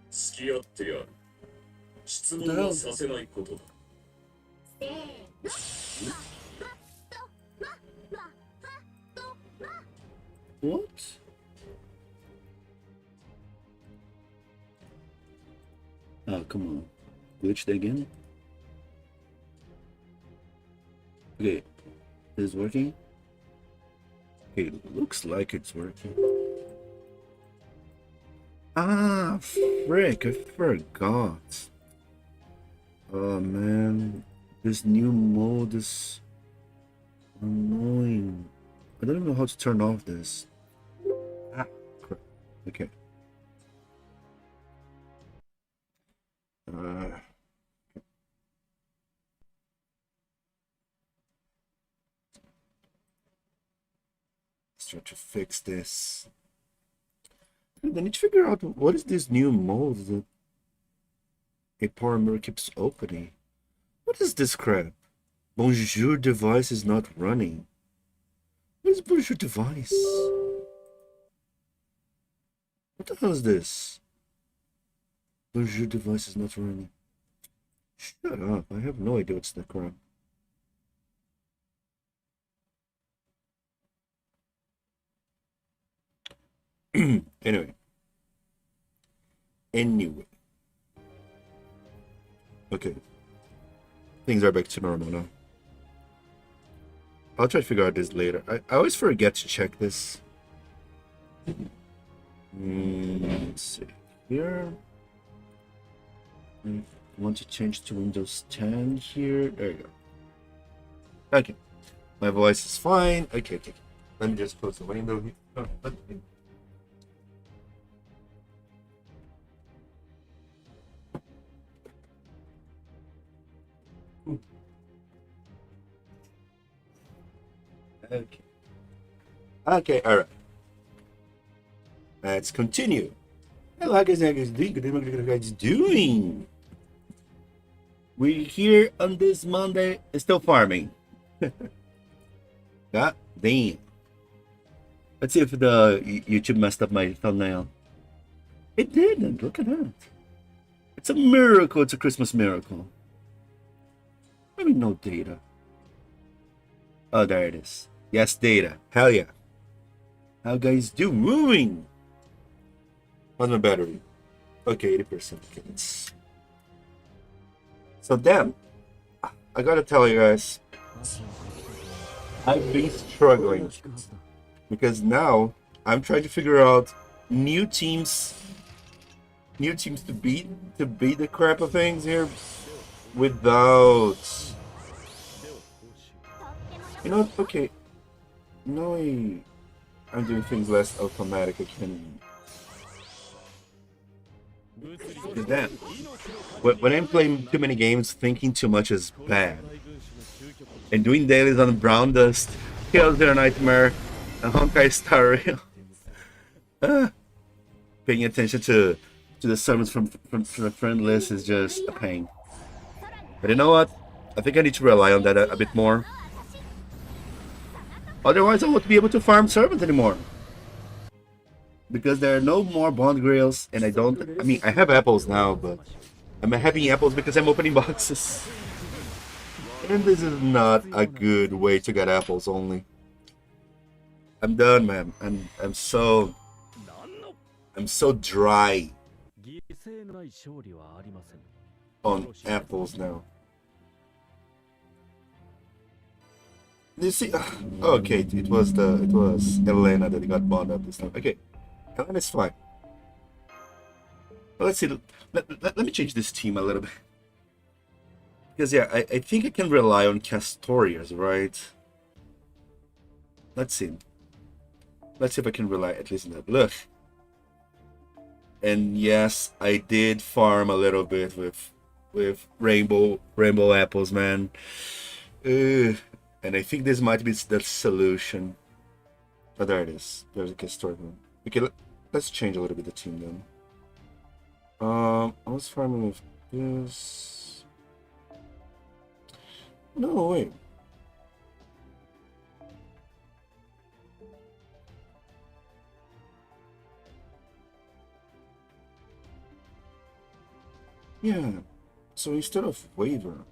付き合ってやる。質問はさせないことだ。What? Oh, come on. Glitched again? Okay. Is it working? Okay, looks like it's working. Ah, frick, I forgot. Oh man, this new mode is annoying. I don't even know how to turn off this. Ah, crap. Okay. Let's try to fix this. I need to figure out what is this new mode that a power mirror keeps opening. What is this crap? Bonjour device is not running. What is Bonjour device? What the hell is this? Bonjour device is not running. Shut up, I have no idea what's the crap. Anyway. Okay. Things are back to normal now. I'll try to figure out this later. I always forget to check this. Let's see. Here. I want to change to Windows 10 here. There you go. Okay. My voice is fine. Okay. Let me just close the window here. Oh, Okay, alright. Let's continue. Hello guys, how you guys doing? We're here on this Monday, still farming. God damn. Let's see if the YouTube messed up my thumbnail. It didn't, look at that. It's a miracle, it's a Christmas miracle. I mean, no data. Oh, there it is. Yes, data. Hell yeah. How guys do moving? How's my battery? Okay, 80%. Okay, let's... So damn, I gotta tell you guys, I've been struggling because now I'm trying to figure out new teams to beat the crap of things here without, you know, okay, no, I'm doing things less automatic. I can. Because damn, when I'm playing too many games, thinking too much is bad. And doing dailies on Brown Dust, Kills Their Nightmare, and Honkai Star Rail. Paying attention to the summons from the friend list is just a pain. But you know what? I think I need to rely on that a bit more. Otherwise, I won't be able to farm servants anymore. Because there are no more Bond Grails, and I mean, I have apples now, but I'm having apples because I'm opening boxes. And this is not a good way to get apples only. I'm done, man. I'm so dry on apples now. You see, okay, it was Elena that got bond up this time. Okay. And it's fine. But let's see. Let me change this team a little bit. Because, yeah, I think I can rely on Castorias, right? Let's see. Let's see if I can rely at least on that. Look. And yes, I did farm a little bit with rainbow apples, man. And I think this might be the solution. Oh, there it is. There's a Castoria. Okay, let's change a little bit the team then. I was farming with this. No, wait. Yeah. So instead of waiver,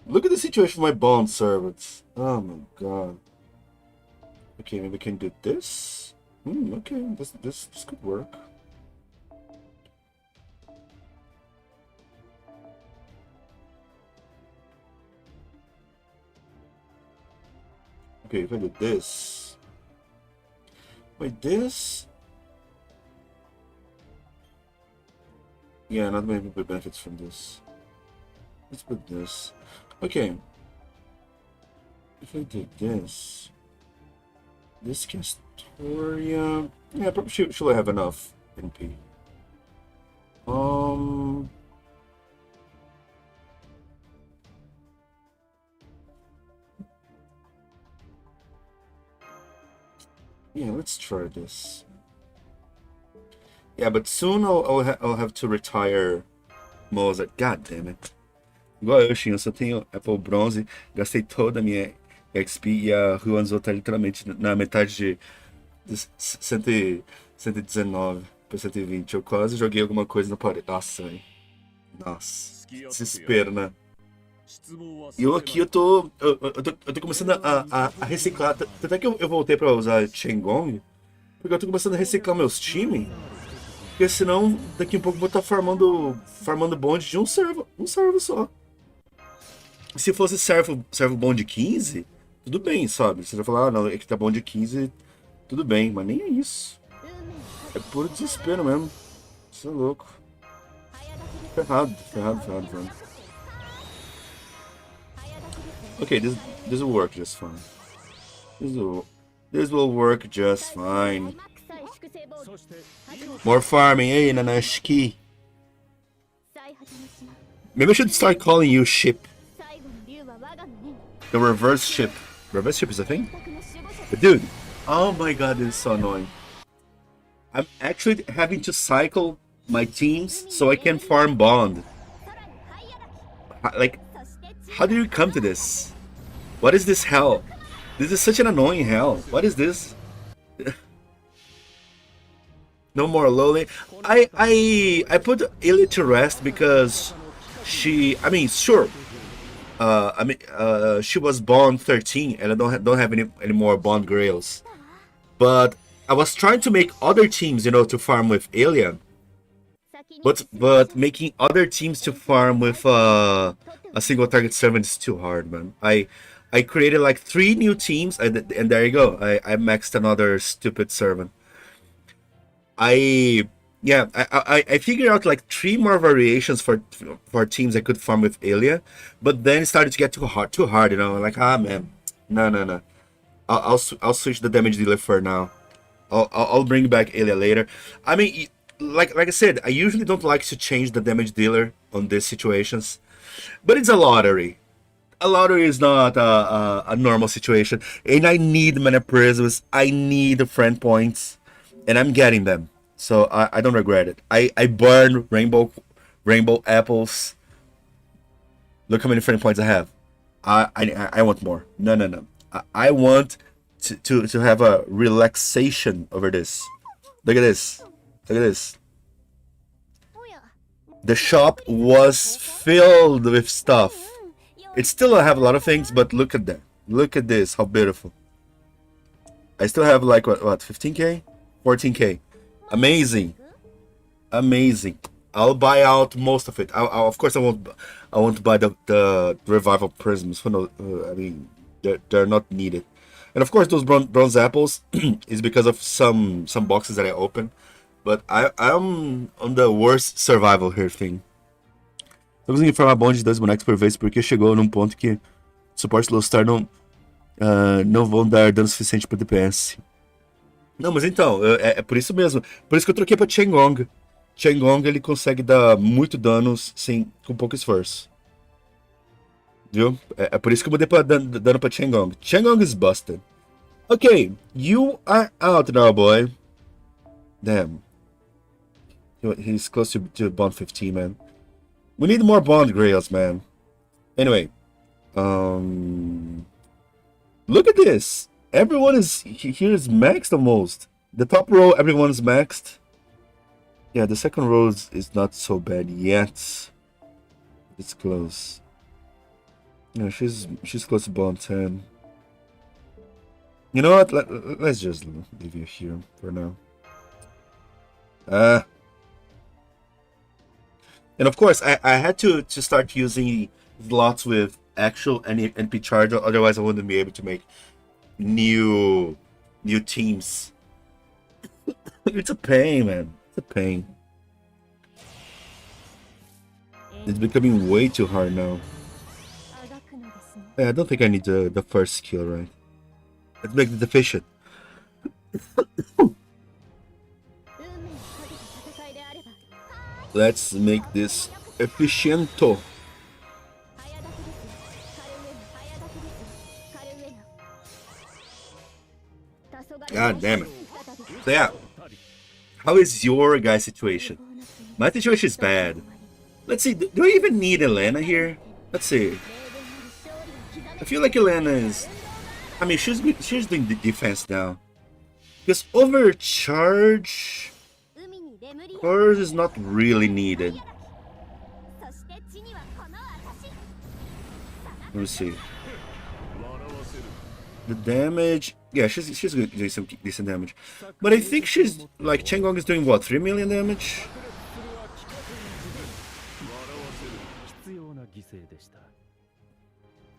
look at the situation of my bond servants. Oh my god. Okay, maybe we can do this. Okay, this could work. Okay, if I do this. Wait, this? Yeah, not many people benefits from this. Let's put this. Okay. If I do this. This Castoria. Yeah, probably should I have enough NP. Yeah, let's try this. Yeah, but soon I'll have to retire Mozart. God damn it. Igual eu, Shin, eu só tenho Apple Bronze, gastei toda a minha XP e a Ruanzou tá literalmente na metade de 119 pra 120. Eu quase joguei alguma coisa na parede. Nossa, velho. Nossa. Desespero, né? E eu aqui eu tô começando a reciclar. Até que eu voltei pra usar Chengong, porque eu tô começando a reciclar meus times. Porque senão daqui a pouco eu vou estar farmando bonde de um servo só. Se fosse servo bonde 15, tudo bem, sabe? Você vai falar, ah, não, é que tá bonde 15, tudo bem, mas nem é isso. É puro desespero mesmo. Isso é louco. Ferrado. Okay, this will work just fine. This will work just fine. More farming, hey, Nanashiki. Maybe I should start calling you ship. The reverse ship. Reverse ship is a thing? But dude, oh my god, this is so annoying. I'm actually having to cycle my teams so I can farm bond. Like, how do you come to this? What is this hell? This is such an annoying hell. What is this? No more lowly. I put Ilya to rest because she. I mean, sure. She was Bond 13, and I don't have any more Bond Grails. But I was trying to make other teams, to farm with Ilya. But making other teams to farm with a single target servant is too hard, man. I created like 3 new teams, and there you go. I maxed another stupid servant. I figured out like 3 more variations for teams I could farm with Ilya, but then it started to get too hard, like, man, no. I'll switch the damage dealer for now. I'll bring back Ilya later. I mean, like I said, I usually don't like to change the damage dealer on these situations, but it's a lottery. A lottery is not a normal situation, and I need mana prisms. I need friend points, and I'm getting them, so I don't regret it. I burn rainbow apples. Look how many friend points I have. I want more. No. I want to have a relaxation over this. Look at this. The shop was filled with stuff. It still have a lot of things, but look at that. Look at this, how beautiful. I still have like what 15k? 14k. Amazing. I'll buy out most of it. Of course I won't buy the revival prisms. I mean, they're not needed. And of course those bronze apples is because of some boxes that I opened. But I'm on the worst survival here thing. Tô conseguindo formar bonde de 2 bonecos por vez porque chegou num ponto que suporte low star não vão dar dano suficiente pro DPS. Não, mas então, é por isso mesmo. Por isso que eu troquei pra Chengong. Chengong ele consegue dar muito dano com pouco esforço. Viu? É por isso que eu mudei dano pra Chengong. Chengong is busted. Okay, you are out now, boy. Damn. He's close to Bond 15, man. We need more Bond Grails, man. Anyway. Look at this. Everyone is here is maxed almost. The top row, everyone is maxed. Yeah, the second row is not so bad yet. It's close. Yeah, she's close to bond 10. You know what? Let's just leave you here for now. And of course, I had to start using slots with actual NP charger, otherwise I wouldn't be able to make new teams. It's a pain, man. It's a pain. It's becoming way too hard now. Yeah, I don't think I need the first skill, right? Let's make it efficient. Let's make this efficiento. God damn it. So yeah, how is your guy's situation? My situation is bad. Let's see, do I even need Elena here? Let's see. I feel like Elena is... I mean, she's doing the defense now. Because overcharge... hers is not really needed. Let me see. The damage... yeah, she's doing some decent damage. But I think she's... like, Changong is doing what, 3 million damage?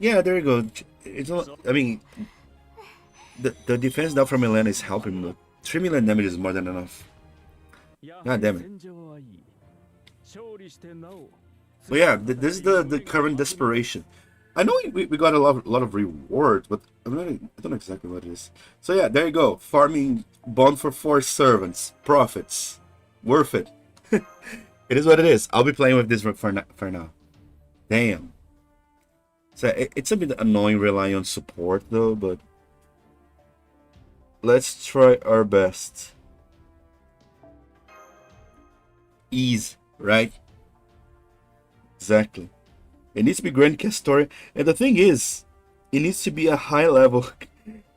Yeah, there you go. It's not... I mean... The defense now from Elena is helping, but 3 million damage is more than enough. God damn it. But yeah, this is the current desperation. I know we got a lot of rewards, but I don't know exactly what it is. So yeah, there you go. Farming bond for 4 servants. Profits. Worth it. It is what it is. I'll be playing with this for now. Damn. So it's a bit annoying relying on support though, but let's try our best. Ease, right? Exactly. It needs to be Grand Castor, and the thing is, it needs to be a high level.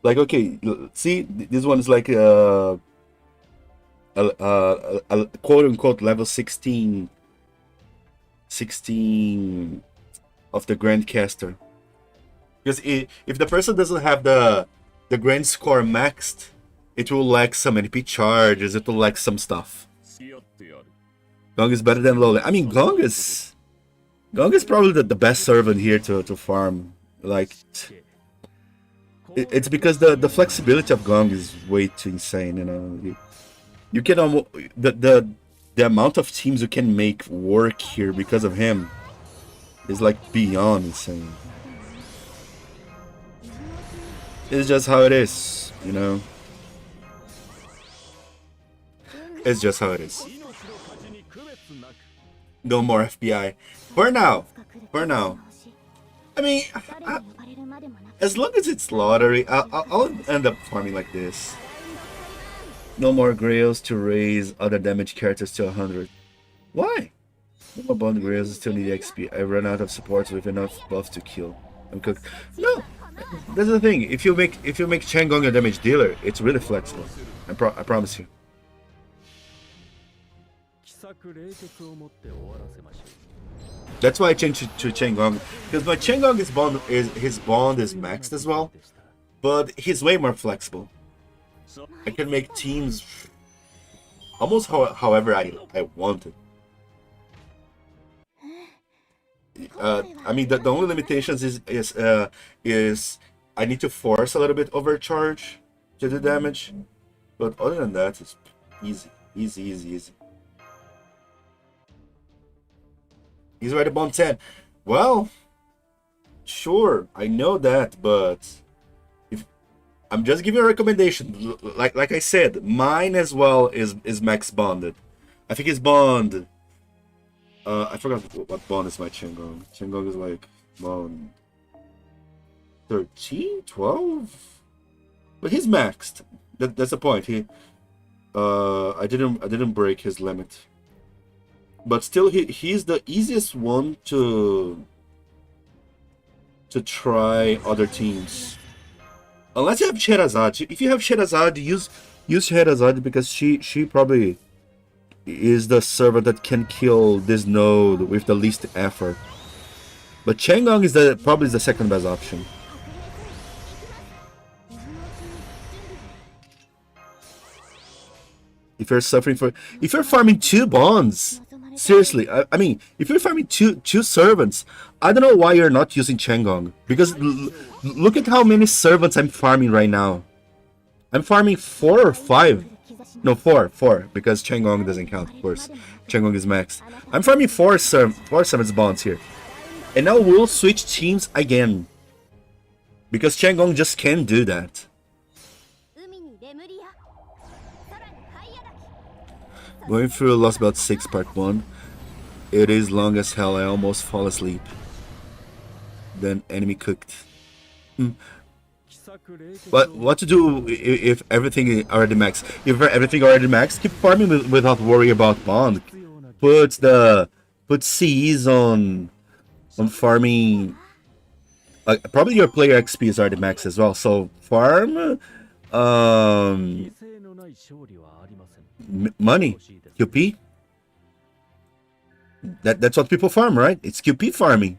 Like, okay, see, this one is like a quote unquote level 16 of the Grandcaster. Because if the person doesn't have the Grand Score maxed, it will lack some NP charges, it will lack some stuff. Gong is better than Lowland. I mean, Gong is probably the best servant here to farm. Like, it's because the flexibility of Gong is way too insane. You know, you can almost the amount of teams you can make work here because of him is like beyond insane. It's just how it is, you know. It's just how it is. No more FBI. For now. For now. I mean, as long as it's lottery, I'll end up farming like this. No more Grails to raise other damage characters to 100. Why? No more Bond Grails, still need XP. I run out of supports with enough buff to kill. I'm cooked. No! That's the thing. If you make Changong a damage dealer, it's really flexible. I promise you. That's why I changed to Changong, because my Changong his bond is maxed as well, but he's way more flexible. I can make teams almost however I want it. I mean, the only limitations is I need to force a little bit overcharge to do damage, but other than that, it's easy. He's right about 10. Well, sure, I know that, but if I'm just giving a recommendation, like I said, mine as well is max bonded. I think his bond. I forgot what bond is my Changong. Changong is like bond 13, 12, but he's maxed. That's the point. I didn't break his limit. But still, he's the easiest one to try other teams. Unless you have Sherazade. If you have Sherazade, use Sherazade because she probably is the server that can kill this node with the least effort. But Chang'ong is probably the second best option. If you're if you're farming 2 bonds, seriously, I mean, if you're farming two servants, I don't know why you're not using Chang'ong. Because look at how many servants I'm farming right now. I'm farming 4 or 5. No, 4, because Chang'ong doesn't count, of course. Chang'ong is maxed. I'm farming 4 servants bonds here. And now we'll switch teams again. Because Chang'ong just can't do that. Going through Lost Belt 6 Part 1. It is long as hell, I almost fall asleep. Then enemy cooked. But what to do if everything is already maxed? If everything already maxed, keep farming without worry about bond. Put C's on farming. Probably your player XP is already maxed as well. So farm money, QP. That's what people farm, right? It's QP farming.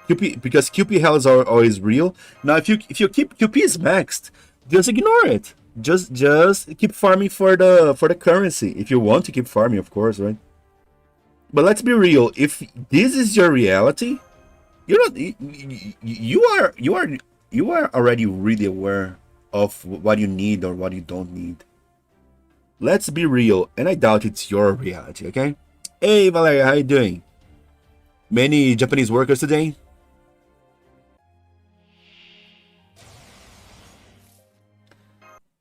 QP, because QP hell is always real. Now, if you keep QP is maxed, just ignore it. Just keep farming for the currency. If you want to keep farming, of course, right? But let's be real. If this is your reality, you are already really aware of what you need or what you don't need. Let's be real, and I doubt it's your reality. Okay? Hey, Valeria, how you doing? Many Japanese workers today.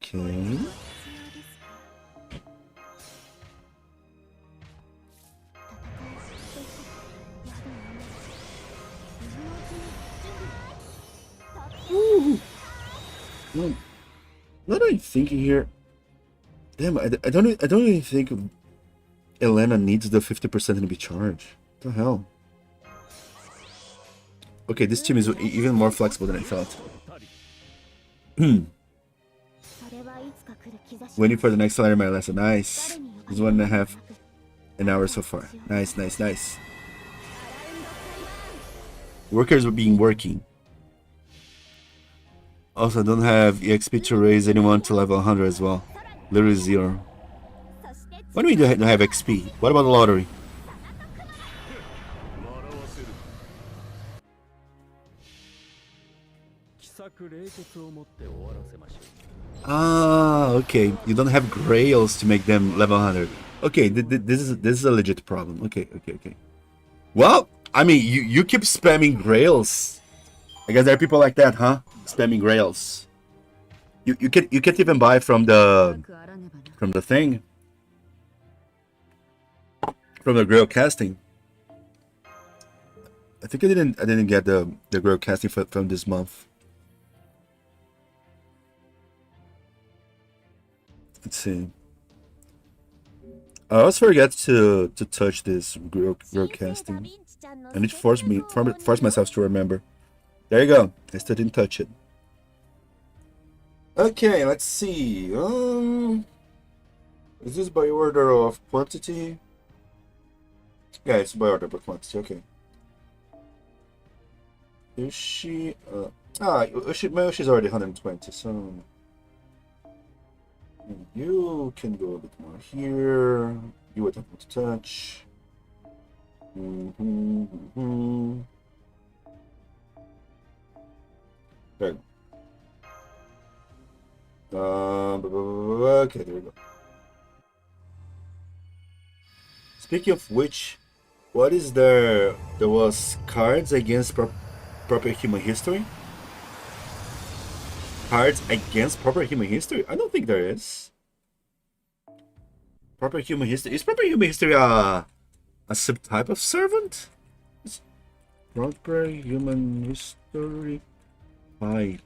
Okay. Ooh. No, what am I thinking here? Damn, I don't even think Elena needs the 50% to be charged. What the hell? Okay, this team is even more flexible than I thought. Waiting for the next salary my lesson. Nice. It's 1.5 an hour so far. Nice, nice, nice. Workers are being working. Also, don't have EXP to raise anyone to level 100 as well. Literally 0. What do we don't have XP? What about the lottery? Ah, okay. You don't have grails to make them level 100. Okay, this is a legit problem. Okay. Well, I mean, you keep spamming grails. I guess there are people like that, huh? Spamming grails. You can't even buy from the thing. From the grail casting. I think I didn't get the grail casting from this month. Let's see. I always forget to touch this grail casting. I need to force myself to remember. There you go. I still didn't touch it. Okay, let's see. Is this by order of quantity? Yeah, it's by order of quantity. Okay. Yoshi. Yoshi's already 120, so you can go a bit more here. You would have to touch. There you go. Okay, there we go. Speaking of which, what is there was cards against proper human history? Cards against proper human history? I don't think there is. Proper human history. Is proper human history a subtype of servant? Proper human history. Hi.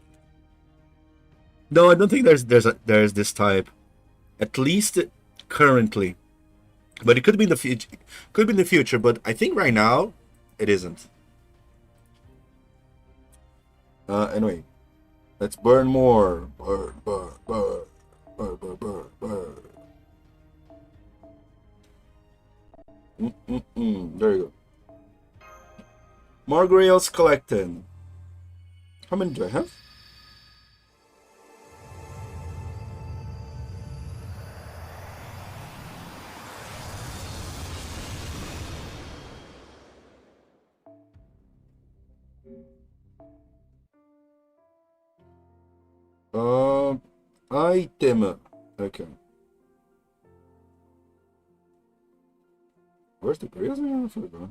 No, I don't think there's this type. At least currently. But it could be in the future. Could be in the future, but I think right now it isn't. Anyway. Let's burn more. Burn. There you go. More grails collected. How many do I have? Item. Okay. Where's the grails? I forgot.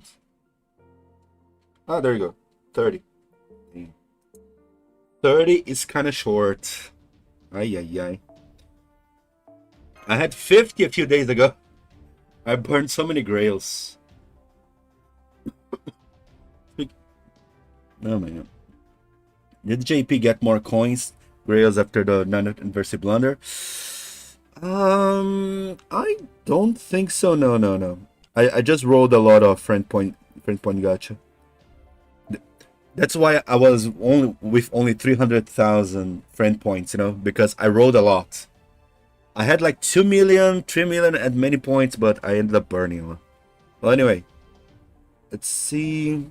Ah, there you go. 30. 30 is kind of short. Ay, ay, ay. I had 50 a few days ago. I burned so many grails. Oh man. Did JP get more coins, grails after the 9th anniversary blunder? I don't think so. No. I just rolled a lot of friend point gacha. That's why I was only 300,000 friend points, you know, because I rolled a lot. I had like 2 million, 3 million at many points, but I ended up burning a lot. Well, anyway, let's see.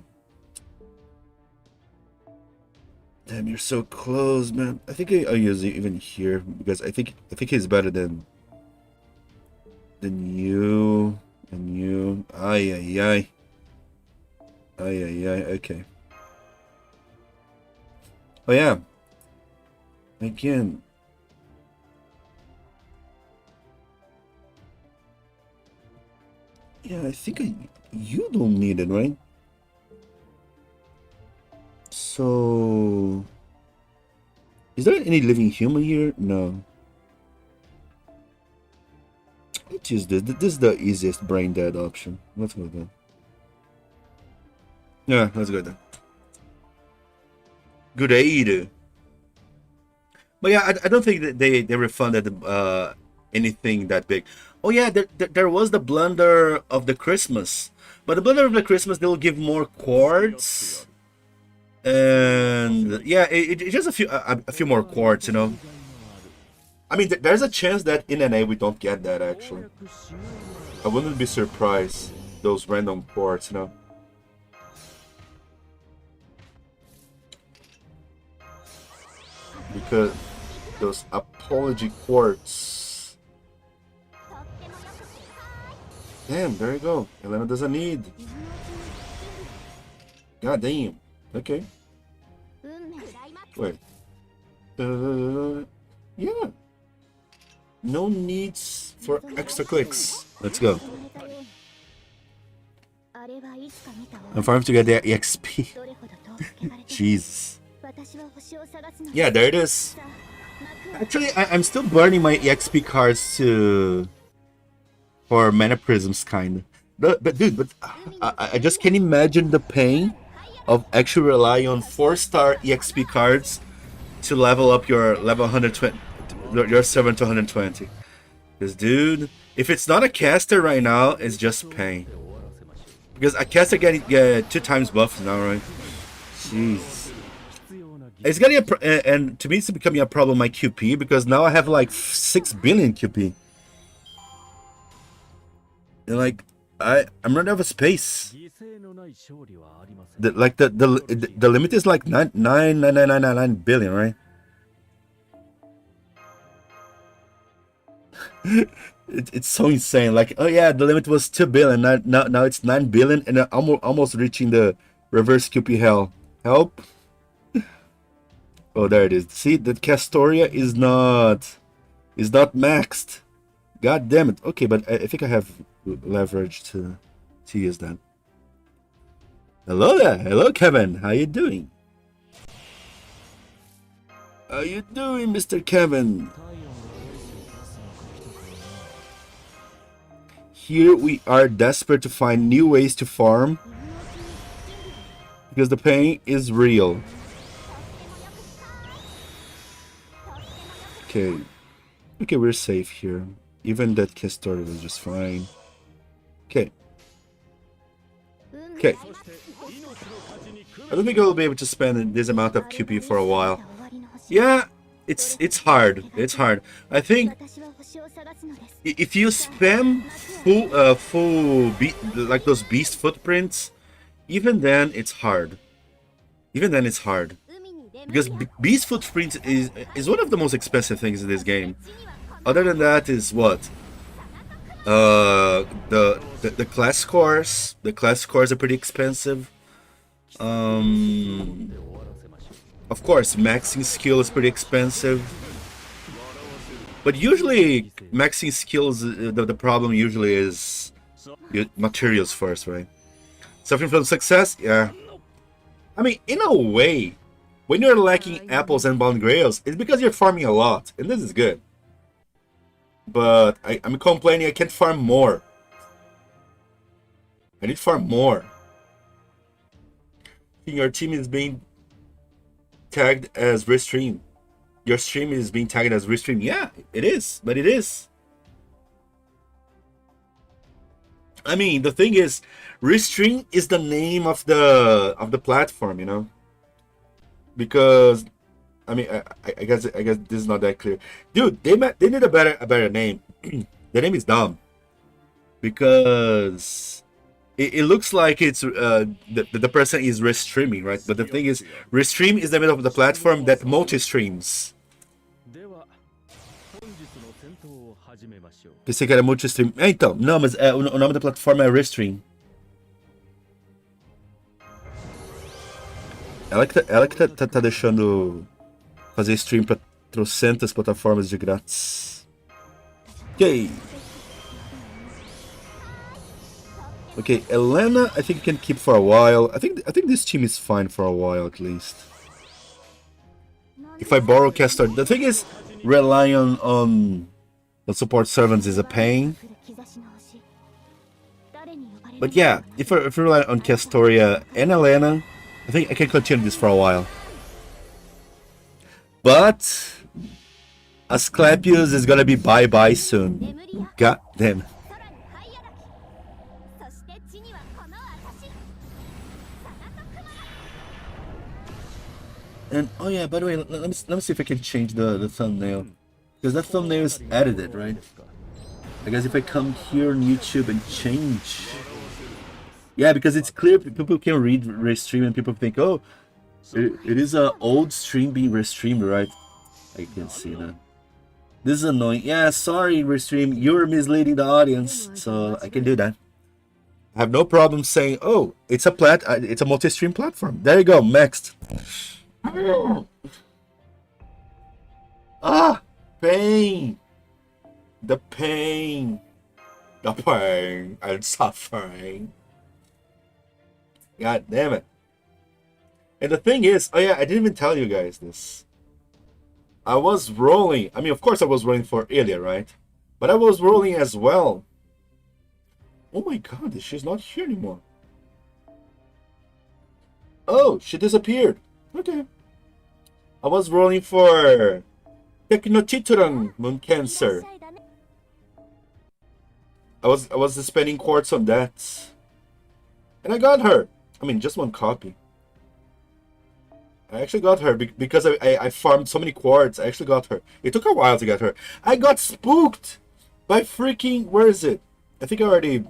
Damn, you're so close, man. I think I'll use it even here because I think he's better than you and you. Ay ay ay. Ay ay ay. Okay. Oh yeah. Again. Yeah, I think you don't need it, right? So, is there any living human here? No. Let's use this. This is the easiest brain dead option. Let's go then. Yeah, let's go then. Good aid. But yeah, I don't think that they refunded anything that big. Oh yeah, there was the blunder of the Christmas. But the blunder of the Christmas, they'll give more quartz. And yeah, it's just a few more quartz, you know. I mean, there's a chance that in NA we don't get that actually. I wouldn't be surprised. Those random quartz, you know. Because those apology quartz. Damn, there you go. Elena doesn't need. God damn. Okay. Wait. Yeah. No needs for extra clicks. Let's go. I'm farming to get the EXP. Jesus. Yeah, there it is. Actually, I'm still burning my EXP cards for mana prisms, kind of. But dude, I just can't imagine the pain of actually relying on 4-star EXP cards to level up your level 120, your 7 to 120. Because dude, if it's not a caster right now, it's just pain. Because a caster get 2 times buffs now, right? Jeez. It's getting and to me it's becoming a problem my QP because now I have like 6 billion QP. And like I'm running out of space. The limit is like 9 billion, right? It's so insane. Like, oh yeah, the limit was 2 billion. Now it's 9 billion, and I'm almost reaching the reverse QP hell. Help! Oh, there it is. See, the Castoria is not maxed. God damn it. Okay, but I think I have leverage to use that. Hello there. Hello, Kevin. How you doing? How you doing, Mr. Kevin? Here we are desperate to find new ways to farm because the pain is real. Okay, we're safe here. Even that Castoria was just fine. Okay. I don't think I'll be able to spend this amount of QP for a while. Yeah, it's hard. It's hard. I think if you spam like those beast footprints, even then it's hard. Even then it's hard. Because beast footprints is one of the most expensive things in this game. Other than that is what? The class scores. The class scores are pretty expensive. Of course, maxing skill is pretty expensive. But usually, maxing skills, the problem usually is materials first, right? Suffering from success? Yeah. I mean, in a way, when you're lacking apples and bond grails, it's because you're farming a lot, and this is good. But I'm complaining I can't farm more. I need to farm more. Your team is being tagged as restream. Your stream is being tagged as restream. Yeah, it is, but it is. I mean, the thing is, restream is the name of the platform, you know. Because, I mean, I guess this is not that clear, dude. They need a better name. The name is dumb because it looks like it's the person is restreaming, right? But the thing is, restream is the middle of the platform that multi-streams. Pensei que era multi-stream. Então, não, mas o nome da plataforma é Restream. Ela que tá deixando fazer stream pra trocentas plataformas de grátis. Ok. Okay, Elena, I think you can keep for a while. I think this team is fine for a while at least. If I borrow Castor, the thing is, relying on the support servants is a pain. But yeah, if I rely on Castoria and Elena, I think I can continue this for a while. But Asclepius is gonna be bye-bye soon. God damn. And oh yeah, by the way, let me see if I can change the thumbnail, because that thumbnail is edited, right? I guess if I come here on YouTube and change, yeah, because it's clear people can read restream and people think, oh, it is an old stream being restreamed, right? I can see that. This is annoying. Yeah, sorry, restream, you're misleading the audience, so I can do that. I have no problem saying, oh, it's a multi-stream platform. There you go, next. Ah, pain. The pain and suffering. God damn it. And the thing is, oh yeah, I didn't even tell you guys this. I was rolling. I mean, of course I was rolling for Ilya, right? But I was rolling as well. Oh my god, she's not here anymore. Oh, she disappeared. Okay. I was rolling for Technotituran Moon Cancer. I was spending quartz on that. And I got her. I mean, just one copy. I actually got her because I farmed so many quartz. I actually got her. It took a while to get her. I got spooked by freaking... Where is it? I think I already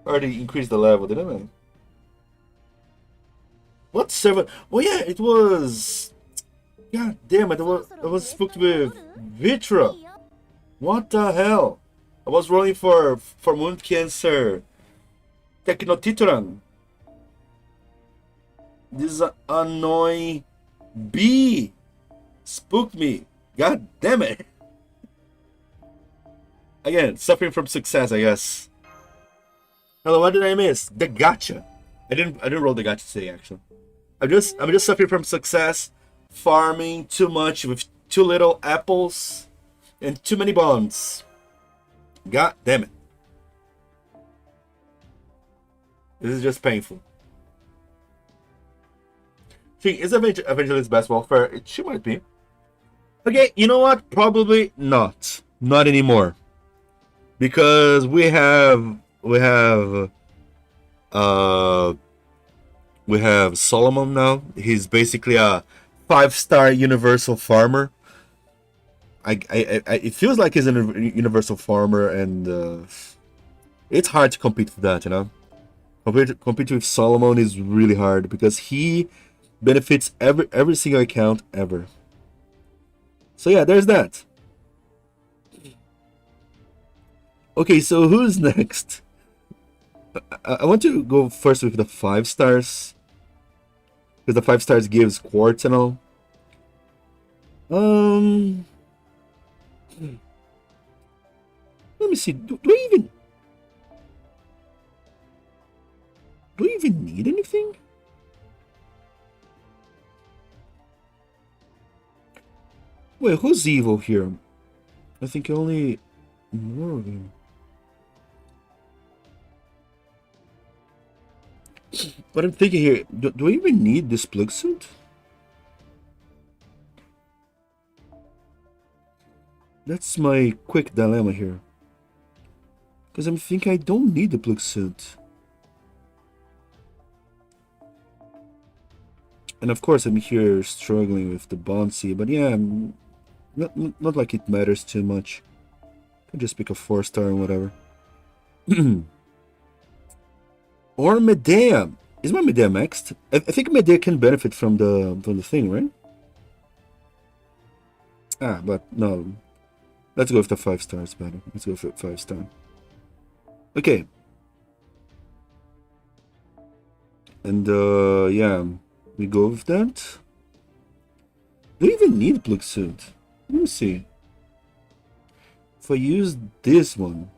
increased the level, didn't I? What server? Oh yeah, it was... God damn it, I was spooked with Vitra. What the hell? I was rolling for Moon Cancer. Technotituran. This annoying bee spooked me. God damn it. Again, suffering from success, I guess. Hello, what did I miss? The gacha. I didn't roll the gacha today, actually. I'm just suffering from success, farming too much with too little apples and too many bonds. God damn it. This is just painful. See, is Evangelist best welfare? She might be. Okay, you know what? Probably not. Not anymore. Because we have Solomon now. He's basically a 5-star universal farmer. it feels like he's a universal farmer, and it's hard to compete with that, you know. Compete with Solomon is really hard because he benefits every single account ever. So yeah, there's that. Okay, so who's next? I want to go first with the 5 stars, because the 5 stars gives quartz and all. Let me see. Do I even need anything? Wait, who's evil here? I think only Morgan. But I'm thinking here, do I even need this plug suit? That's my quick dilemma here. Because I'm thinking I don't need the plug suit. And of course I'm here struggling with the Bonsi, but yeah, not like it matters too much. I can just pick a 4-star and whatever. Or Medea. Is my Medea maxed? I think Medea can benefit from the thing, right? Ah, but no. Let's go with the 5 stars better. Let's go for 5-star. Okay. And yeah, we go with that. Do you even need plug suit? Let me see. If I use this one,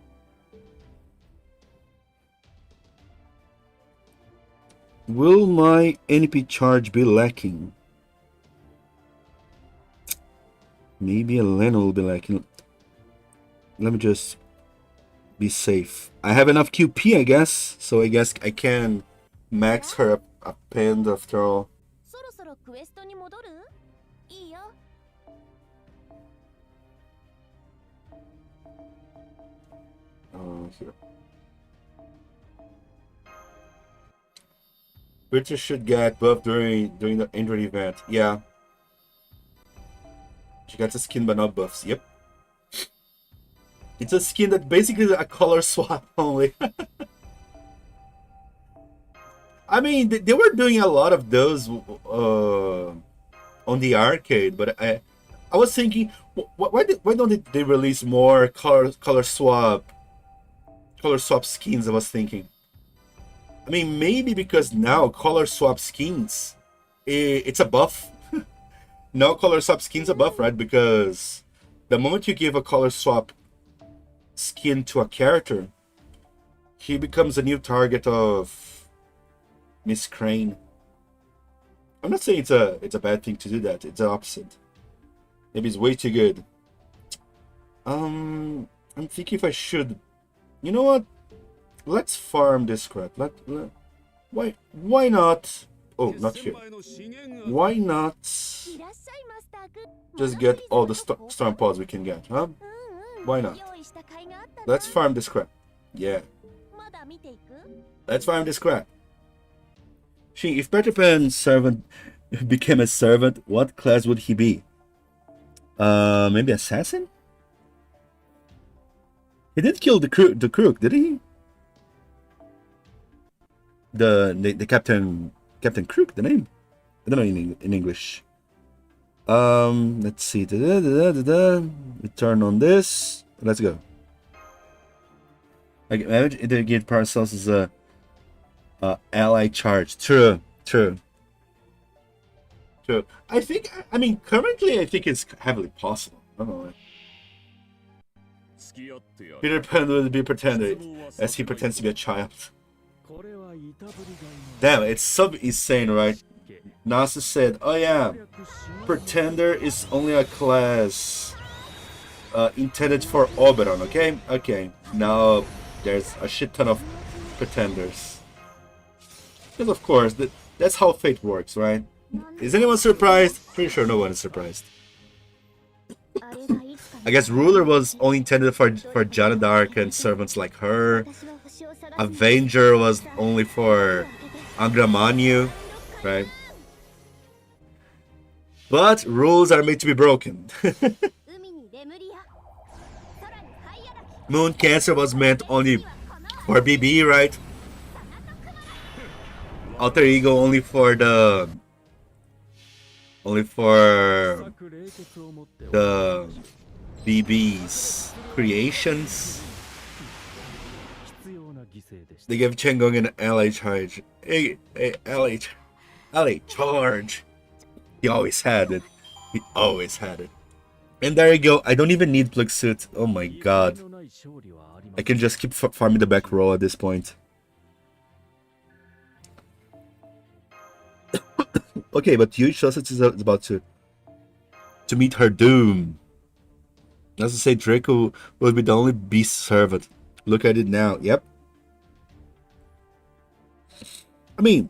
will my NP charge be lacking? Maybe Elena will be lacking. Let me just be safe. I have enough QP, I guess, so I guess I can max her append after all. Here. British should get buff during the injury event. Yeah. She gets a skin but not buffs. Yep. It's a skin that basically is a color swap only. I mean, they were doing a lot of those on the arcade, but I was thinking, why don't they release more color swap skins? I was thinking. I mean, maybe because now color swap skins, it's a buff. Now color swap skins a buff, right? Because the moment you give a color swap skin to a character, he becomes a new target of Miss Crane. I'm not saying it's a bad thing to do that. It's the opposite. Maybe it's way too good. I'm thinking if I should. You know what? Let's farm this crap. Why not? Oh, not here. Why not just get all the storm pods we can get, huh? Why not? Let's farm this crap. Yeah. Let's farm this crap. Shin, if Peter Pan's servant became a servant, what class would he be? Maybe assassin? He did kill the crook, did he? The Captain Crook, the name. I don't know in English. Let's see. We turn on this. Let's go. Like, imagine they give Paracelsus as a ally charge. True. I mean, currently I think it's heavily possible. I don't know. Peter Pan will be pretender, as he pretends to be a child. Damn, it's so insane, right? NASA said, oh yeah, pretender is only a class intended for Oberon, okay? Okay, now there's a shit ton of pretenders. Because of course, that's how fate works, right? Is anyone surprised? Pretty sure no one is surprised. I guess Ruler was only intended for Joanna d'Arc and servants like her. Avenger was only for Angra Mainyu, right? But rules are made to be broken. Moon Cancer was meant only for BB, right? Alter Ego only for the BB's creations. They gave Changong an LA charge. Hey, LA charge. He always had it. He always had it. And there you go. I don't even need plug suit. Oh my god. I can just keep farming the back row at this point. Okay, but huge sausage is about to meet her doom. As I say, Draco will be the only beast servant. Look at it now. Yep. I mean,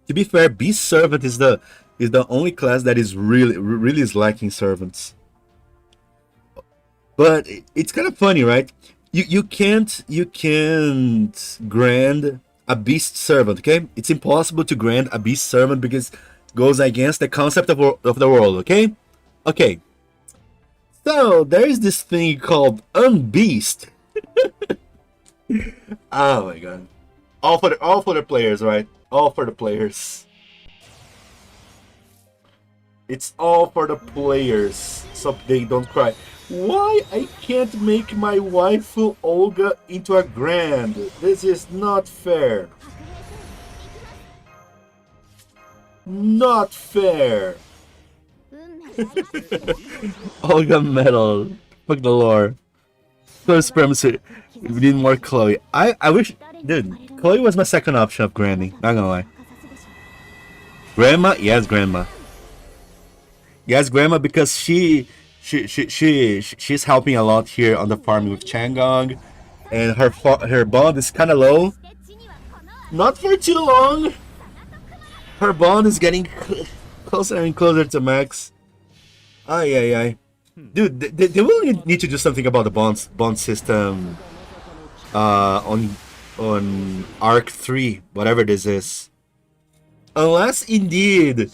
to be fair, beast servant is the only class that is really is lacking servants. But it's kind of funny, right? You can't grant a beast servant, okay? It's impossible to grant a beast servant because it goes against the concept of the world, okay? Okay. So there is this thing called unbeast. Oh my god. All for the players, right? All for the players. It's all for the players, so they don't cry. Why I can't make my waifu Olga into a grand? This is not fair. Not fair. Olga medal. Fuck the lore. So supremacy. We need more Chloe. I wish, dude. Chloe was my second option of granny. Not gonna lie. Grandma, yes, grandma. Yes, grandma, because she's helping a lot here on the farm with Changong, and her bond is kind of low. Not for too long. Her bond is getting closer and closer to max. Ay. Dude, they will need to do something about the bond system on Arc 3, whatever this is. Unless indeed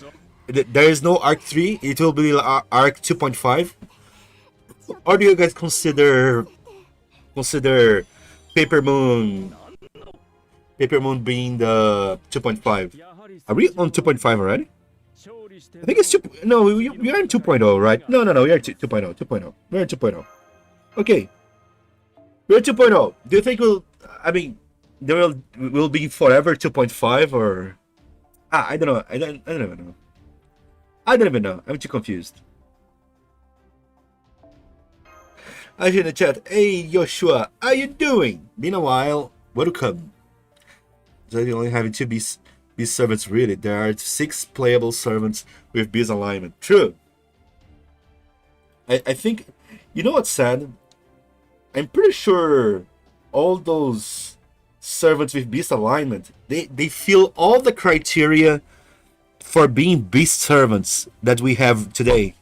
there is no Arc 3, it will be Arc 2.5. Or do you guys consider Paper Moon being the 2.5? Are we on 2.5 already? I think it's 2. No, we are in 2.0, right? No, we are 2.0. 2.0. We're in 2.0. Okay. We're 2.0. Do you think there will be forever 2.5 or? I don't know. I don't even know. I'm too confused. I hear in the chat. Hey Joshua, how you doing? Been a while. Welcome. So you only having 2 beast servants, really. There are 6 playable servants with beast alignment. True. I think, you know what's sad? I'm pretty sure all those servants with beast alignment, they fill all the criteria for being beast servants that we have today.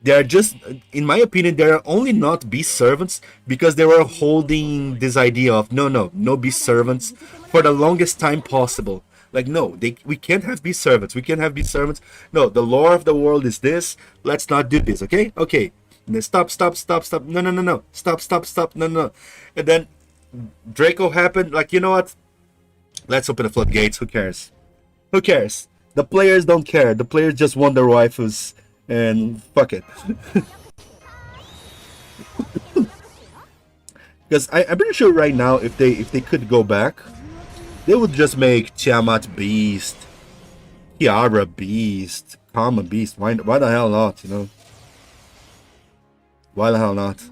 They are just, in my opinion, they are only not beast servants because they were holding this idea of no beast servants for the longest time possible. Like, no, we can't have beast servants. We can't have beast servants. No, the lore of the world is this. Let's not do this, okay? Okay. And then stop. No. Stop. No. And then Draco happened. Like, you know what? Let's open the floodgates. Who cares? Who cares? The players don't care. The players just want their waifus. And fuck it. Because I'm pretty sure right now, if they could go back, they would just make Tiamat Beast, Kiara Beast, Karma Beast. Why the hell not, you know? Why the hell not?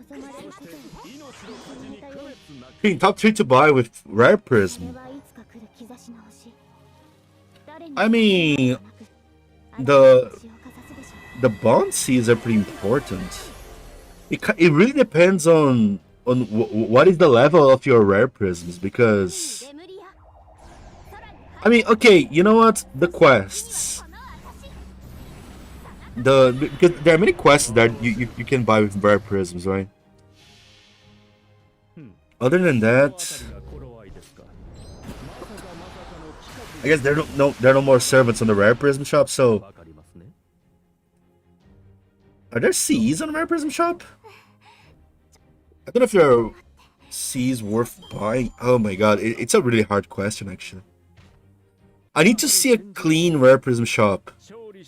Top 3 to buy with Rare Prism. I mean, the bond seeds are pretty important. It really depends on what is the level of your rare prisms, because I mean, okay, you know what? The quests. Because there are many quests that you can buy with rare prisms, right? Other than that, I guess there are no more servants on the rare prism shop, so are there C's on the rare prism shop? I don't know if there are C's worth buying. Oh my god, it's a really hard question actually. I need to see a clean Rare Prism shop.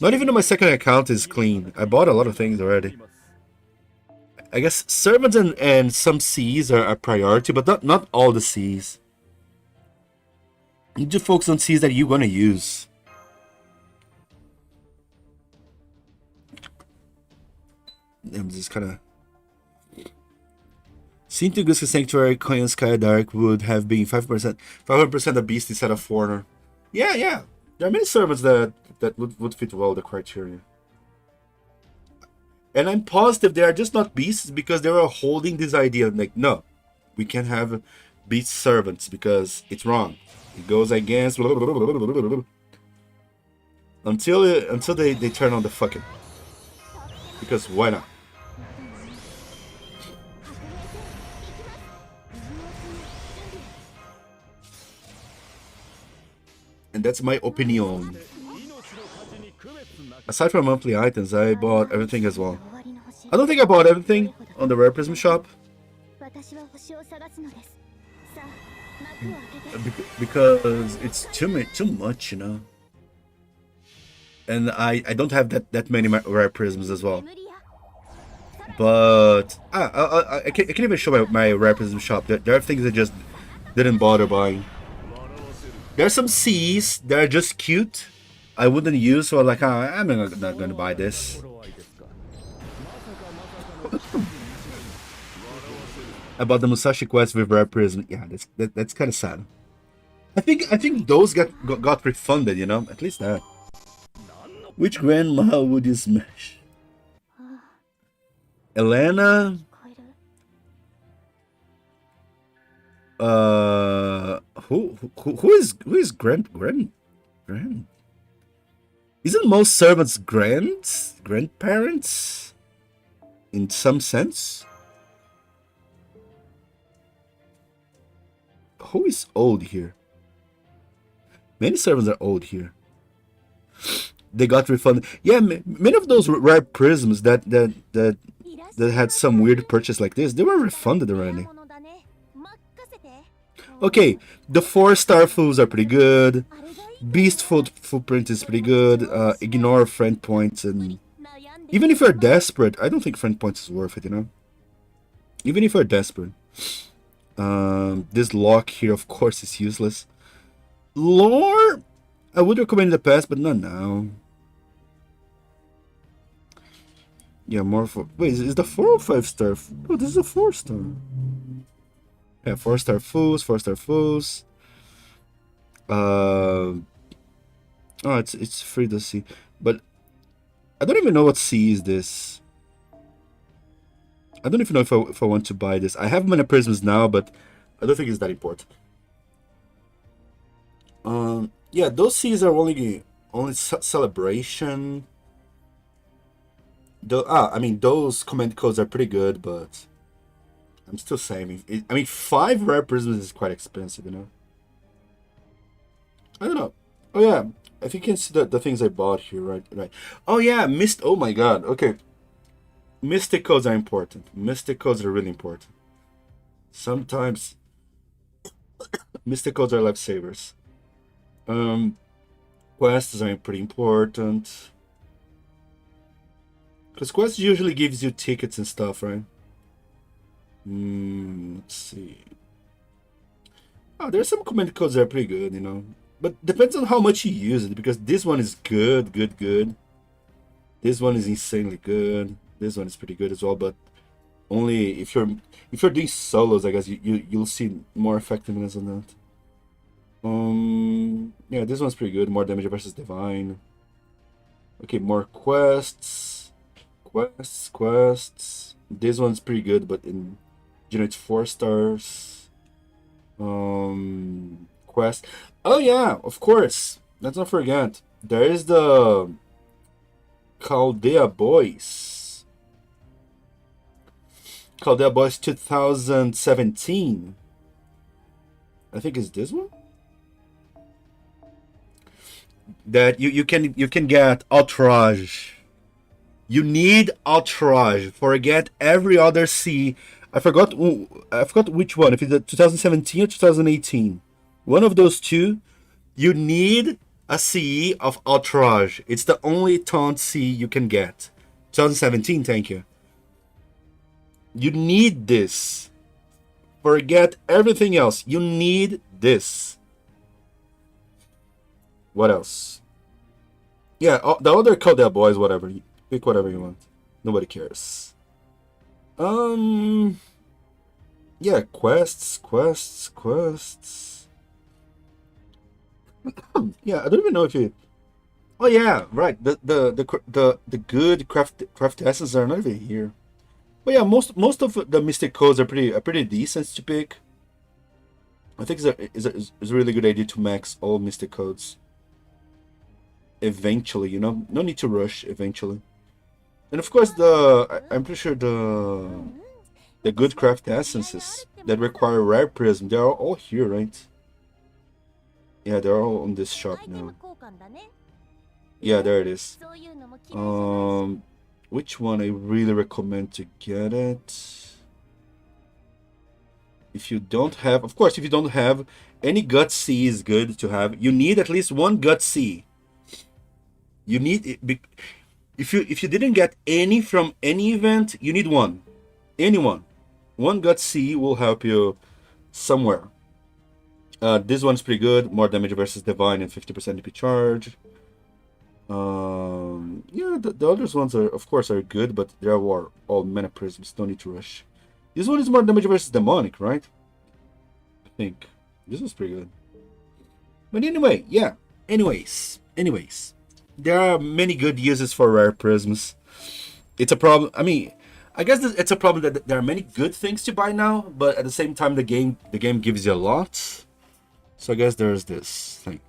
Not even on my second account is clean. I bought a lot of things already. I guess servants and some C's are a priority, but not all the C's. You need to focus on C's that you're gonna use. I'm just kinda... Seen to Guska Sanctuary, Koyan Sky Dark would have been 500% a beast instead of foreigner. Yeah. There are many servants that would fit well the criteria. And I'm positive they are just not beasts because they were holding this idea like, no, we can't have beast servants because it's wrong. It goes against until they turn on the fucking. Because why not? And that's my opinion. Aside from monthly items, I bought everything as well. I don't think I bought everything on the Rare Prism shop. Because it's too much, you know. And I don't have that many Rare Prisms as well. But I can't even show my Rare Prism shop. There are things I just didn't bother buying. There are some C's that are just cute. I wouldn't use, so like, I'm not gonna buy this. I bought the Musashi Quest with Rare Prism. Yeah, that's kind of sad. I think those got refunded, you know, at least that. Which grandma would you smash? Elena. Who is grand? Isn't most servants grandparents? In some sense? Who is old here? Many servants are old here. They got refunded. Yeah, many of those Rare Prisms that had some weird purchase like this, they were refunded already. Okay, the 4-star fools are pretty good. Beast footprint is pretty good. Ignore friend points, and even if you're desperate, I don't think friend points is worth it, you know. Even if you're desperate, this lock here, of course, is useless. Lore, I would recommend in the past, but not now. Yeah, more for. Wait, is the 4 or 5-star? Oh, this is a 4-star. Yeah, 4-star fools, 4-star fools. Oh, it's free to see, but I don't even know what C is this. I don't even know if I want to buy this. I have many prisms now, but I don't think it's that important. Yeah, those C's are only celebration. I mean, those command codes are pretty good, but I'm still saying. I mean, 5 Rare Prisms is quite expensive, you know. I don't know. Oh yeah, I think you can see the things I bought here, right. Oh yeah, oh my god. Okay, Mystic codes are important. Mystic codes are really important. Sometimes Mystic codes are lifesavers. Quests are pretty important. Because quests usually gives you tickets and stuff, right? Let's see. Oh, there's some command codes that are pretty good, you know. But depends on how much you use it, because this one is good. This one is insanely good. This one is pretty good as well, but only if you're doing solos, I guess you'll see more effectiveness on that. Yeah, this one's pretty good. More damage versus divine. Okay, more quests. This one's pretty good, but in generates 4 stars. Quest. Oh yeah, of course. Let's not forget. There is the Chaldea Boys. Chaldea Boys 2017. I think it's this one. That you can get Outrage. You need Outrage. Forget every other C. I forgot which one. If it's 2017 or 2018, one of those two. You need a CE of Outrage. It's the only taunt CE you can get. 2017, thank you. You need this. Forget everything else. You need this. What else? Yeah, the other Codel boys, whatever. Pick whatever you want. Nobody cares. Yeah, quests. Yeah, I don't even know if you. Oh yeah, right. The good craft essence are not even here. But yeah, most of the mystic codes are pretty decent to pick. I think it's a really good idea to max all mystic codes. Eventually, you know, no need to rush. Eventually, and of course I'm pretty sure the good craft essences that require rare prism, they are all here, right? Yeah, they're all on this shop now. Yeah, there it is. Which one I really recommend to get it? If you don't have, of course, if you don't have any gut C is good to have. You need at least one gut C. You need it. If you didn't get any from any event, you need one. Anyone. One gut C will help you somewhere. This one's pretty good. More damage versus divine and 50% DP charge. Yeah, the other ones are, of course, are good, but they are all mana prisms. Don't need to rush. This one is more damage versus demonic, right? I think this was pretty good. But anyway, yeah. Anyways, there are many good uses for rare prisms. It's a problem. I mean, I guess it's a problem that there are many good things to buy now, but at the same time, the game gives you a lot. So I guess there's this thing.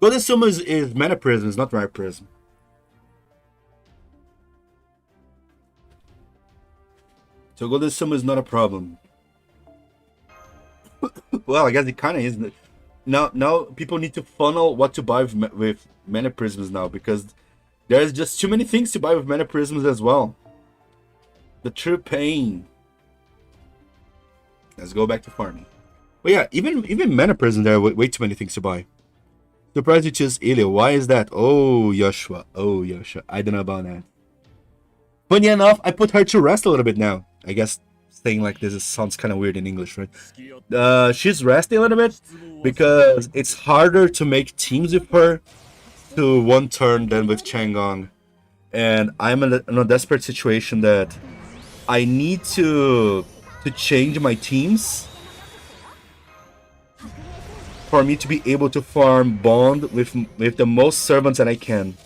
Golden Summon is mana prism, it's not rare prism. So Golden Summon is not a problem. Well, I guess it kind of is. Now people need to funnel what to buy with mana prisms now, because there's just too many things to buy with mana prisms as well. The true pain. Let's go back to farming. But yeah, even mana prisms, there are way too many things to buy. Surprised you choose Ilya. Why is that? Oh, Joshua. I don't know about that. Funny enough, I put her to rest a little bit now. I guess saying like this sounds kind of weird in English, right? She's resting a little bit because it's harder to make teams with her to one turn than with Chang'ong. And I'm in a desperate situation that I need to change my teams for me to be able to farm Bond with the most servants that I can.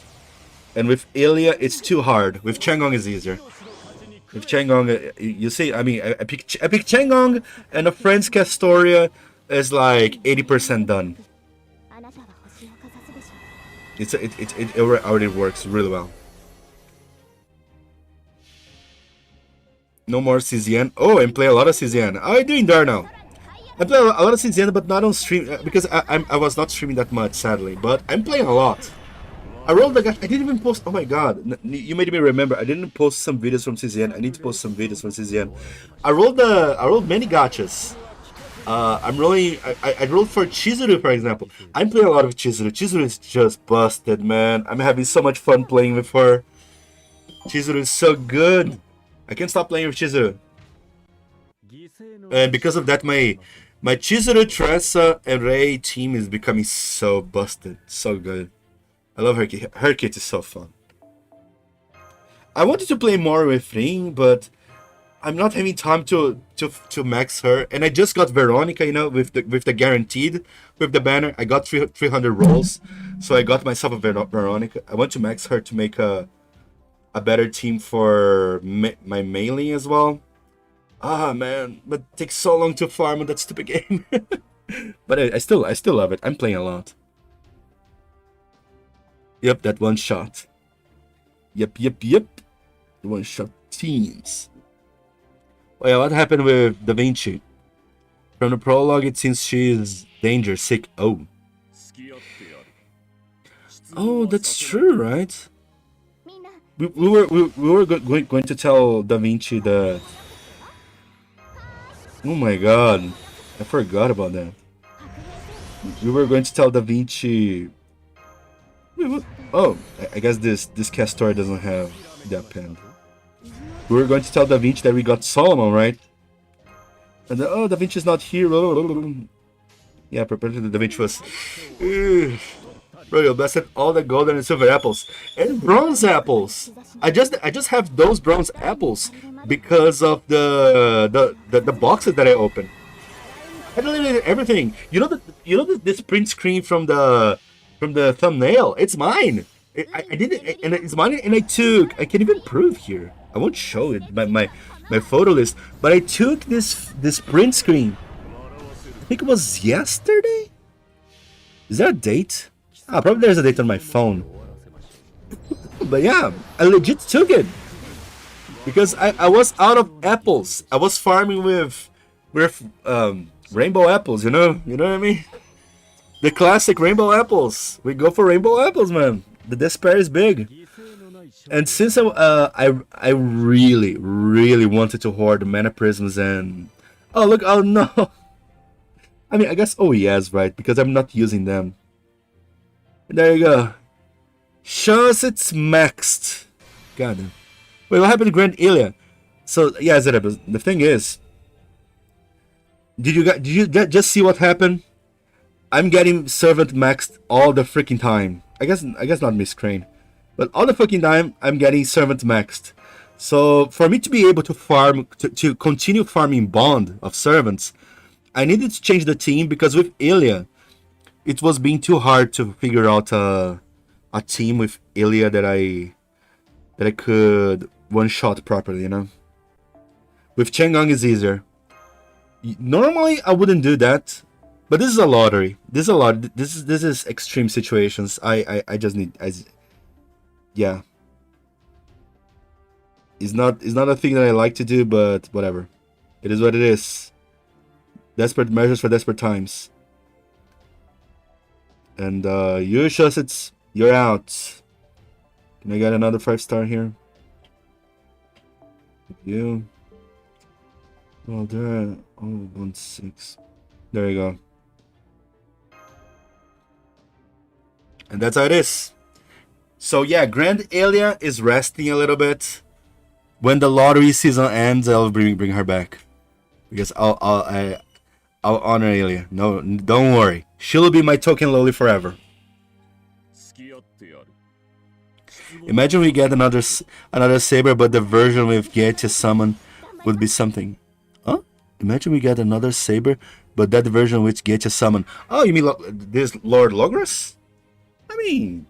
And with Ilya, it's too hard. With Chang'ong, it's easier. With Chang'ong, you see, I mean, I pick Chang'ong, and a friend's Castoria is like 80% done. It already works really well. No more Cizian. Oh, I play a lot of Cizian. How are you doing there now? I play a lot of Cizian, but not on stream because I was not streaming that much, sadly. But I'm playing a lot. I rolled the gacha. I didn't even post. Oh my god! You made me remember. I didn't post some videos from Cizian. I need to post some videos from Cizian. I rolled many gachas. I'm rolling. I rolled for Chizuru, for example. I'm playing a lot of Chizuru. Chizuru is just busted, man. I'm having so much fun playing with her. Chizuru is so good. I can't stop playing with Chizuru. And because of that, my Chizuru, Tressa, and Rei team is becoming so busted, so good. I love her kit. Her kit is so fun. I wanted to play more with Ring, but I'm not having time to max her. And I just got Veronica, you know, with the guaranteed, with the banner. I got 300 rolls, so I got myself a Veronica. I want to max her to make a better team for my melee as well. Ah man, but it takes so long to farm on that stupid game. But I still love it. I'm playing a lot. Yep, that one shot. Yep. The one shot teams. Oh yeah, what happened with Da Vinci? From the prologue, it seems she's danger sick. Oh, that's true, right? We were going to tell Da Vinci that Oh my god. I forgot about that. We were going to tell Da Vinci... Wait, what? Oh, I guess this castor doesn't have that pen. We were going to tell Da Vinci that we got Solomon, right? And then, oh, Da Vinci's not here. Yeah, apparently Da Vinci was... Bro, you blessed all the golden and silver apples. And bronze apples! I just have those bronze apples because of the boxes that I opened. I deleted everything. You know this print screen from the thumbnail? It's mine. I did it, and it's mine. And I can even prove here. I won't show it my photo list, but I took this print screen. I think it was yesterday. Is there a date? Ah, probably there's a date on my phone. But yeah, I legit took it because I was out of apples. I was farming with rainbow apples. You know what I mean? The classic rainbow apples. We go for rainbow apples, man. The despair is big. And since I really wanted to hoard mana prisms and oh look, oh no. I mean, I guess yes, right? Because I'm not using them. There you go. Shows it's maxed. God damn. Wait, what happened to Grand Ilia? So yeah, Zereb, the thing is, did you just see what happened? I'm getting servant maxed all the freaking time. I guess not Miss Crane, but all the fucking time I'm getting servant maxed. So for me to be able to farm to continue farming bond of servants, I needed to change the team because with Ilia, it was being too hard to figure out a team with Ilia that I could one shot properly, you know. With Chang'an is easier. Normally I wouldn't do that, but this is a lottery. This is extreme situations. I just need yeah. It's not a thing that I like to do, but whatever. It is what it is. Desperate measures for desperate times. And you just you're out. Can I get another 5-star here? You. Well, there. Oh, 1-6. There you go. And that's how it is. So yeah, Grand Ilia is resting a little bit. When the lottery season ends, I'll bring her back because I'll honor Ilia. No, don't worry. She'll be my token loli forever. Imagine we get another saber, but the version with Getty summon would be something. Huh? Imagine we get another saber, but that version with Getty summon. Oh, you mean this Lord Logros? I mean,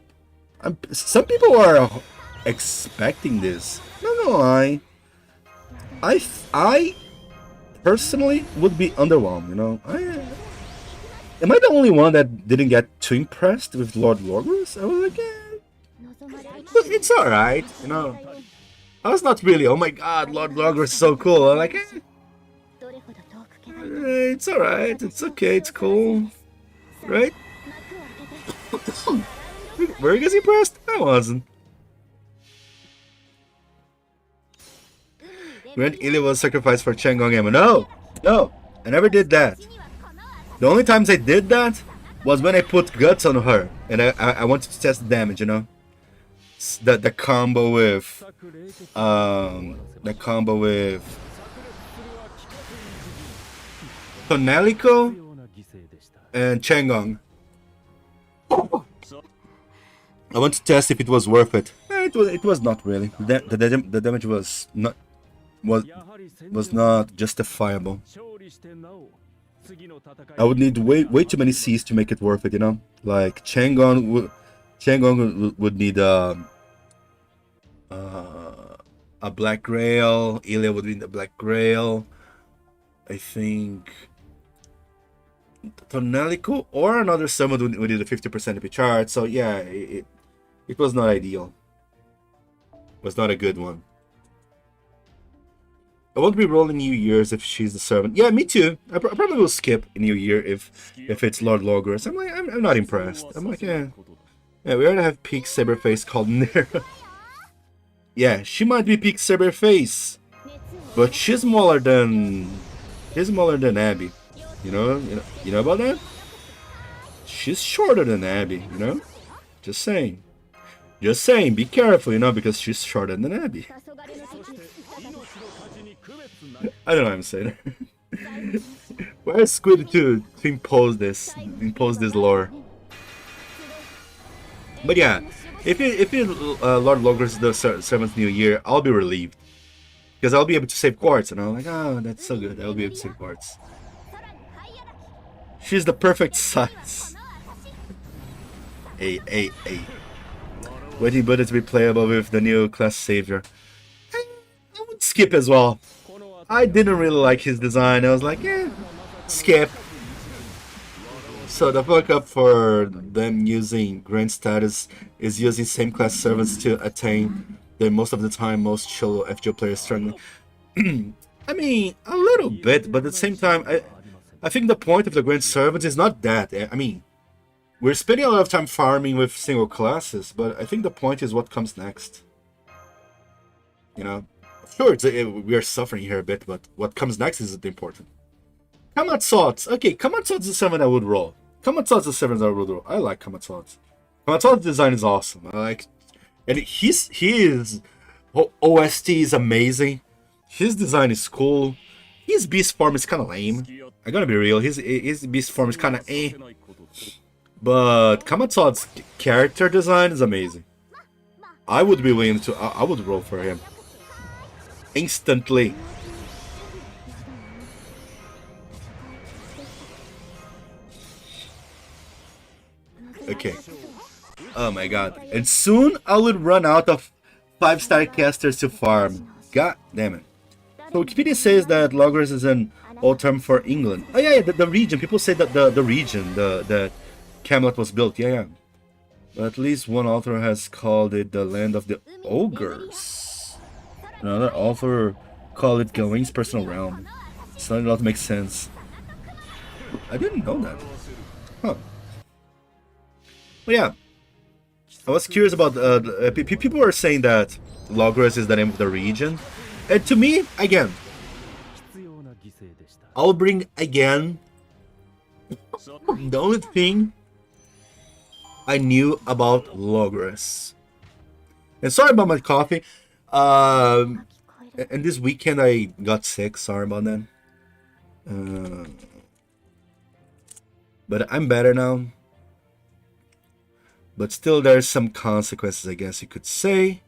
some people are expecting this. Not gonna lie. I personally would be underwhelmed, you know. Am I the only one that didn't get too impressed with Lord Logros? I was like, it's alright, you know. I was not really, oh my god, Lord Logros is so cool. I'm like, it's alright, it's okay, it's cool. Right? Were you guys impressed? I wasn't. Grand Ilia was sacrificed for Chang'an Emma. No, I never did that. The only times I did that was when I put guts on her and I wanted to test the damage, you know. The combo with Tonelico and Chang'an. I want to test if it was worth it. It was not really. The damage was not justifiable. I would need way too many C's to make it worth it, you know. Like Chang'an would need a Black Grail. Ilia would need a Black Grail. I think Tonelico or another summon would need a 50% of the chart. So yeah, it was not ideal. It was not a good one. I won't be rolling New Year's if she's the servant. Yeah, me too. I probably will skip New Year if it's Lord Logros. I'm not impressed. I'm like, yeah, we already have peak Saberface called Nera. Yeah, she might be peak Saberface, but she's smaller than He's smaller than Abby. You know about that? She's shorter than Abby, you know? Just saying. Just saying, be careful, because she's shorter than Abby. I don't know what I'm saying. Where's Squid to impose this lore? But yeah, if Lord Logres the Seventh New Year, I'll be relieved. Because I'll be able to save quartz, and I'm like, oh, that's so good. I'll be able to save quartz. She's the perfect size. Hey. Waiting Buddha to be playable with the new class savior. I would skip as well. I didn't really like his design. I was like, skip. So the fuck up for them using grand status is using same class servants to attain the most of the time most chill FGO players struggling. I mean, a little bit, but at the same time, I think the point of the grand servants is not that. I mean, we're spending a lot of time farming with single classes, but I think the point is what comes next. Sure, we are suffering here a bit, but what comes next is the important. Kamatsots. Okay, Kamatsots is 7 I would roll. Kamatsots is 7 I would roll. I like Kamatsots. Kamatsots' design is awesome. I like, and his OST is amazing. His design is cool. His beast form is kind of lame. I gotta be real. His beast form is kind of eh. But Kamatsots' character design is amazing. I would be willing to. I would roll for him instantly. Okay. Oh my god. And soon I would run out of 5-star casters to farm. God damn it. So Wikipedia says that Logres is an old term for England. Oh yeah, the region. People say that the region that Camelot was built. Yeah. But at least one author has called it the land of the ogres. Another author called it Gawain's personal realm. It's not to make sense. I didn't know that. Huh. Well, yeah. I was curious about people were saying that Logres is the name of the region. And to me, again, I'll bring again the only thing I knew about Logres. And sorry about my coffee. And this weekend I got sick. Sorry about that. But I'm better now. But still, there's some consequences, I guess you could say.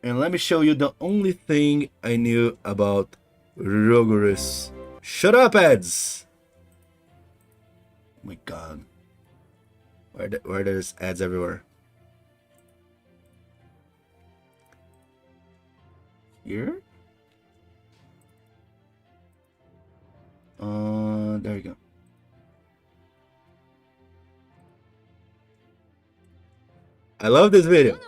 And let me show you the only thing I knew about Logres. Shut up, ads! Oh my god. Why there's ads everywhere? Here? There we go. I love this video.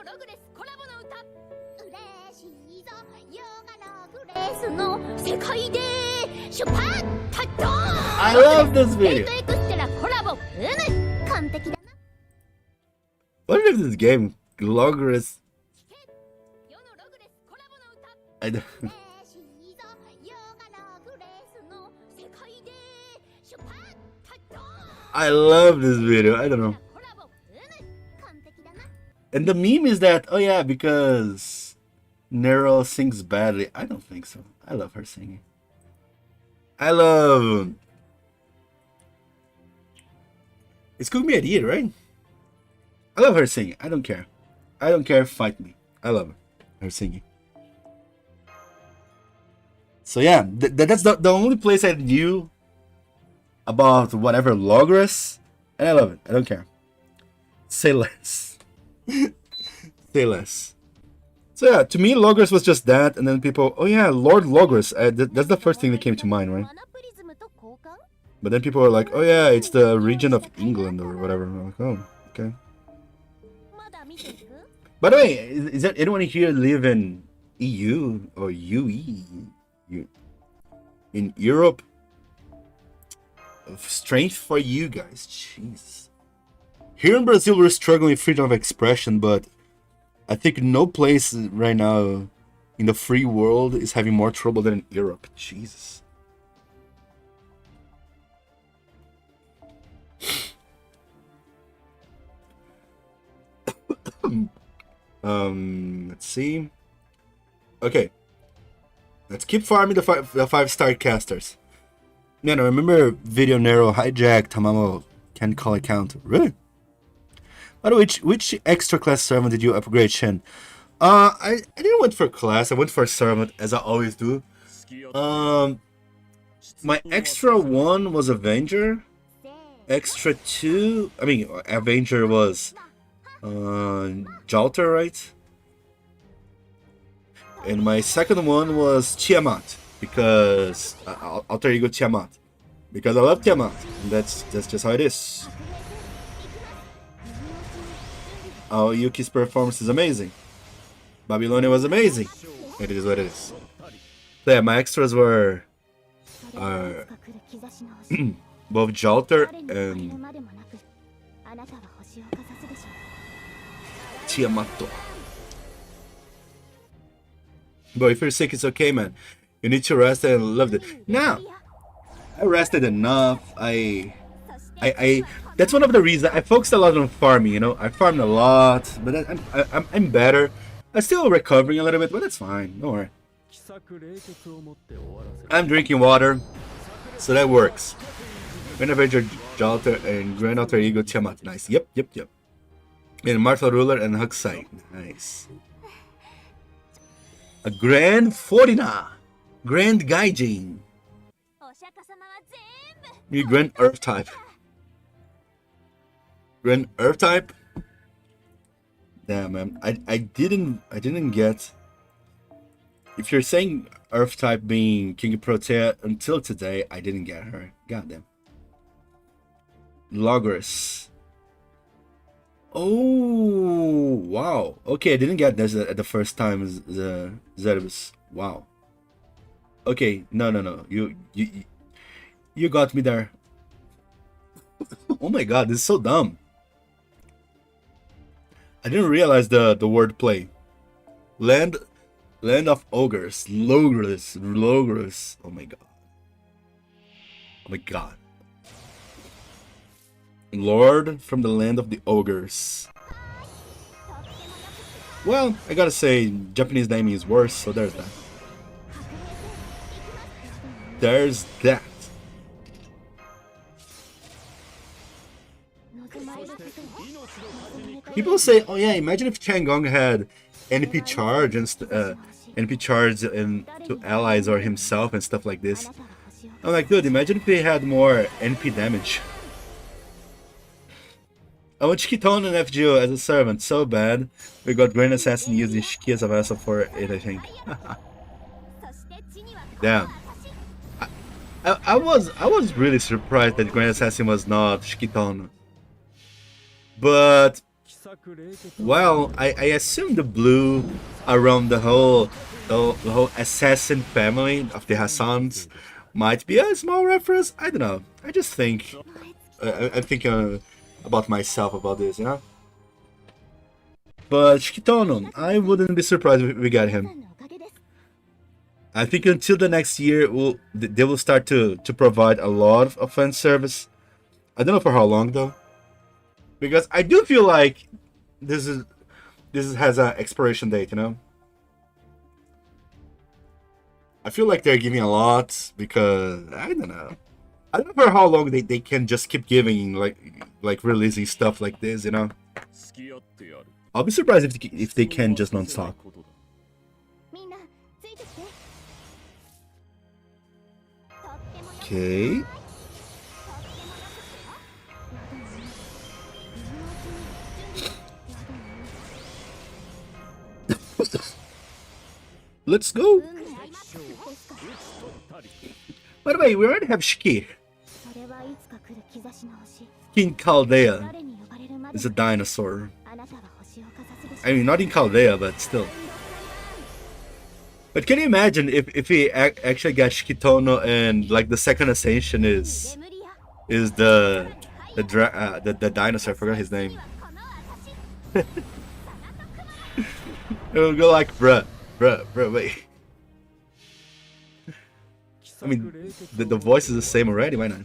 I love this video. What is this game? Logres. I don't. I love this video. I don't know. And the meme is that, oh yeah, because Nero sings badly. I don't think so. I love her singing. I love... It's Cook Me a Deed, right? I love her singing. I don't care. I don't care. Fight me. I love her singing. So yeah, that's the only place I knew about whatever Logres. And I love it. I don't care. Say less. Say less. So yeah, to me, Logres was just that, and then people, oh yeah, Lord Logres. That's the first thing that came to mind, right? But then people were like, oh yeah, it's the region of England or whatever. I'm like, oh, okay. By the way, is there anyone here live in EU or UE? In Europe? Strength for you guys, jeez. Here in Brazil, we're struggling with freedom of expression, but I think no place right now in the free world is having more trouble than in Europe. Jesus. Let's see. Okay. Let's keep farming the 5-star casters. Man, I remember Video Nero, Hijack, Tamamo, can call account. Really? By the way, which extra class servant did you upgrade, Shin? I didn't went for class, I went for servant, as I always do. My extra one was Avenger. Extra 2, I mean, Avenger was Jalter, right? And my second one was Tiamat, because Alter Ego Tiamat, because I love Tiamat. And that's just how it is. Oh, Yuki's performance is amazing. Babylonia was amazing. It is what it is. So yeah, my extras were both Jalter and Tiamat. But if you're sick, it's okay, man. You need to rest and love it. Now, I rested enough. That's one of the reasons I focused a lot on farming. You know, I farmed a lot, but I'm better. I'm still recovering a little bit, but that's fine. Don't worry. I'm drinking water, so that works. Grand Avenger, Jalter, and Grand Alter Ego Tiamat. Nice. Yep. And Martial Ruler and Huxai. Nice. A Grand Fortina. Grand Gaijin. You Grand Earth type. Grand Earth type? Damn, man. I didn't get. If you're saying Earth type being King of Protea until today, I didn't get her. Goddamn. Logris. Oh wow. Okay, I didn't get this at the first time. The Zerubus. Wow. Okay, no. You got me there. Oh my god, this is so dumb. I didn't realize the wordplay. Land of ogres. Logris. Oh my god. Lord from the land of the ogres. Well, I gotta say, Japanese naming is worse, so there's that. There's that. People say, oh yeah, imagine if Changong had NP charge and NP charge to allies or himself and stuff like this. I'm like, dude, imagine if they had more NP damage. I want Shikiton and FGO as a servant so bad. We got Grand Assassin using Shiki as a vessel for it, I think. Damn. I was really surprised that Grand Assassin was not Shikiton. But well, I assume the blue around the whole assassin family of the Hassans might be a small reference. I don't know. I just think I think about myself about this, you know. But Shikitono, I wouldn't be surprised if we got him. I think until the next year, they will start to provide a lot of fan service. I don't know for how long though, because I do feel like this has an expiration date, you know. I feel like they're giving a lot because I don't know for how long they can just keep giving like releasing stuff like this, you know. I'll be surprised if they can just non-stop. Okay. Let's go. By the way, we already have Shiki. King Chaldea is a dinosaur. I mean, not in Chaldea, but still. But can you imagine if we actually got Shikitono and like the second ascension is the dinosaur? I forgot his name. It will go like bruh, wait. I mean, the voice is the same already. Why not?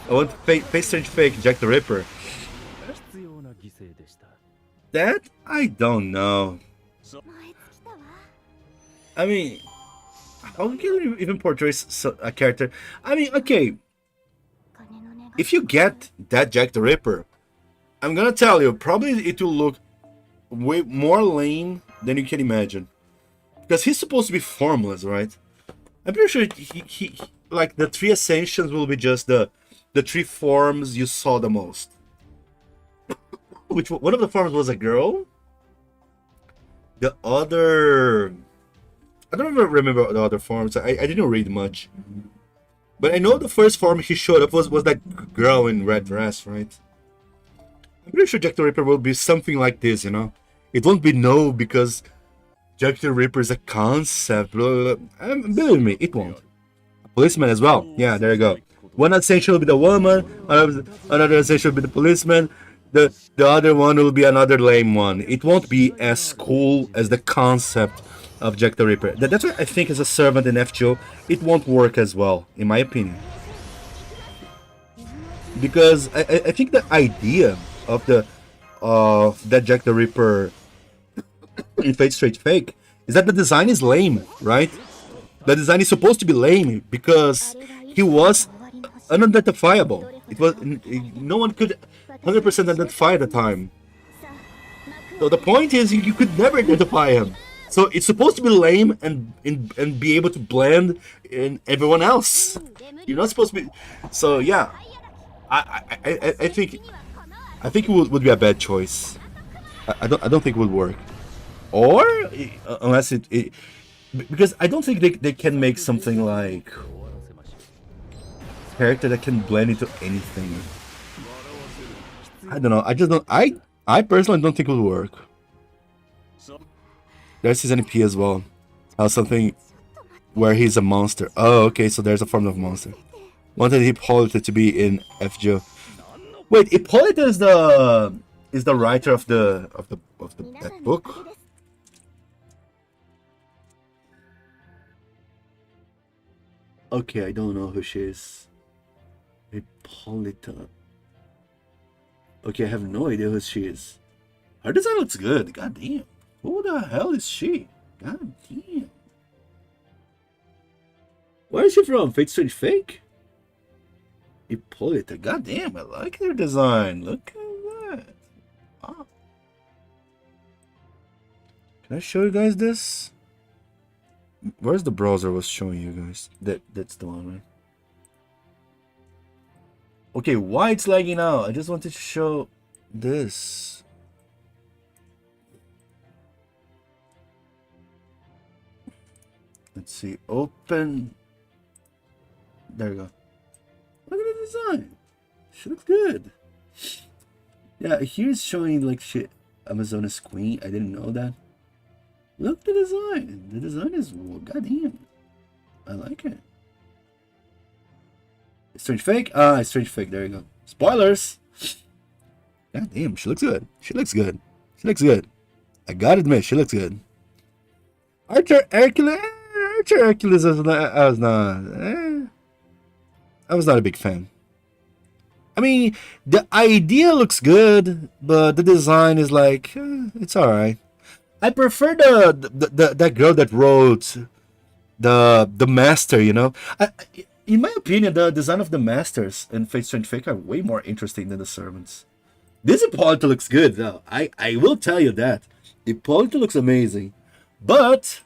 I want face change fake Jack the Ripper. That I don't know. I mean, how can you even portray a character? I mean, okay, if you get that Jack the Ripper, I'm gonna tell you, probably it will look way more lame than you can imagine. Because he's supposed to be formless, right? I'm pretty sure he like the 3 ascensions will be just the 3 forms you saw the most. Which one of the forms was a girl? The other, I don't even remember the other forms. I didn't read much. But I know the first form he showed up was that girl in red dress, right? I'm pretty sure Jack the Ripper will be something like this, you know? It won't be no because Jack the Ripper is a concept. Blah, blah, blah. Believe me, it won't. A policeman as well. Yeah, there you go. One ascension will be the woman, another ascension will be the policeman. The other one will be another lame one. It won't be as cool as the concept of Jack the Ripper. That's why I think as a servant in FGO, it won't work as well, in my opinion. Because I think the idea of that Jack the Ripper in Fate Straight Fake is that the design is lame, right? The design is supposed to be lame because he was unidentifiable. It was no one could 100% identify at the time. So the point is you could never identify him. So it's supposed to be lame and be able to blend in everyone else. You're not supposed to be. So yeah, I think it would be a bad choice. I don't think it would work. Or unless it because I don't think they can make something like character that can blend into anything. I don't know. I just don't. I personally don't think it will work. There's his NP as well. Something where he's a monster. Oh, okay. So there's a form of monster. Wanted Hippolyta to be in FGO. Wait, Hippolyta is the writer of that book. Okay, I don't know who she is. Hippolyta. Okay, I have no idea who she is. Her design looks good. God damn. Who the hell is she? God damn. Where is she from? Fate Strange Fake? Hippolyta. God damn, I like her design. Look at that. Wow. Can I show you guys this? Where's the browser I was showing you guys? That's the one, right? Okay, why it's lagging out? I just wanted to show this. Let's see. Open. There we go. Look at the design. She looks good. Yeah, here's showing like shit. Amazonas Queen. I didn't know that. Look at the design. The design is goddamn. I like it. Strange Fake? Ah, Strange Fake. There you go. Spoilers. God damn, she looks good. She looks good. She looks good. I gotta admit, she looks good. Archer Hercules. Archer Hercules I was not a big fan. I mean, the idea looks good, but the design is like it's alright. I prefer that girl that wrote the master, you know. In my opinion, the design of the masters in Fate Strange Fake are way more interesting than the servants. This Hippolyta looks good, though. I will tell you that. Hippolyta looks amazing. But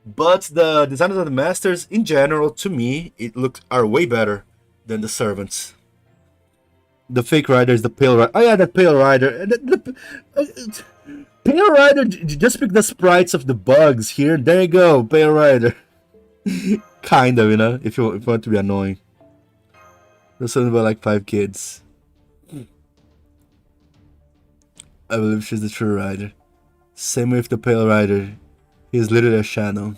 the designs of the masters, in general, to me, are way better than the servants. The fake rider is the pale rider. Oh yeah, that pale rider. Pale rider, just pick the sprites of the bugs here. There you go, pale rider. Kind of, you know, if you want to be annoying. There's something about like 5 kids. I believe she's the true rider. Same with the pale rider. He's literally a shadow.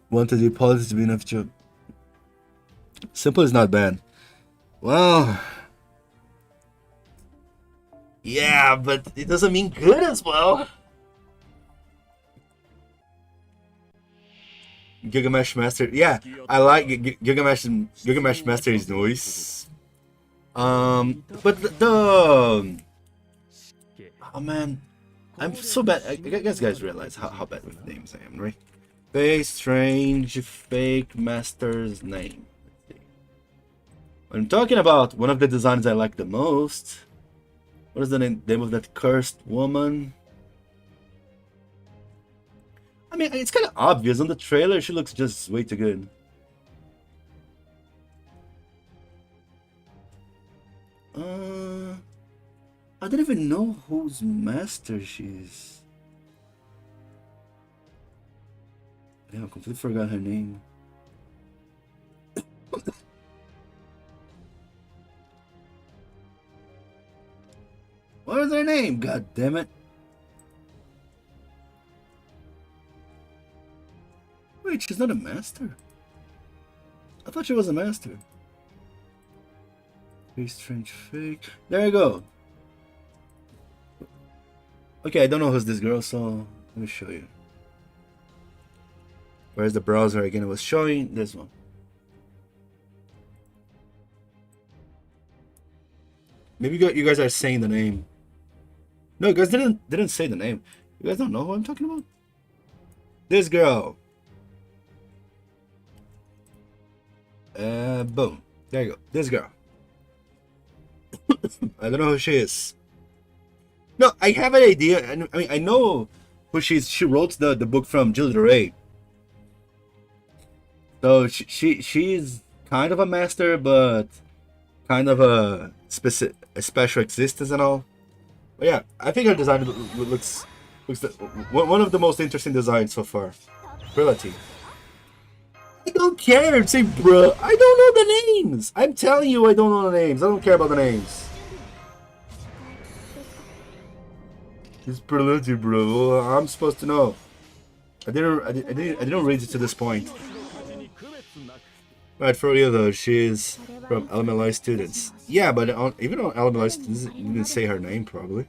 Wanted the politics to be enough to. Simple is not bad. Well. Yeah, but it doesn't mean good as well. Gilgamesh Master, yeah, I like Gilgamesh Master is nice. But Oh man, I'm so bad. I guess guys realize how bad with names I am, right? Fake, strange, fake master's name. Let's see. When I'm talking about one of the designs I like the most, what is the name of that cursed woman? I mean, it's kind of obvious on the trailer. She looks just way too good. I don't even know whose master she is. Yeah, I completely forgot her name. What is her name? God damn it. Wait, she's not a master? I thought she was a master. Very strange fake. There you go. Okay, I don't know who's this girl, so let me show you. Where's the browser again? It was showing this one. Maybe you guys are saying the name. No, you guys didn't say the name. You guys don't know who I'm talking about? This girl. Boom. There you go. This girl. I don't know who she is. No, I have an idea. I mean, I know who she is. She wrote the book from Jill Ray. So she's kind of a master, but kind of a special existence and all. But yeah, I think her design looks one of the most interesting designs so far. Preachy. I don't care. Say, bro, I don't know the names. I'm telling you, I don't know the names. I don't care about the names. It's preachy, bro. I'm supposed to know. I didn't read it to this point. Right, for real though, she's from LMLI students. Yeah, but even on LMLI students, you didn't say her name probably.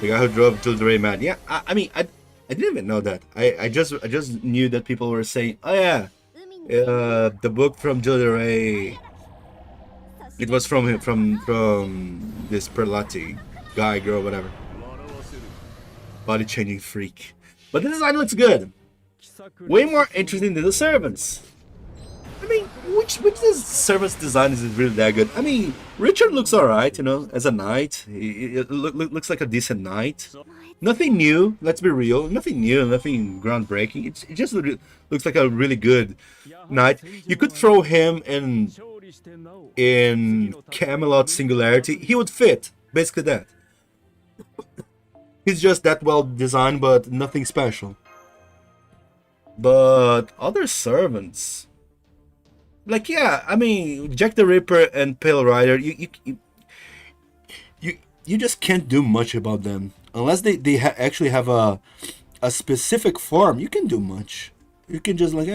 The guy who drove Jill Ray mad. Yeah, I mean, I didn't even know that. I just knew that people were saying, oh yeah, the book from Jill Ray. It was from this preachy guy, girl, whatever. Body changing freak. But the design looks good. Way more interesting than the servants. I mean, which servant's design is really that good? I mean, Richard looks alright, you know, as a knight. He looks like a decent knight. Nothing new, let's be real. Nothing new, nothing groundbreaking. It just looks like a really good knight. You could throw him in Camelot Singularity. He would fit. Basically that. He's just that well designed, but nothing special. But other servants, like, yeah, I mean, Jack the Ripper and Pale Rider, you just can't do much about them unless they actually have a specific form. You can do much. You can just like,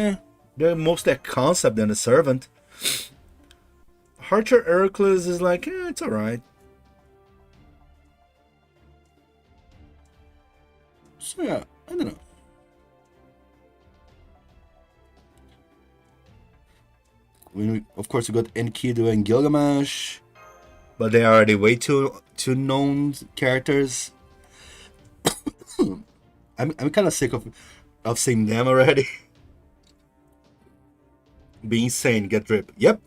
they're mostly a concept than a servant. Archer Hercules is like, it's alright. So yeah, I don't know. Of course, we got Enkidu and Gilgamesh, but they are already way too known characters. I'm kind of sick of seeing them already. Be insane, get drip. Yep.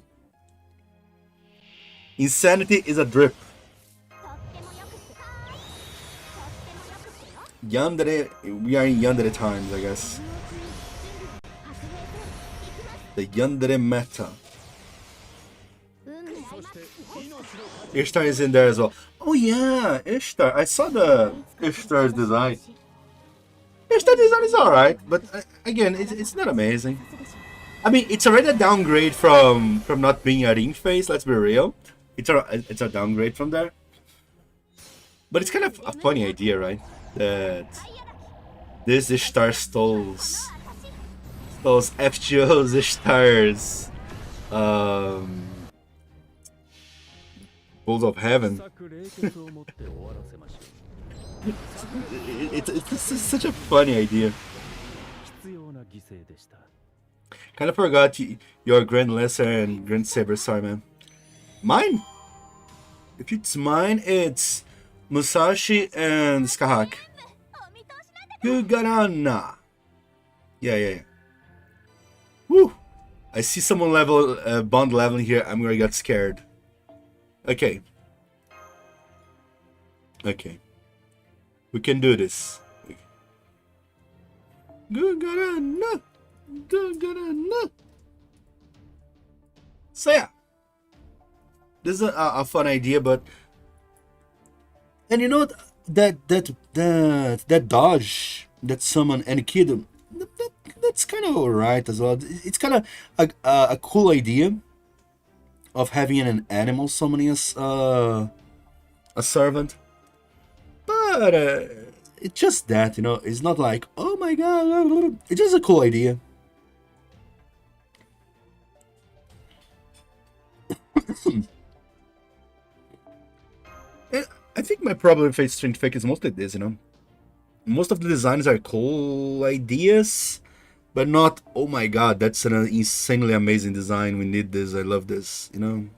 Insanity is a drip. Yandere, we are in Yandere times, I guess. The Yandere meta. Ishtar is in there as well. Oh yeah, Ishtar. I saw the Ishtar's design. Ishtar design is alright, but again, it's not amazing. I mean, it's already a downgrade from not being a ring face. Let's be real. It's a downgrade from there. But it's kind of a funny idea, right? That this Ishtar stole FGO's Ishtar's Bulls of Heaven. it's such a funny idea. Kind of forgot your Grand Lesser and Grand Saber, sorry man. Mine? If it's mine, it's Musashi and Skahak. Gugarana. Yeah. Woo! I see someone level bond leveling here. I'm gonna get scared. Okay. We can do this. Gugarana. So yeah, this is a fun idea, but and you know that dodge that summon any kid, that's kind of alright as well. It's kind of a cool idea of having an animal summoning a servant, but it's just that, you know, it's not like, oh my god, it's just a cool idea. I think my problem with Fate Strength Fake is mostly this, you know. Most of the designs are cool ideas, but not, oh my god, that's an insanely amazing design, we need this, I love this, you know.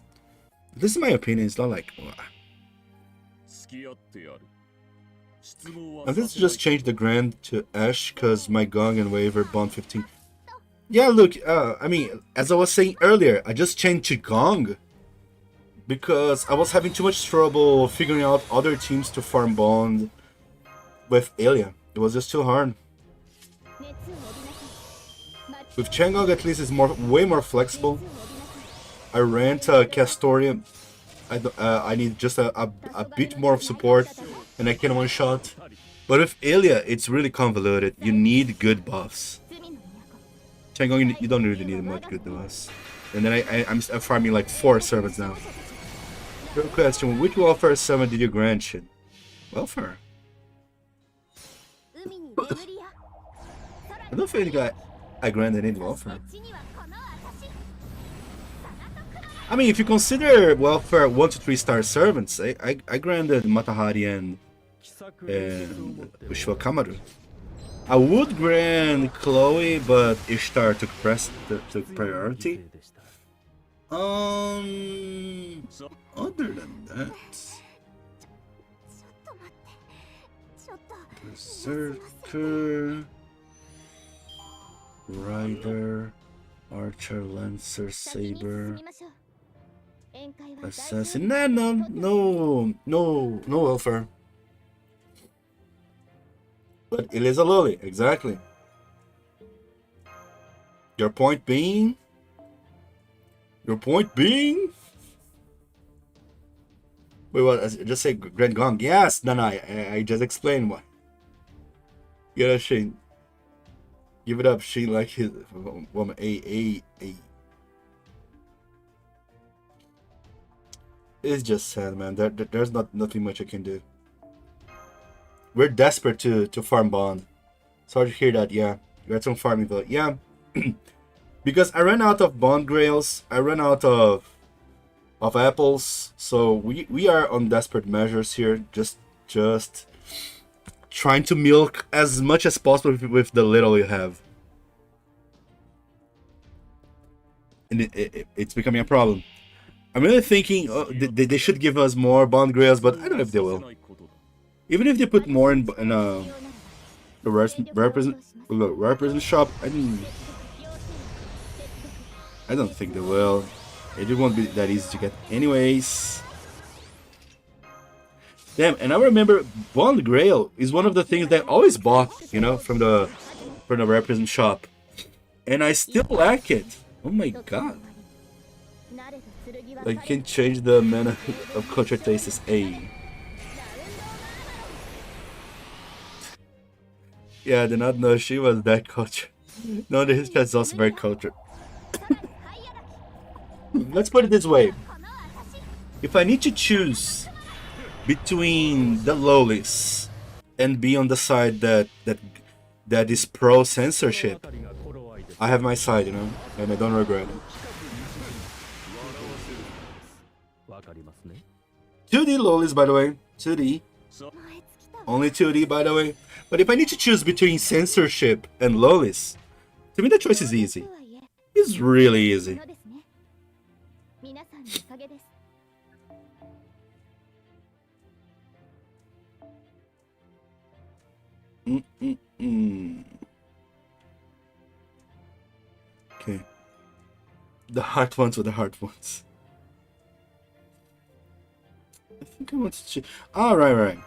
This is my opinion, it's not like, I think just change the Grand to Ash, because my Gong and Waver bond 15. Yeah, look, I mean, as I was saying earlier, I just changed to Gong because I was having too much trouble figuring out other teams to farm bond with Aelia. It was just too hard. With Changog, at least, it's way more flexible. I rent Castoria. I need just a bit more of support, and I can one-shot. But with Aelia, it's really convoluted. You need good buffs. Changog, you don't really need much good buffs. And then I'm farming like 4 servants now. Good question. Which welfare summon did you grant, Shin? Welfare? I don't think I granted any welfare. I mean, if you consider welfare 1 to 3 star servants, I granted Matahari and Ushua Kamaru. I would grant Chloe, but Ishtar took priority. Other than that, Berserker, Rider, Archer, Lancer, Saber, Assassin. No welfare. But it is a lolly, exactly. Your point being? Wait, what? Just say Grand Gong. Yes! No, I just explained why. Yeah, Shane. Give it up, Shane, like his woman. A. It's just sad, man. There's nothing much I can do. We're desperate to farm bond. Sorry to hear that, yeah. We had some farming, but yeah. Because I ran out of bond grails, I ran out of apples, so we are on desperate measures here, just trying to milk as much as possible with the little we have. And it's becoming a problem. I'm really thinking they should give us more bond grails, but I don't know if they will. Even if they put more in the represent shop, I don't think they will. It won't be that easy to get anyways. Damn, and I remember Bond Grail is one of the things that I always bought, you know, from the represent shop. And I still lack it. Oh my god. Like, you can change the mana of culture tastes A. Yeah, I did not know she was that cultured. No, his pet is also very cultured. Let's put it this way. If I need to choose between the lowlies and be on the side that is pro censorship, I have my side, you know, and I don't regret it. 2D lowlies, by the way. 2D. Only 2D, by the way. But if I need to choose between censorship and lowlies, to me the choice is easy. It's really easy. The hard ones were the hard ones. I think I want to check. Ah, right.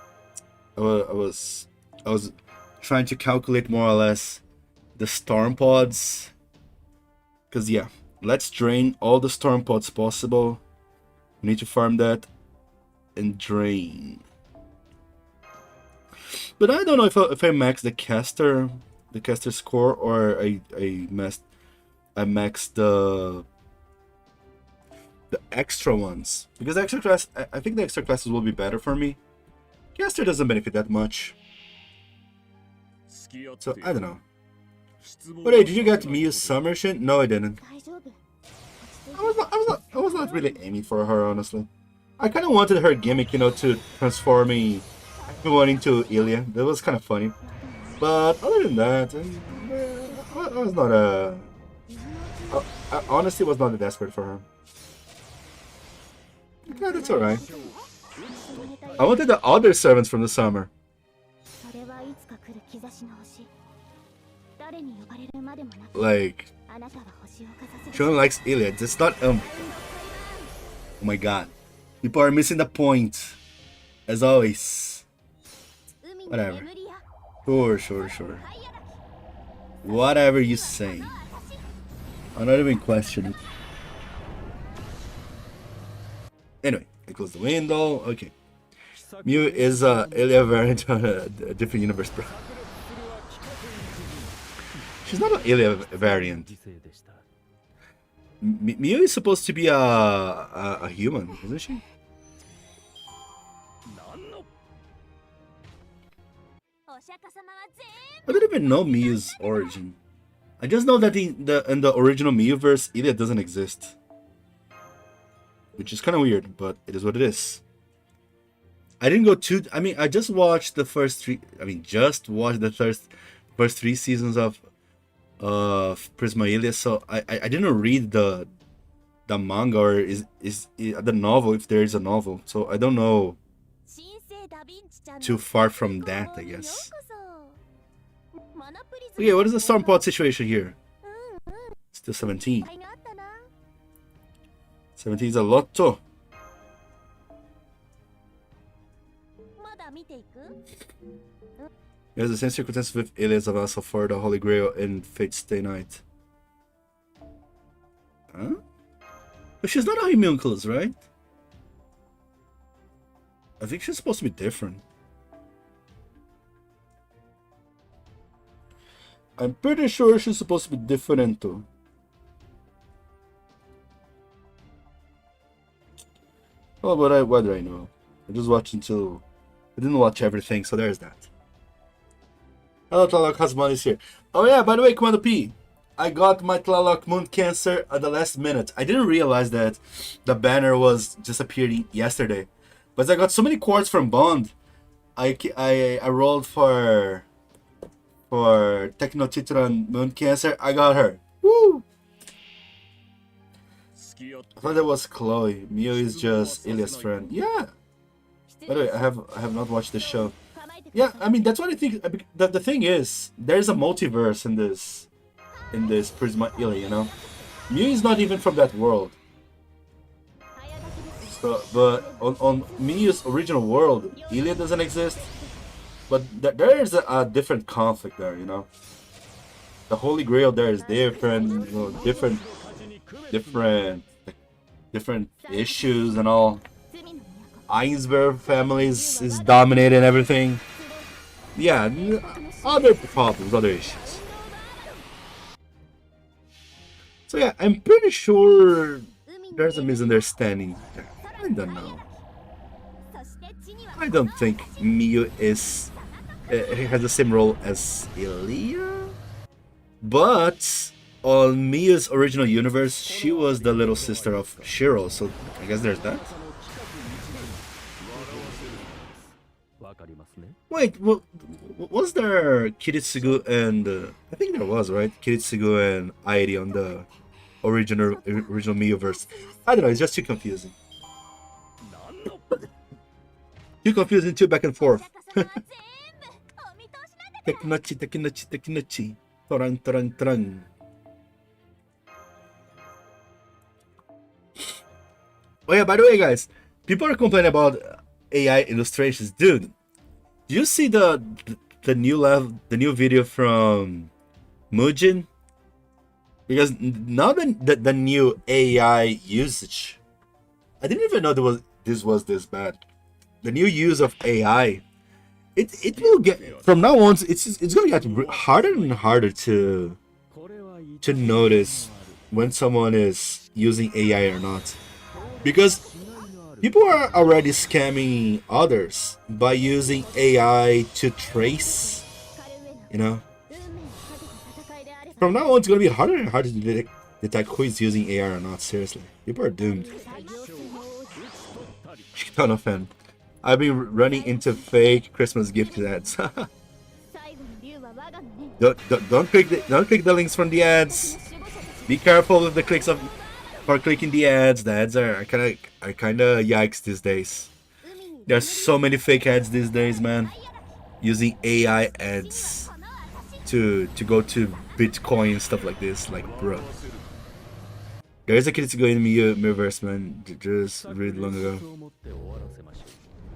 I was trying to calculate more or less the storm pods. Cause yeah, let's drain all the storm pods possible. We need to farm that and drain. But I don't know if I max the caster score, or I max the extra ones, because the extra class, I think the extra classes will be better for me. Caster doesn't benefit that much, so I don't know. But hey, did you get Miu's summer Shin? No, I didn't. I was not really aiming for her, honestly. I kind of wanted her gimmick, you know, to transforming everyone into Ilya. That was kind of funny. But other than that, I was not I honestly was not desperate for her. Yeah, that's alright. I wanted the other servants from the summer. Like, she only likes Ilya. It's not Oh my god. People are missing the point. As always. Whatever. Sure. Whatever you say. I'm not even questioning. Anyway, I close the window. Okay. Miu is Ilya variant on a different universe, bro. She's not an Ilya variant. Miu is supposed to be a human, isn't she? I don't even know Miu's origin. I just know that in the original Miuverse, Ilya doesn't exist. Which is kind of weird, but it is what it is. I didn't go too... I mean, I just watched the first three... I mean, just watched the first 3 seasons of Prisma Ilya, so I didn't read the manga, or is the novel, if there is a novel. So I don't know too far from that, I guess. Okay, what is the storm pod situation here? Still 17. 17 is a lot too. There's the same circumstances with Ilya's Avasa for the Holy Grail in Fate Stay Night. Huh? But she's not a homunculus, right? I think she's supposed to be different. I'm pretty sure she's supposed to be different too. Oh, but what do I know? I just watched until... I didn't watch everything, so there's that. Hello, Tlaloc Hasmon is here. Oh yeah, by the way, Commando P, I got my Tlaloc Moon Cancer at the last minute. I didn't realize that the banner was just appearing yesterday. But I got so many quartz from Bond. I rolled for Techno-Titran Moon Cancer. I got her. Woo! I thought that was Chloe. Miu is just Ilya's friend. Yeah. By the way, I have not watched the show. Yeah, I mean, that's what I think. The thing is, there's a multiverse in this Prisma Ilya, you know? Miu is not even from that world. So, but on Miu's original world, Ilya doesn't exist. But there is a different conflict there, you know? The Holy Grail there is different, you know, different issues and all. Einsberg families is dominating everything. Yeah, other problems, other issues. So yeah, I'm pretty sure there's a misunderstanding there. I don't know. I don't think Miu is has the same role as Ilya, but on Miu's original universe, she was the little sister of Shiro, so I guess there's that. Wait, was there Kiritsugu and... I think there was, right? Kiritsugu and Airi on the original Miuverse. I don't know, it's just too confusing. Too confusing, too back and forth. Tekinochi. Torang. Oh yeah, by the way, guys, people are complaining about AI illustrations, dude. Do you see the new video from Mujin? Because now the new AI usage, I didn't even know this was this bad. The new use of AI, it will get, from now on. It's gonna get harder and harder to notice when someone is using AI or not, because people are already scamming others by using AI to trace, you know. From now on, it's gonna be harder and harder to detect who is using AI or not. Seriously, people are doomed. Ton of fan. I've been running into fake Christmas gift ads. don't click the links from the ads. Be careful with the clicks for clicking the ads. The ads are kind of yikes these days. There's so many fake ads these days, man. Using AI ads to go to Bitcoin and stuff like this, like, bro. There's a kid to go in Miiverse, man. Just really long ago.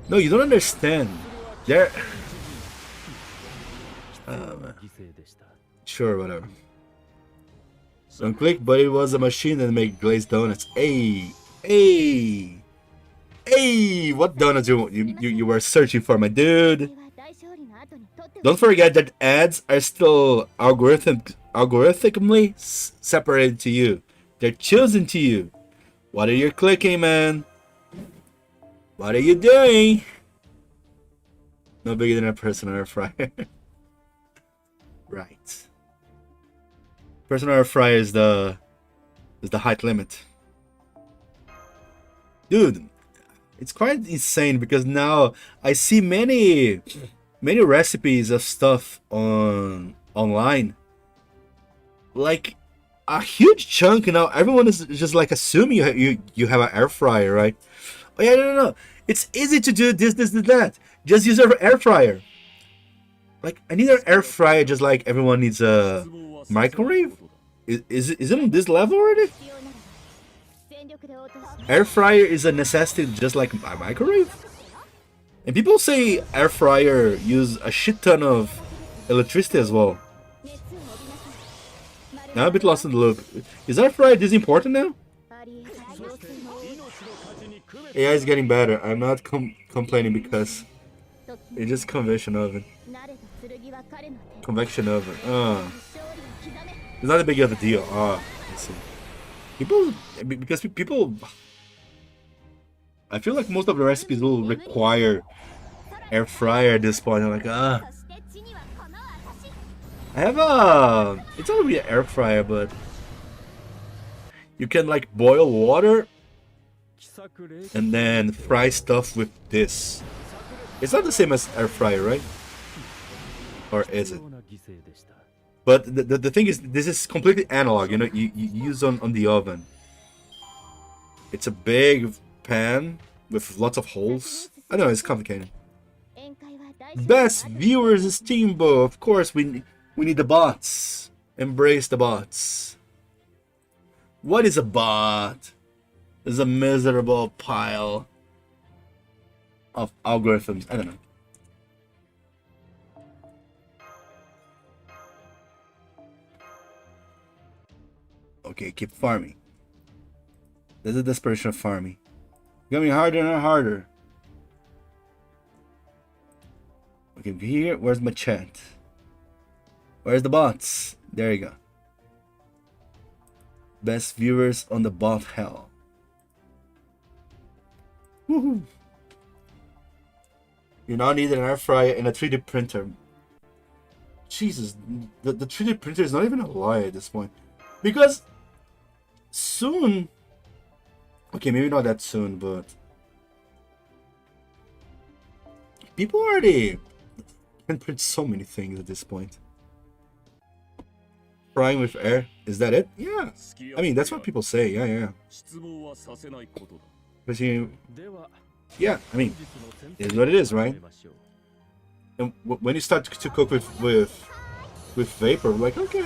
No, you don't understand. There. Sure, whatever. Don't click, but it was a machine that made glazed donuts. Hey, what donuts you were searching for, my dude? Don't forget that ads are still algorithmically separated to you. They're chosen to you. What are you clicking, man? What are you doing? No bigger than a personal air fryer. Right. Personal air fryer is the height limit. Dude, it's quite insane because now I see many recipes of stuff online. Like a huge chunk now. Everyone is just like assuming you have an air fryer, right? Oh yeah, no. It's easy to do this, that. Just use an air fryer. Like, I need an air fryer just like everyone needs a microwave. Is it on this level already? Air fryer is a necessity just like a microwave? And people say air fryer use a shit ton of electricity as well. Now I'm a bit lost in the loop. Is air fryer this important now? AI is getting better. I'm not complaining because it's just convection oven. Convection oven. It's not a big of a deal. I see. People. I feel like most of the recipes will require air fryer at this point. I'm like, I have it's not really an air fryer, but you can like boil water and then fry stuff with this. It's not the same as air fryer, right? Or is it? But the thing is, this is completely analog. You know, you use on the oven. It's a big pan with lots of holes. I don't know, it's complicated. Best viewers Steamboat. Of course, we need the bots. Embrace the bots. What is a bot? It's a miserable pile of algorithms. I don't know. Okay, keep farming. There's a desperation of farming. Becoming harder and harder. Okay, here, where's my chat? Where's the bots? There you go. Best viewers on the bot hell. Woohoo! You now need an air fryer and a 3D printer. Jesus, the 3D printer is not even a lie at this point. Because soon, okay, maybe not that soon, but people already can print so many things at this point. Frying with air, is that it? Yeah, I mean, that's what people say. Yeah. But yeah, I mean, it's what it is, right? And when you start to cook with vapor, like, okay,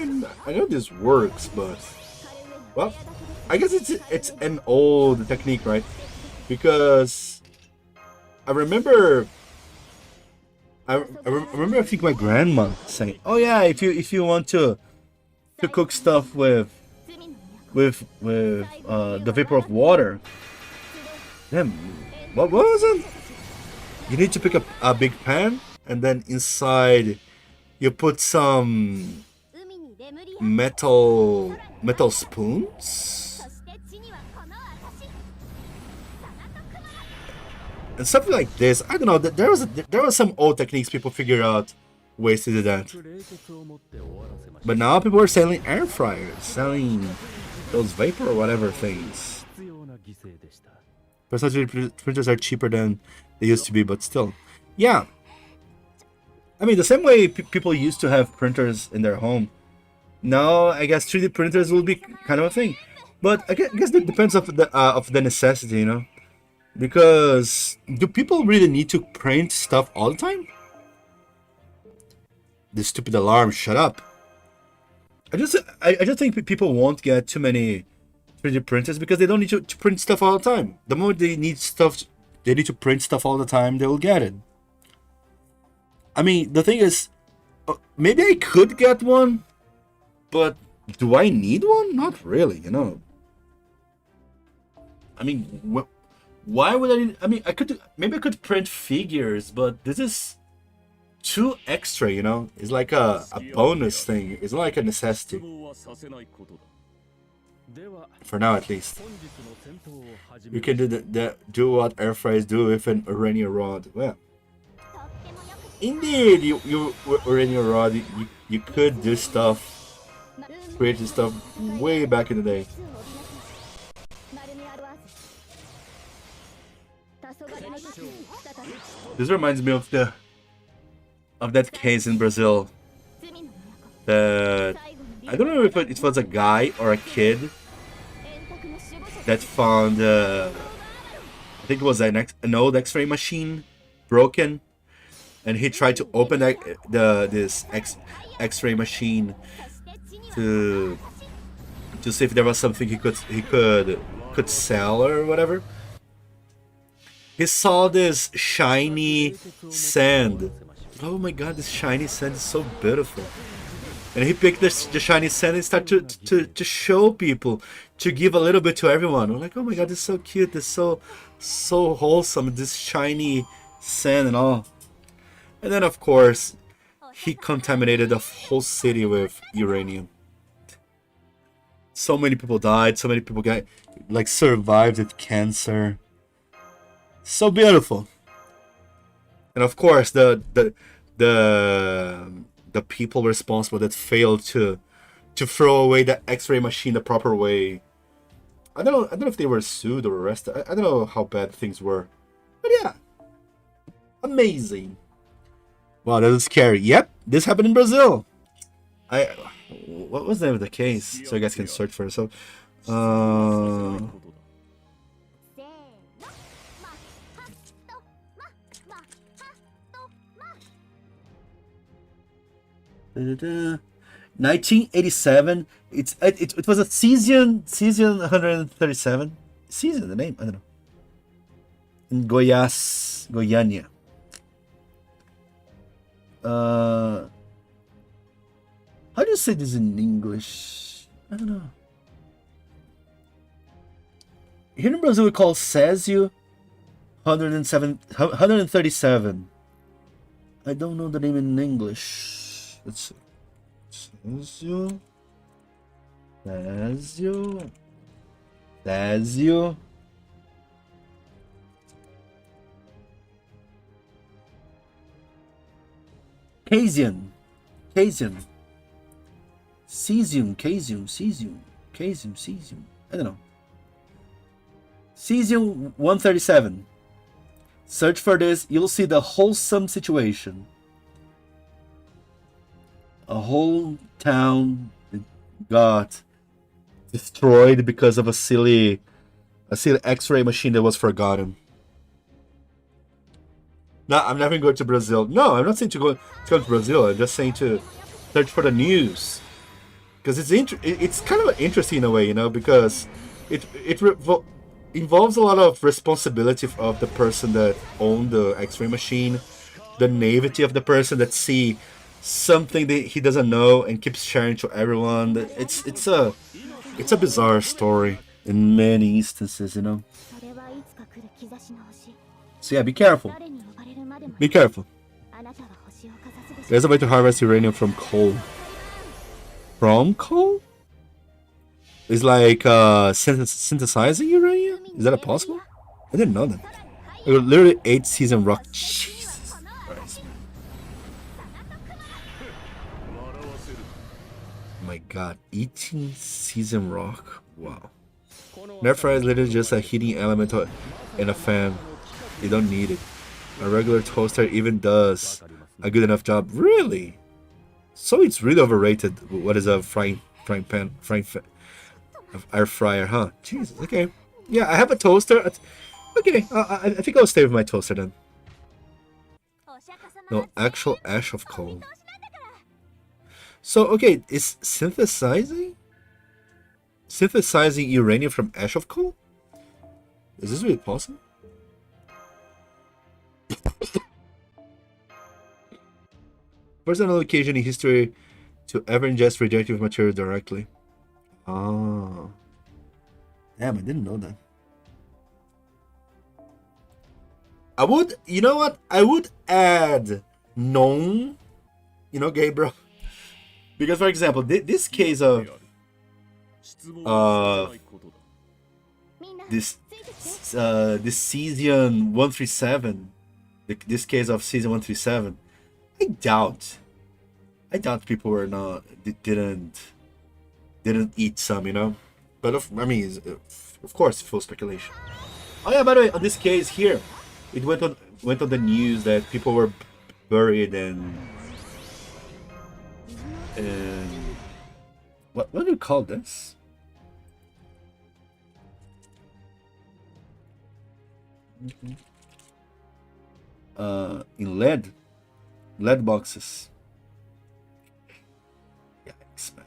I know this works, but well, I guess it's an old technique, right? because I remember. I remember. I think my grandma saying, "Oh yeah, if you want to cook stuff with the vapor of water, then what was it? You need to pick up a big pan, and then inside you put some metal spoons and something like this. I don't know. There was some old techniques people figured out ways to do that. But now people are selling air fryers, selling those vapor or whatever things. Personal printers are cheaper than they used to be, but still, yeah. I mean, the same way people used to have printers in their home. Now, I guess 3D printers will be kind of a thing, but I guess it depends of the necessity, you know. Because do people really need to print stuff all the time? This stupid alarm! Shut up. I just think people won't get too many 3D printers because they don't need to print stuff all the time. The moment they need to print stuff all the time, they will get it. I mean, the thing is, maybe I could get one, but do I need one? Not really, you know. I mean, why would I need? I mean, maybe I could print figures, but this is too extra, you know. It's like a bonus thing. It's not like a necessity. For now, at least. You can do what air fryers do with an Uranium rod. Well, indeed, you Uranium rod. You could do stuff, creative stuff way back in the day. This reminds me of that case in Brazil. That I don't know if it was a guy or a kid that found. I think it was an old X-ray machine broken, and he tried to open this X-ray machine to see if there was something he could sell or whatever. He saw this shiny sand. Oh my god, this shiny sand is so beautiful. And he picked the shiny sand and started to show people, to give a little bit to everyone. I'm like, oh my god, this is so cute, this is so wholesome, this shiny sand and all. And then of course, he contaminated the whole city with uranium. So many people died, so many people survived with cancer. So beautiful. And of course, the people responsible that failed to throw away the X-ray machine the proper way. I don't know if they were sued or arrested. I don't know how bad things were. But yeah. Amazing. Wow, that was scary. Yep, this happened in Brazil. What was the name of the case? So you guys can search for it. So Da-da-da. 1987. It was a Cesium 137. Cesium, the name, I don't know. In Goiânia. How do you say this in English? I don't know. Here in Brazil we call Césio 137. I don't know the name in English. Let's see. Césio. Cesium. I don't know. Cesium 137. Search for this, you'll see the wholesome situation. A whole town got destroyed because of a silly X-ray machine that was forgotten. No, I'm never going to Brazil. No, I'm not saying to go to Brazil. I'm just saying to search for the news, because it's kind of interesting in a way, you know, because it involves a lot of responsibility of the person that owned the X-ray machine, the naivety of the person that see something that he doesn't know and keeps sharing to everyone. It's a bizarre story in many instances, you know. So yeah, be careful. Be careful. There's a way to harvest uranium from coal. From coal? It's like synthesizing uranium? Is that possible? I didn't know that. It literally 8 season rock. Jesus Christ, man. Oh my god, 18 season rock? Wow. An air fryer is literally just a heating element in a fan. You don't need it. A regular toaster even does a good enough job. Really? So it's really overrated. What is a frying pan? Air fryer, huh? Jesus. Okay. Yeah, I have a toaster. Okay, I think I'll stay with my toaster then. No, actual ash of coal. So, okay, is synthesizing uranium from ash of coal? Is this really possible? First on occasion in history to ever ingest radioactive material directly. Oh. Damn, I didn't know that. I would, you know what? I would add known, you know, Gabriel. Because, for example, this case of this cesium 137, this case of cesium 137, I doubt people were not didn't eat some, you know. But of course, full speculation. Oh yeah, by the way, on this case here, it went on the news that people were buried and what do you call this? In lead boxes. Yikes, man.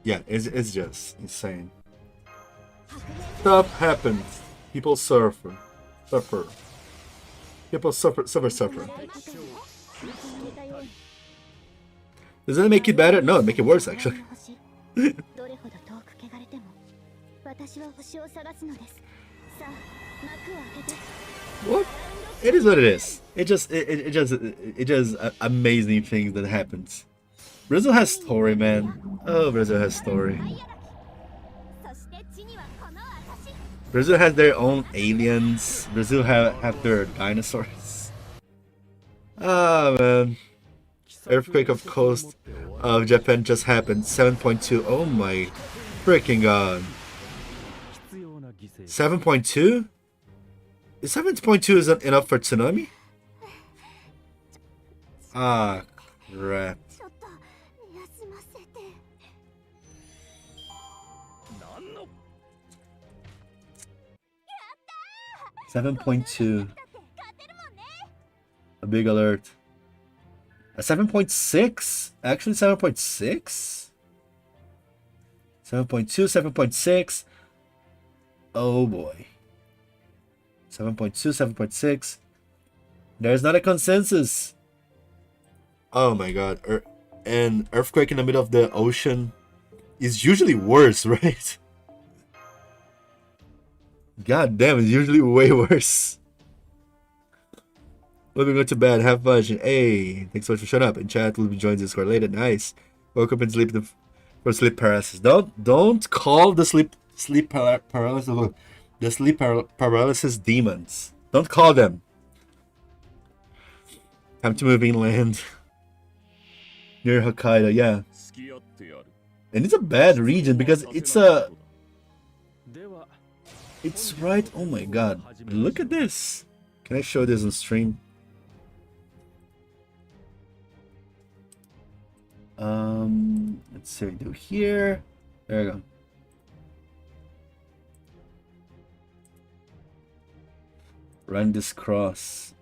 Yeah, it's just insane. Stuff happens. People suffer. People suffer. Doesn't it make it better? No, it make it worse actually. What? It is what it is. It just amazing things that happens. Brazil has story, man. Oh, Brazil has story. Brazil has their own aliens. Brazil have their dinosaurs. Ah, man. Earthquake of coast of Japan just happened. 7.2. Oh my freaking god. 7.2? Is 7.2 isn't enough for tsunami? Ah, crap. 7.2. A big alert. A 7.6? Actually 7.6? 7.2, 7.6. Oh boy. 7.2, 7.6. There's not a consensus. Oh my god. An earthquake in the middle of the ocean is usually worse, right? God damn, it's usually way worse. We'll be going to bed. Have fun. Hey, thanks so much for showing up. In chat, we'll be joining Discord later. Nice. Woke up and sleep for sleep paralysis. Don't call the sleep paralysis the sleep paralysis demons. Don't call them. Time to move inland. Near Hokkaido, yeah. And it's a bad region because it's right. Oh my god. Look at this. Can I show this on stream? Let's see, do here. There we go. Run this cross.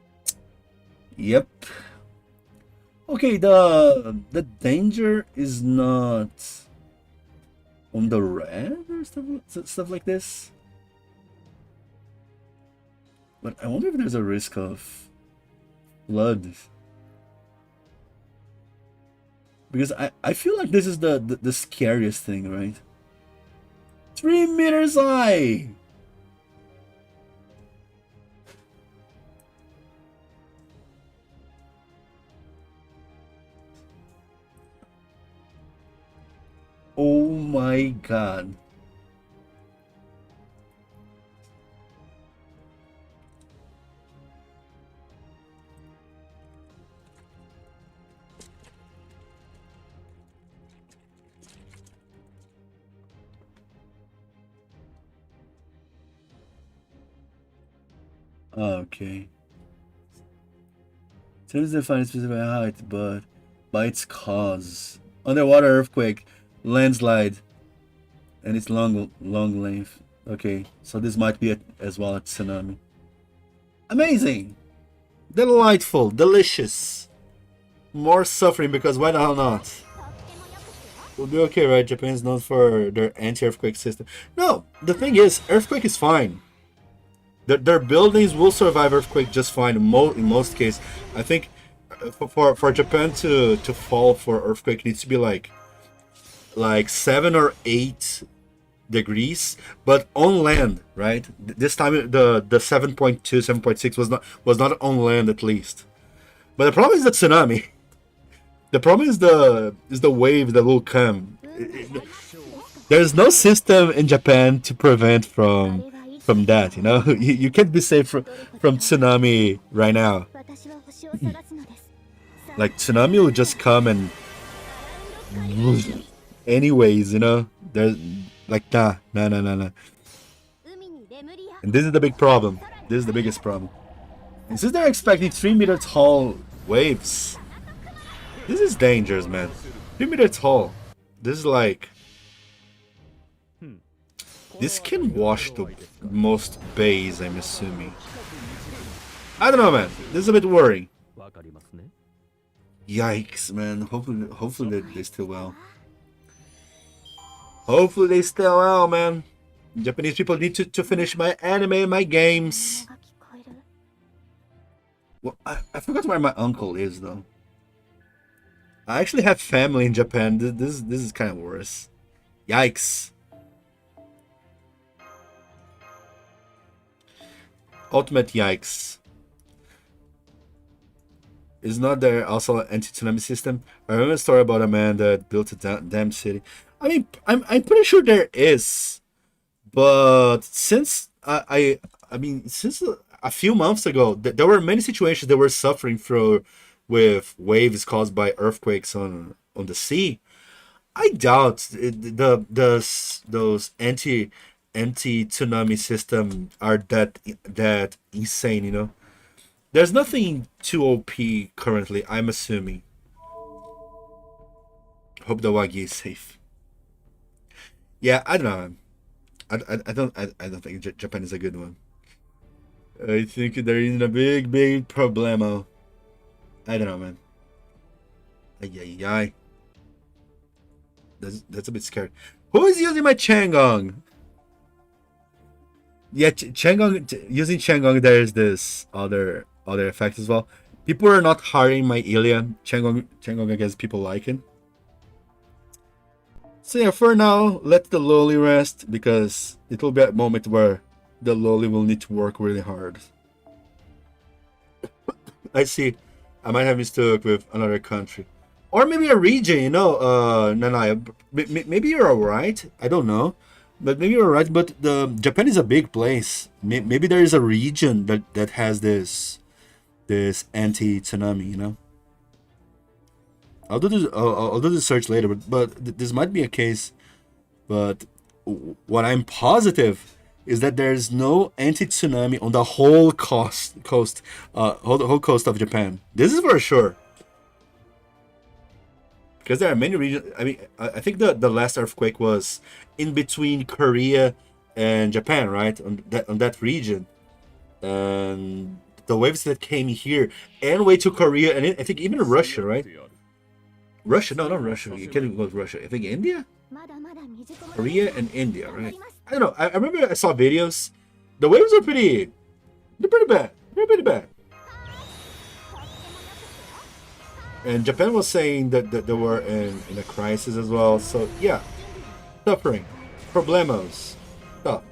Yep. Okay, the danger is not on the red or stuff like this. But I wonder if there's a risk of flood. Because I feel like this is the scariest thing, right? 3 meters high! Oh my god. Okay. Seems to find specific height, but by its cause. Underwater earthquake, landslide, and its long length. Okay, so this might be as well a tsunami. Amazing! Delightful, delicious. More suffering because why the hell not? We'll be okay, right? Japan's known for their anti-earthquake system. No, the thing is, earthquake is fine. Their buildings will survive earthquake just fine in most cases. I think for Japan to fall for earthquake needs to be like 7 or 8 degrees, but on land, right? This time the 7.2, 7.6 was not on land at least. But the problem is the tsunami. The problem is the wave that will come. There's no system in Japan to prevent from that, you know. You can't be safe from tsunami right now. Like tsunami will just come and anyways, you know. There's like nah. And this is the big problem. This is the biggest problem. And since they're expecting 3-meter tall waves, this is dangerous, man. 3-meter tall. This is like this can wash the most bays, I'm assuming. I don't know, man. This is a bit worrying. Yikes, man. Hopefully they still well. Hopefully they still well, man. Japanese people need to finish my anime, my games. Well, I forgot where my uncle is, though. I actually have family in Japan. This is kind of worse. Yikes. Ultimate yikes. Is not there also an anti-tsunami system? I remember a story about a man that built a dam city. I mean, I'm pretty sure there is, but since since a few months ago, there were many situations that were suffering with waves caused by earthquakes on the sea. I doubt those anti-tsunami system are that insane, you know. There's nothing too OP currently, I'm assuming. Hope the Wagi is safe. Yeah, I don't know. I don't think Japan is a good one. I think there is a big problemo. I don't know, man. Ay. That's a bit scary. Who is using my Changong? Yeah, using Changong, there's this other effect as well. People are not hiring my Ilya. Changong I guess people like it. So yeah, for now, let the loli rest, because it will be a moment where the loli will need to work really hard. I see. I might have mistook with another country. Or maybe a region, you know. Nanaya, maybe you're alright. I don't know. But maybe you're right. But Japan is a big place. Maybe there is a region that has this anti-tsunami, you know. I'll do the search later, but this might be a case. But what I'm positive is that there's no anti-tsunami on the whole coast of Japan. This is for sure. Because there are many regions. I mean, I think the last earthquake was in between Korea and Japan, right? On that region, and the waves that came here and way to Korea, and I think even Russia, right? Russia, no, not Russia. You can't even go to Russia. I think India. Korea and India, right? I don't know. I remember I saw videos. The waves are they're pretty bad. They're pretty bad. And Japan was saying that they were in a crisis as well. So yeah, suffering, problemos, stuff.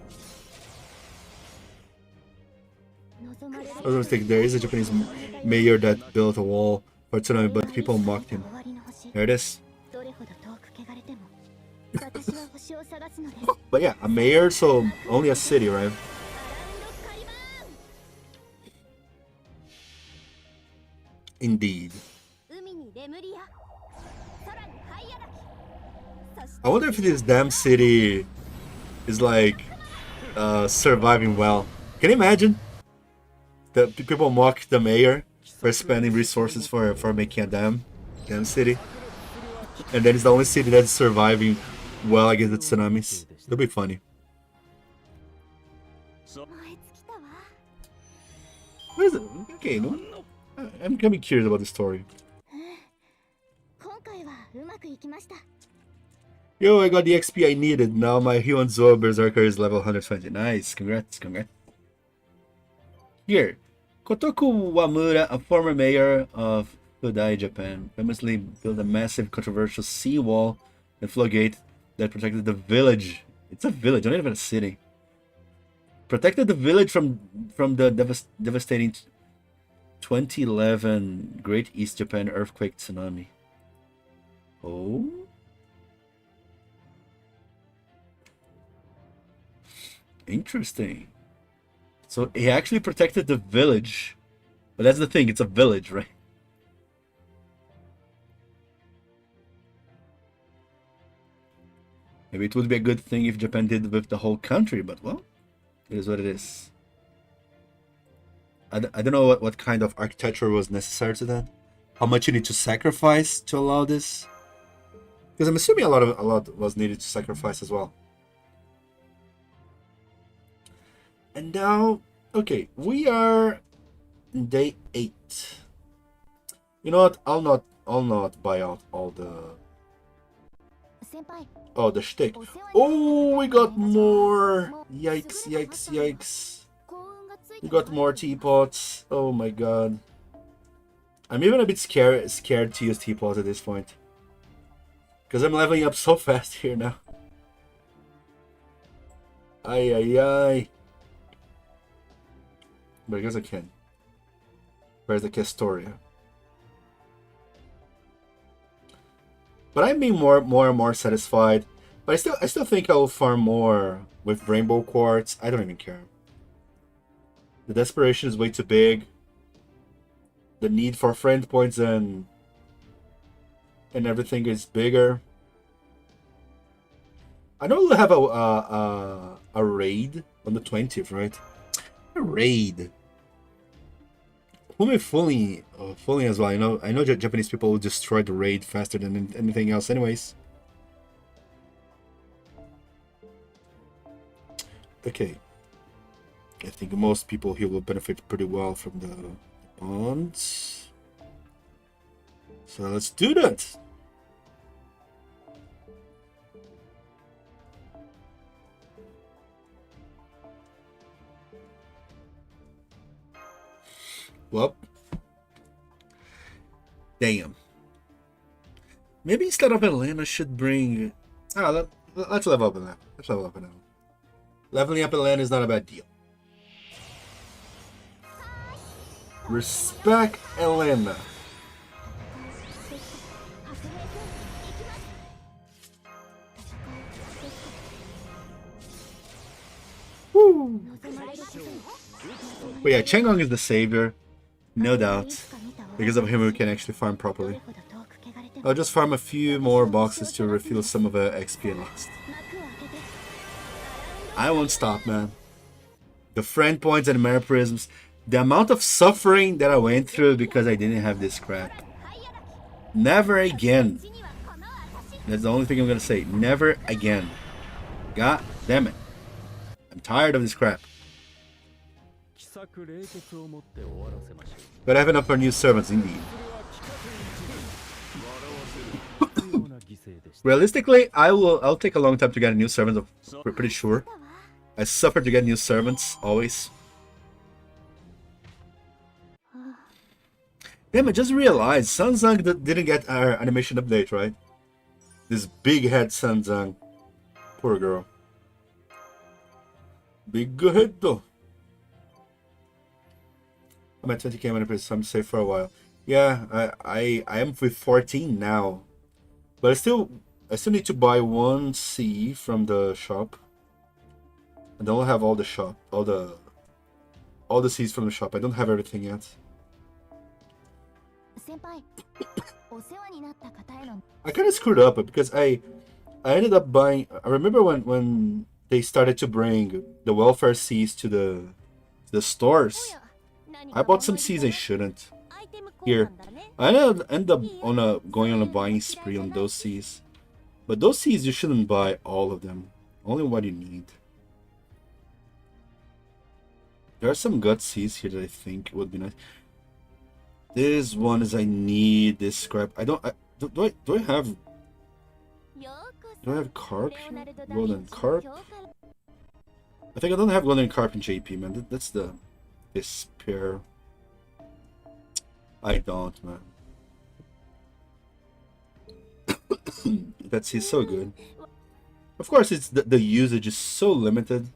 I was thinking there is a Japanese mayor that built a wall for tsunami, but people mocked him. There it is. But yeah, a mayor, so only a city, right? Indeed. I wonder if this damn city is like surviving well. Can you imagine? The people mock the mayor for spending resources for making a damn city, and then it's the only city that's surviving well against the tsunamis. It'll be funny. What is it? Okay, no, I'm kind of curious about the story. Yo, I got the XP I needed. Now my Hyunzo Berserker is level 120. Nice, congrats. Here, Kotoku Wamura, a former mayor of Fudai, Japan, famously built a massive controversial seawall and floodgate that protected the village. It's a village, not even a city. Protected the village from the devastating 2011 Great East Japan earthquake tsunami. Oh? Interesting. So he actually protected the village. But that's the thing, it's a village, right? Maybe it would be a good thing if Japan did with the whole country, but well, it is what it is. I don't know what kind of architecture was necessary to that. How much you need to sacrifice to allow this? Because I'm assuming a lot was needed to sacrifice as well. And now, okay, we are in day 8. You know what? I'll not buy out all the shtick. Oh, we got more! Yikes. We got more teapots. Oh my god. I'm even a bit scared to use teapots at this point. Because I'm leveling up so fast here now. Ay. But I guess I can. Where's the Castoria? But I'm being more and more satisfied. But I still think I will farm more with Rainbow Quartz. I don't even care. The desperation is way too big. The need for friend points and everything is bigger. I know we'll have a raid on the 20th, right? A raid. Who am I fooling as well? I know Japanese people will destroy the raid faster than anything else anyways. Okay. I think most people here will benefit pretty well from the bonds. So let's do that. Well, damn. Maybe instead of Atlanta should bring. Let's level up Atlanta. Leveling up Atlanta is not a bad deal. Respect Atlanta. Woo! But yeah, Chang'ong is the savior. No doubt. Because of him, we can actually farm properly. I'll just farm a few more boxes to refill some of the XP lost. I won't stop, man. The friend points and mana prisms. The amount of suffering that I went through because I didn't have this crap. Never again. That's the only thing I'm gonna say. Never again. God damn it. I'm tired of this crap. But I have enough for new servants, indeed. Realistically, I'll take a long time to get a new servant. We're pretty sure. I suffer to get new servants always. Damn, I just realized Sanzang didn't get our animation update, right? This big head Sanzang. Poor girl. Big head though. I'm at 20k money, so I'm safe for a while. Yeah, I am with 14 now. But I still need to buy one C from the shop. I don't have all the shop, all the C's from the shop. I don't have everything yet. I kind of screwed up because I ended up buying. I remember when they started to bring the welfare C's to the stores. I bought some C's I shouldn't. Here, I end up going on a buying spree on those C's. But those C's you shouldn't buy all of them. Only what you need. There are some gut C's here that I think would be nice. This one is I need this scrap. Do I have carp? Golden carp? I think I don't have golden carp in JP, man. That's the despair. I don't, man. That is so good. Of course, it's the usage is so limited.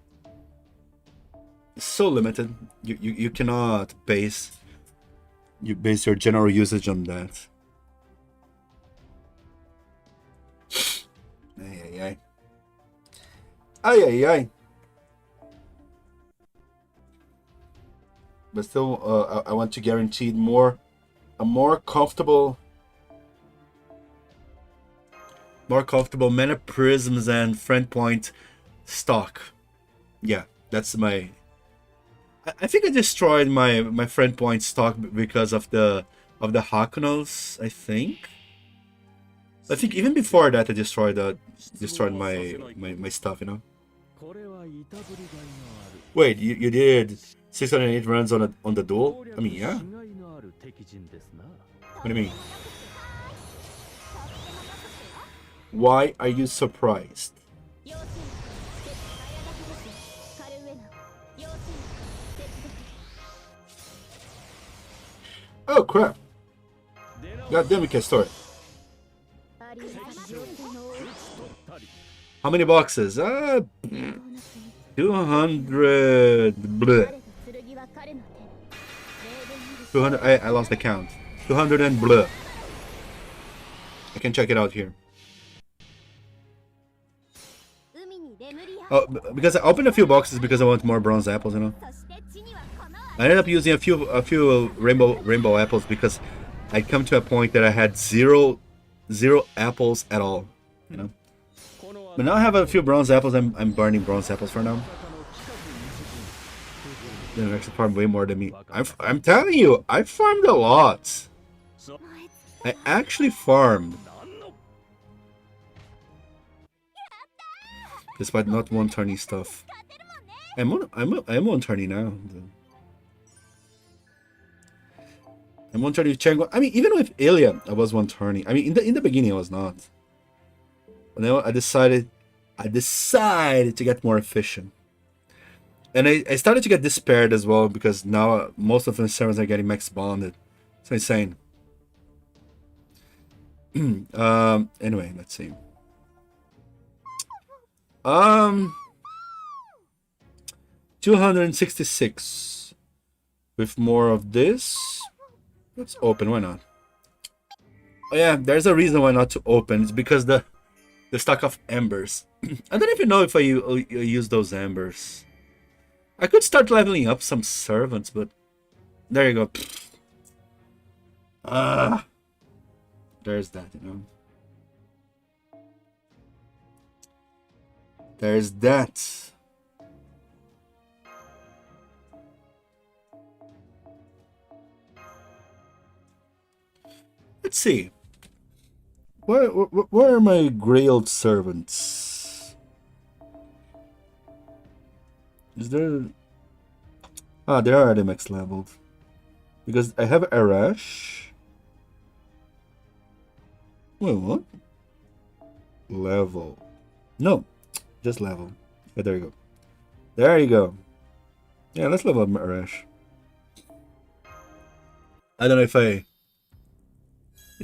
It's so limited. You cannot base your general usage on that. Ay. But still, I want to guarantee a more comfortable mana prisms and friend point stock. Yeah, that's my. I think I destroyed my friend point stock because of the Hakunos. I think even before that I destroyed my stuff. You know. Wait, you did 608 runs on the duel? I mean, yeah. What do you mean? Why are you surprised? Oh crap! God damn it, can store it. How many boxes? 200. Bleh. 200. I lost the count. 200 and bleh. I can check it out here. Oh, because I opened a few boxes because I want more bronze apples, you know. I ended up using a few rainbow apples because I come to a point that I had zero apples at all, you know. But now I have a few bronze apples. I'm burning bronze apples for now. Then actually farmed way more than me. I'm telling you, I farmed a lot. I actually farmed. Despite not one turny stuff. I'm one turny now. I'm one turny with Chango. I mean, even with Ilya, I was one turny. I mean, in the beginning, I was not. But then I decided to get more efficient. And I started to get despaired as well because now most of the servers are getting max bonded. It's insane. Anyway, let's see. 266 with more of this. Let's open. Why not? Oh yeah, there's a reason why not to open. It's because the stock of embers. I don't even know if I use those embers. I could start leveling up some servants, but there you go. There's that, you know. There's that. Let's see. Where are my grailed servants? Is there? Ah, they are already max leveled. Because I have Arash. Wait, what? level. No, just level. Yeah, there you go. There you go. Yeah, let's level up Arash. I don't know if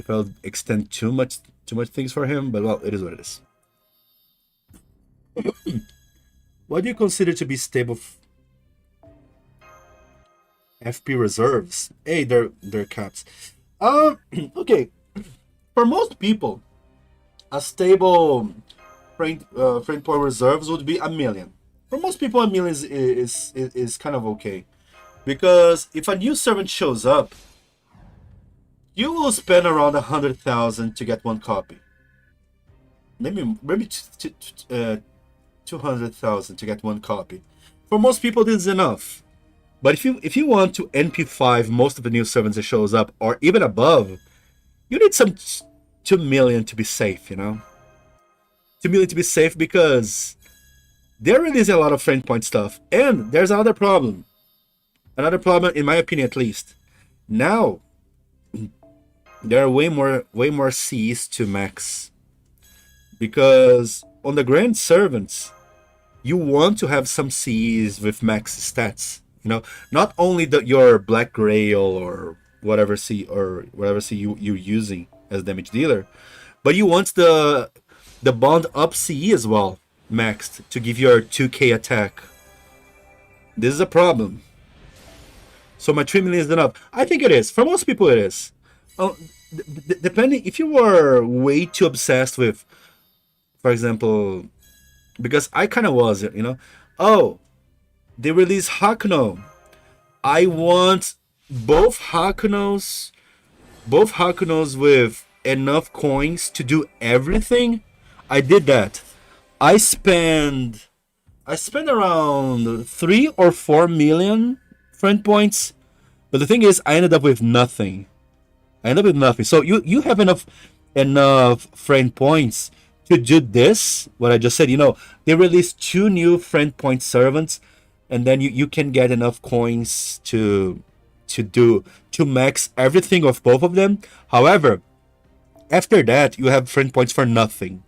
I'll extend too much things for him, but well, it is what it is. What do you consider to be stable FP reserves? Hey, they're caps. Okay. For most people, a stable friend point reserves would be 1,000,000. For most people, 1,000,000 is kind of okay, because if a new servant shows up, you will spend around 100,000 to get one copy. Maybe 200,000 to get one copy. For most people, this is enough. But if you want to NP5 most of the new servants that shows up, or even above, you need some 2,000,000 to be safe, you know? 2,000,000 to be safe, because they're releasing a lot of friend point stuff. And there's another problem. Another problem, in my opinion at least. Now, there are way more Cs to max. Because on the Grand Servants, you want to have some Cs with max stats. You know, not only your Black Grail or whatever C you're using as damage dealer, but you want the bond up CE as well maxed to give your 2k attack. This is a problem. So my 3,000,000 is enough. I think it is. For most people it is. Depending, if you were way too obsessed with, for example, because I kind of was, you know, oh, they release Hakuno. I want both Hakunos with enough coins to do everything. I did that. I spent around 3 or 4 million friend points, but the thing is, I ended up with nothing. So you have enough friend points to do this. What I just said, you know, they released 2 new friend point servants, and then you can get enough coins to max everything of both of them. However, after that, you have friend points for nothing.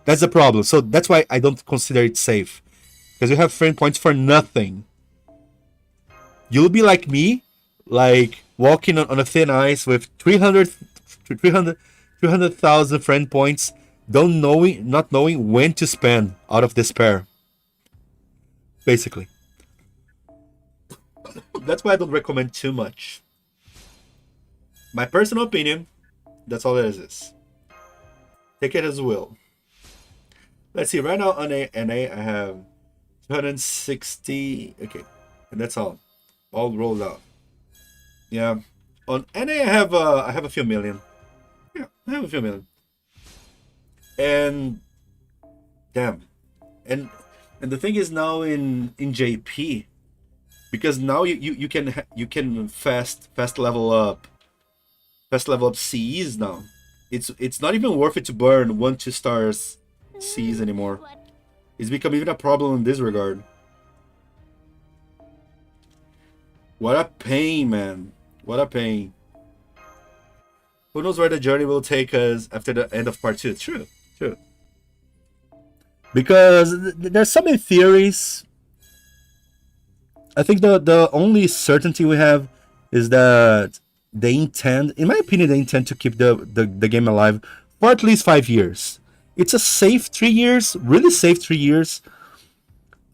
That's the problem. So that's why I don't consider it safe, because you have friend points for nothing. You'll be like me, like walking on a thin ice with 300,000 friend points, not knowing when to spend out of despair. Basically. That's why I don't recommend too much. My personal opinion, that's all it is. Take it as you will. Let's see, right now on NA I have 260, okay, and that's all rolled out. Yeah, on NA I have a few million. Yeah, I have a few million. And damn, and the thing is now in JP, because now you can fast level up Cs now. It's not even worth it to burn 1-2 stars Cs anymore. It's become even a problem in this regard. What a pain, man. What a pain. Who knows where the journey will take us after the end of part 2? True. Because there's so many theories. I think the only certainty we have is that they intend, in my opinion, to keep the game alive for at least 5 years. It's a safe 3 years, really safe 3 years.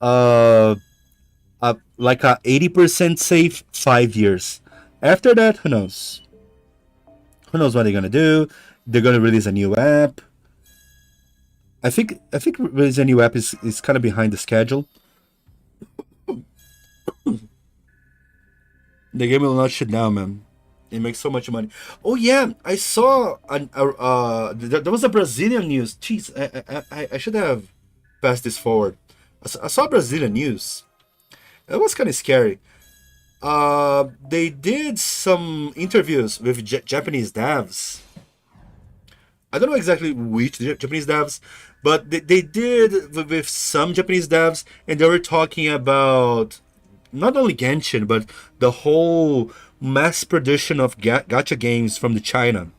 Like a 80% safe 5 years. After that, who knows? Who knows what they're gonna do? They're gonna release a new app. I think releasing a new app is kind of behind the schedule. The game will not shut down, man. It makes so much money. Oh yeah, I saw there was a Brazilian news. Jeez, I should have passed this forward. I saw Brazilian news. It was kind of scary. They did some interviews with Japanese devs. I don't know exactly which Japanese devs, but they did with some Japanese devs, and they were talking about not only Genshin, but the whole mass production of gacha games from China.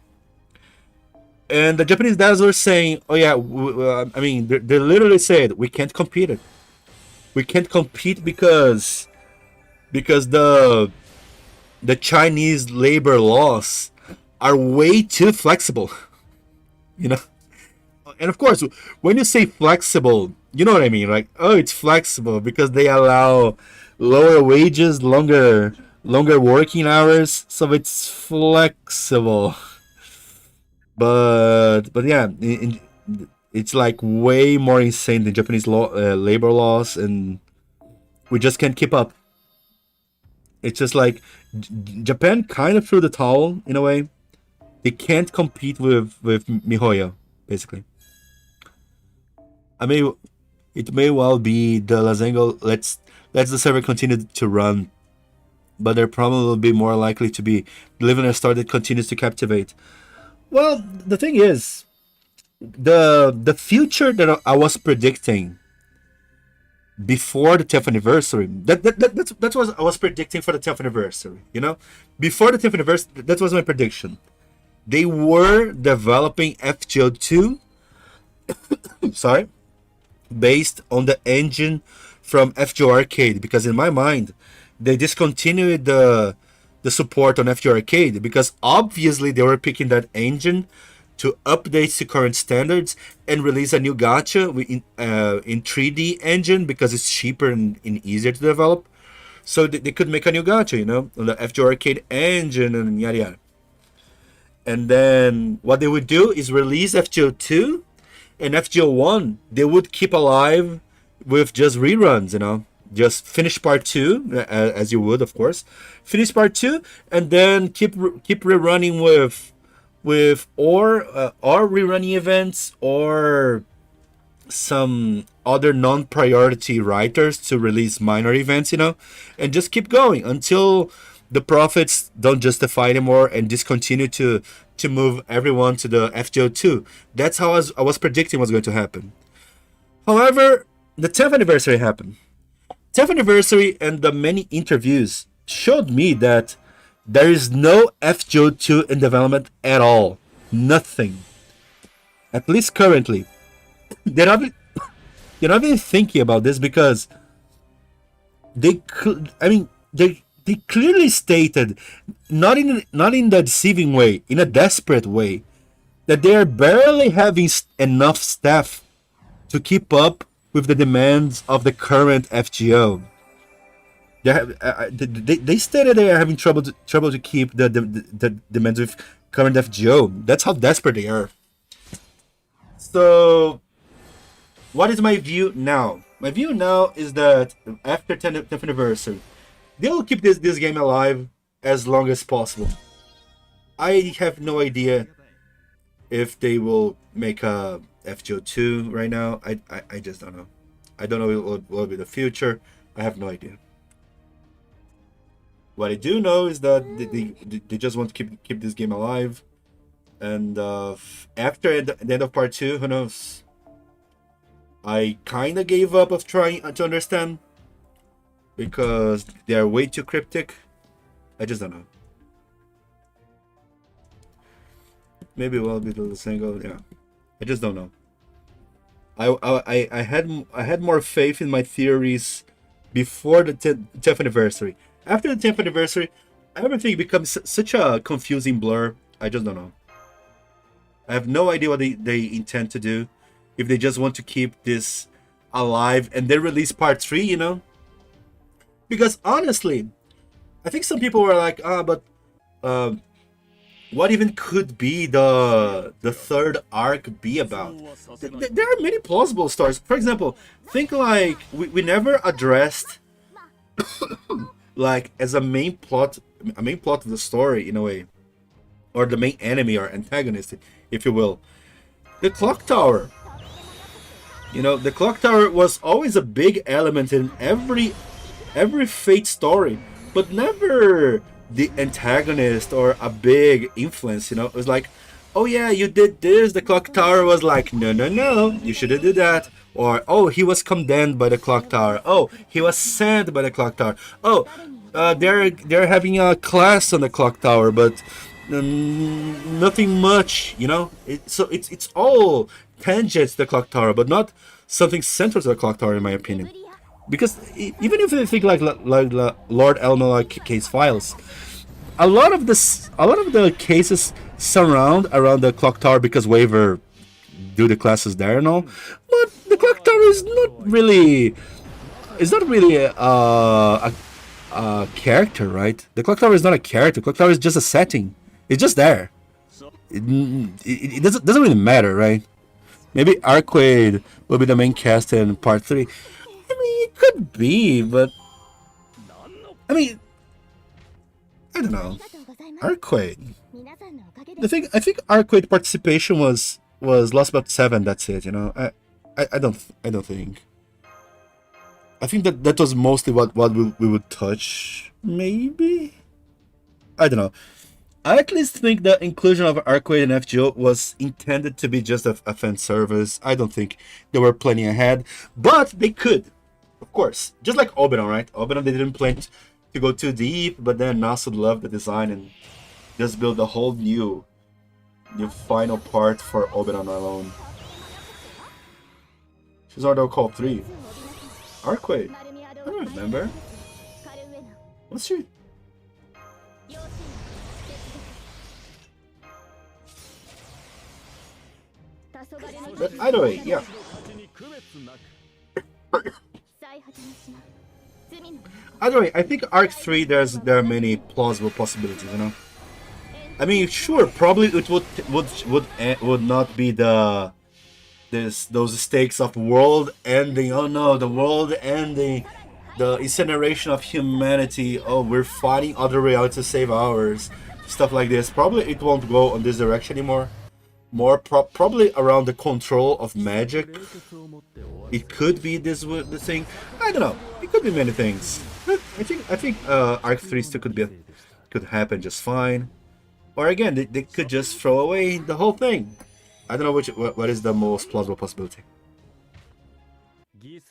And the Japanese devs were saying, "Oh yeah, I mean, they literally said we can't compete it. We can't compete because the Chinese labor laws are way too flexible, you know." And of course, when you say flexible, you know what I mean, like, oh, it's flexible because they allow lower wages, longer working hours, so it's flexible. But yeah, it's like way more insane than Japanese labor laws, and we just can't keep up. It's just like Japan kind of threw the towel in a way. They can't compete with MiHoYo, basically. I mean, it may well be the Lazengo let's the server continue to run, but their problem will be more likely to be living a star that continues to captivate. Well, the thing is, the future that I was predicting before the 10th anniversary, that's what I was predicting for the 10th anniversary. You know, before the 10th anniversary, that was my prediction. They were developing FGO2, sorry, based on the engine from FGO Arcade, because in my mind, they discontinued the support on FGO Arcade because obviously they were picking that engine to update to current standards and release a new gacha in 3D engine because it's cheaper and easier to develop. So they could make a new gacha, you know, on the FGO Arcade engine and yada yada. And then what they would do is release FGO2 and FGO1. They would keep alive with just reruns, you know. Just finish part 2, as you would, of course. Finish part 2, and then keep rerunning with or rerunning events or some other non-priority writers to release minor events, you know, and just keep going until the profits don't justify anymore and discontinue to move everyone to the FGO2. That's how I was predicting was going to happen. However, the 10th anniversary happened. 10th anniversary and the many interviews showed me that there is no FGO2 in development at all. Nothing. At least currently. They're not even thinking about this because they clearly stated, not in the deceiving way, in a desperate way, that they are barely having enough staff to keep up with the demands of the current FGO. They stated they are having trouble to keep the demands with current FGO. That's how desperate they are. So, what is my view now? My view now is that after 10th anniversary, they will keep this game alive as long as possible. I have no idea if they will make a FGO2 right now. I just don't know. I don't know what will be the future. I have no idea. What I do know is that they just want to keep this game alive. And after the end of part 2, who knows? I kind of gave up of trying to understand because they are way too cryptic. I just don't know. Maybe it will be the single. Yeah, I just don't know. I had more faith in my theories before the 10th anniversary. After the 10th anniversary, everything becomes such a confusing blur. I just don't know. I have no idea what they intend to do. If they just want to keep this alive and then release part 3, you know? Because honestly, I think some people were like, but what even could be the third arc be about? There are many plausible stories. For example, think like we never addressed like as a main plot of the story in a way, or the main enemy or antagonist, if you will, the clock tower. You know, the clock tower was always a big element in every Fate story, but never the antagonist or a big influence. You know, it was like, oh yeah, you did this. The clock tower was like, no, you shouldn't do that. Or, oh, he was condemned by the clock tower. Oh, he was sent by the clock tower. Oh, they're having a class on the clock tower, but nothing much, you know. So it's all tangents to the clock tower, but not something central to the clock tower, in my opinion. Because even if you think like Lord Elmo like case files, a lot of the cases surround around the clock tower because Waver do the classes there and all. But the clock tower is not really a character, right? The clock tower is not a character. Clock tower is just a setting. It's just there. It doesn't really matter, right? Maybe Arcade will be the main cast in part 3. I mean, it could be, but I mean, I don't know. Arcade. I think Arcade participation was lost about 7. That's it. You know, I don't think. I think that was mostly what we would touch. Maybe. I don't know. I at least think the inclusion of Arcade and FGO was intended to be just a fan service. I don't think they were planning ahead, but they could, of course. Just like Oberon, right? Oberon, they didn't plan to go too deep, but then NASA loved the design and just build a whole new final part for Oberon alone. She's already called 3. Arcade. I don't remember. What's she? But either way, yeah. Either way, I think Arc 3 there are many plausible possibilities, you know. I mean, sure, probably it would not be those stakes of world ending. Oh no, the world ending, the incineration of humanity. Oh, we're fighting other realities to save ours. Stuff like this. Probably it won't go on this direction anymore. More probably around the control of magic. It could be the thing. I don't know. It could be many things. But I think Arc 3 still could happen just fine. Or again, they could just throw away the whole thing. I don't know what is the most plausible possibility. It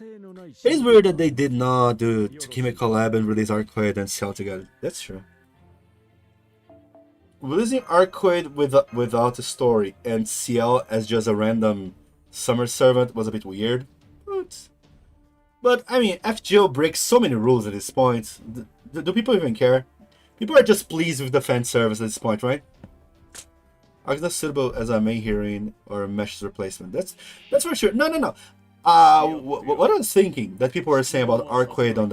is weird that they did not do Tsukime collab and release Arcade and sell together. That's true. Releasing Arcade without a story and CL as just a random summer servant was a bit weird. But I mean, FGO breaks so many rules at this point. Do people even care? People are just pleased with the fan service at this point, right? Arc is not suitable as a main heroine or a Mesh's replacement. That's for sure. No. What I was thinking that people were saying about Arcade on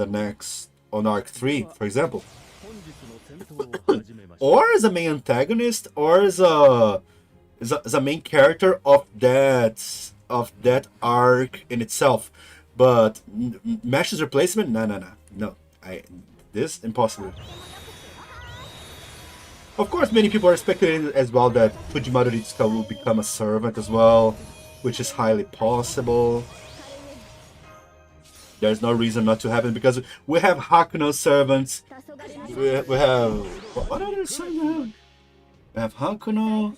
Arc 3, for example. Or as a main antagonist, or as a main character of that arc in itself. But Mesh's replacement? No. This impossible. Of course, many people are speculating as well that Fujimaru Ritsuka will become a servant as well, which is highly possible. There's no reason not to happen because we have Hakuno servants. We have what other servants? We have Hakuno.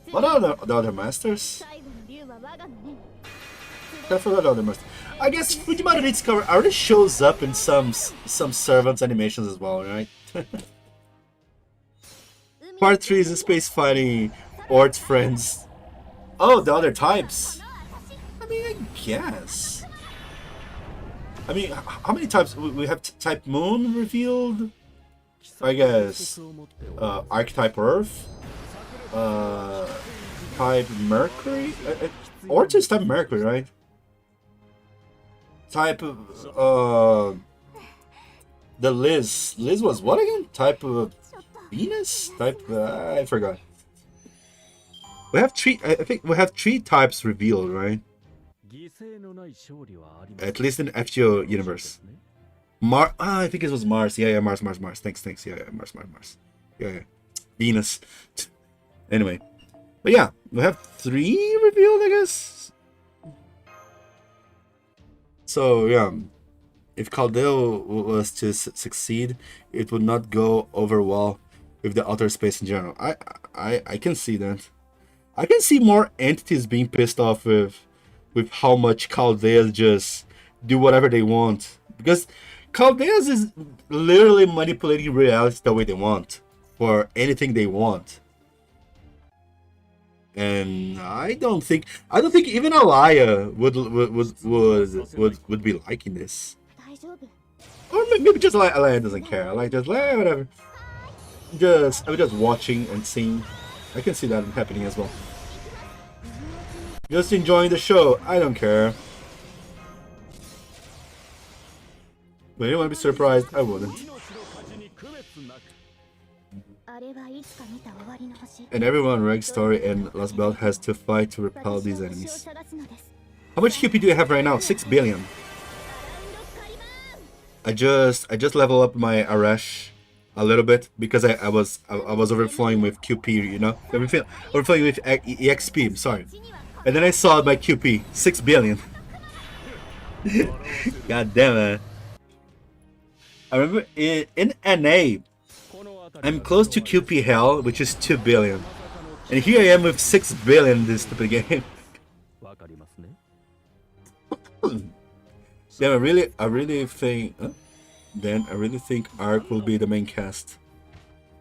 What are the other masters? I forgot the other masters. I guess Fujimaru Ritsuka already shows up in some servants animations as well, right? Part 3 is a space fighting Ort friends. Oh, the other types. I mean, I guess. I mean, how many types? We have Type Moon revealed? I guess. Archetype Earth? Type Mercury? Ort is Type Mercury, right? Type the Liz. Liz was what again? Type Venus? Type I forgot. We have 3. I think we have 3 types revealed, right? At least in FGO universe. I think it was Mars. Yeah, Mars. Thanks. Yeah, Mars. Yeah. Venus. Anyway. But yeah, we have 3 revealed, I guess. So yeah, if Caldeo was to succeed, it would not go over well with the outer space in general. I can see that. I can see more entities being pissed off with how much Chaldeas just do whatever they want. Because Chaldeas is literally manipulating reality the way they want for anything they want. And I don't think even Alaya would be liking this. Or maybe just Alaya doesn't care. Alaya just whatever. I'm just watching and seeing. I can see that happening as well. Just enjoying the show. I don't care. But anyone be surprised? I wouldn't. And everyone in Reg Story and Lost Belt has to fight to repel these enemies. How much QP do you have right now? 6 billion. I just level up my Arash a little bit because I was overflowing with QP, you know, overflowing with EXP. I'm sorry, and then I saw my QP 6 billion. God damn it! I remember in NA, I'm close to QP hell, which is 2 billion, and here I am with 6 billion in this stupid game. Yeah, I really think. Then I really think Arc will be the main cast.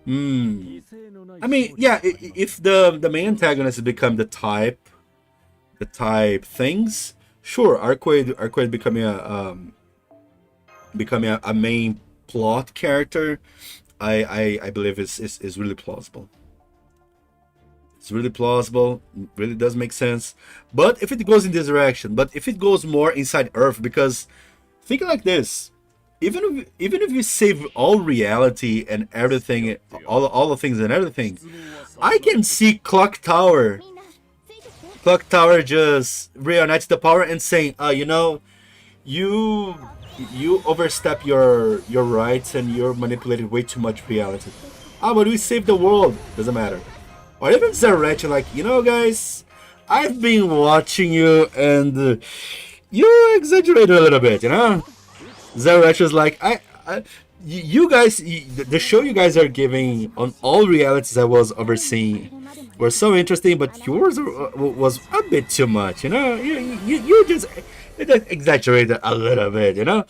I mean, yeah, if the main antagonist become the type things, sure, Arcade becoming a main plot character, I believe is really plausible. It's really plausible, really does make sense. But if it goes in this direction, but if it goes more inside Earth, because think like this. Even if you save all reality and everything, all the things and everything, I can see Clock Tower just reunites the power and saying, you know, you overstep your rights and you're manipulating way too much reality. But we saved the world, doesn't matter. Or even Zarech, like, you know, guys, I've been watching you and you exaggerated a little bit, you know. Zarech is like, you guys, the show you guys are giving on all realities I was overseeing were so interesting, but yours was a bit too much, you know. You just exaggerated a little bit, you know.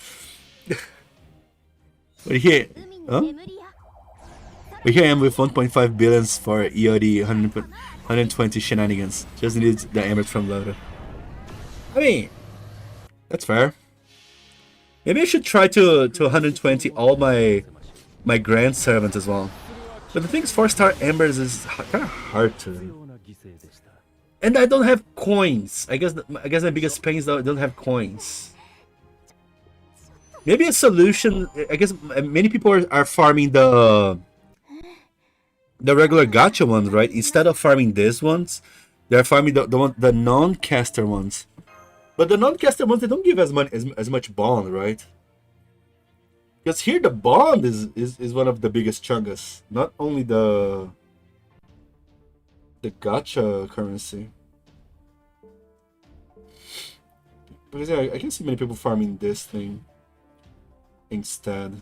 But here, But here I am with 1.5 billions for EOD 120 shenanigans. Just need the emerald from Loda. I mean, that's fair. Maybe I should try to 120 all my grand servants as well. But the thing is, 4-star embers is kind of hard to. And I don't have coins. I guess the biggest pain is that I don't have coins. Maybe a solution. I guess many people are farming the regular gacha ones, right? Instead of farming these ones, they're farming the non-caster ones. But the non-caster ones, they don't give as much bond, right? Because here the bond is one of the biggest chungus, not only the gacha currency. Because yeah, I can see many people farming this thing instead.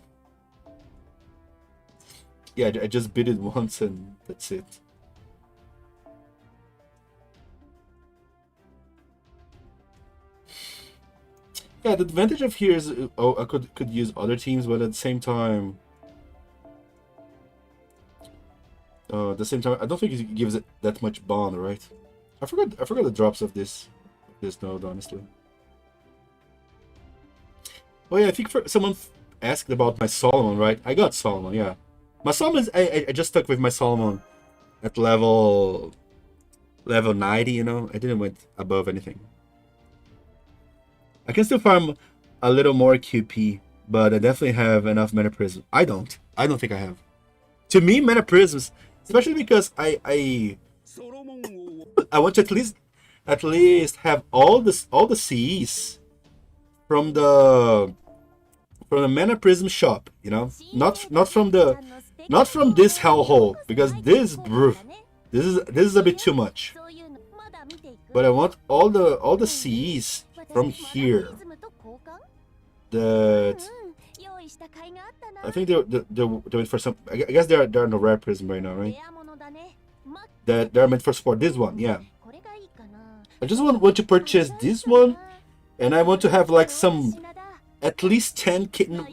Yeah, I just bid it once and that's it. Yeah, the advantage of here is I could use other teams, but at the same time, I don't think it gives it that much bond, right? I forgot the drops of this node, honestly. Oh yeah, I think someone asked about my Solomon, right? I got Solomon, yeah. My Solomon, I just stuck with my Solomon at level 90, you know. I didn't went above anything. I can still farm a little more QP, but I definitely have enough Mana Prisms. I don't think I have. To me, Mana Prisms, especially because I want to at least have all the CEs from the Mana Prism shop, you know, not from this hellhole, because this is a bit too much. But I want all the CEs from here. That I think they're doing for some. I guess they're in the rare prism right now, right? That they're meant for support. This one, yeah. I just want to purchase this one, and I want to have like some at least 10 kitten.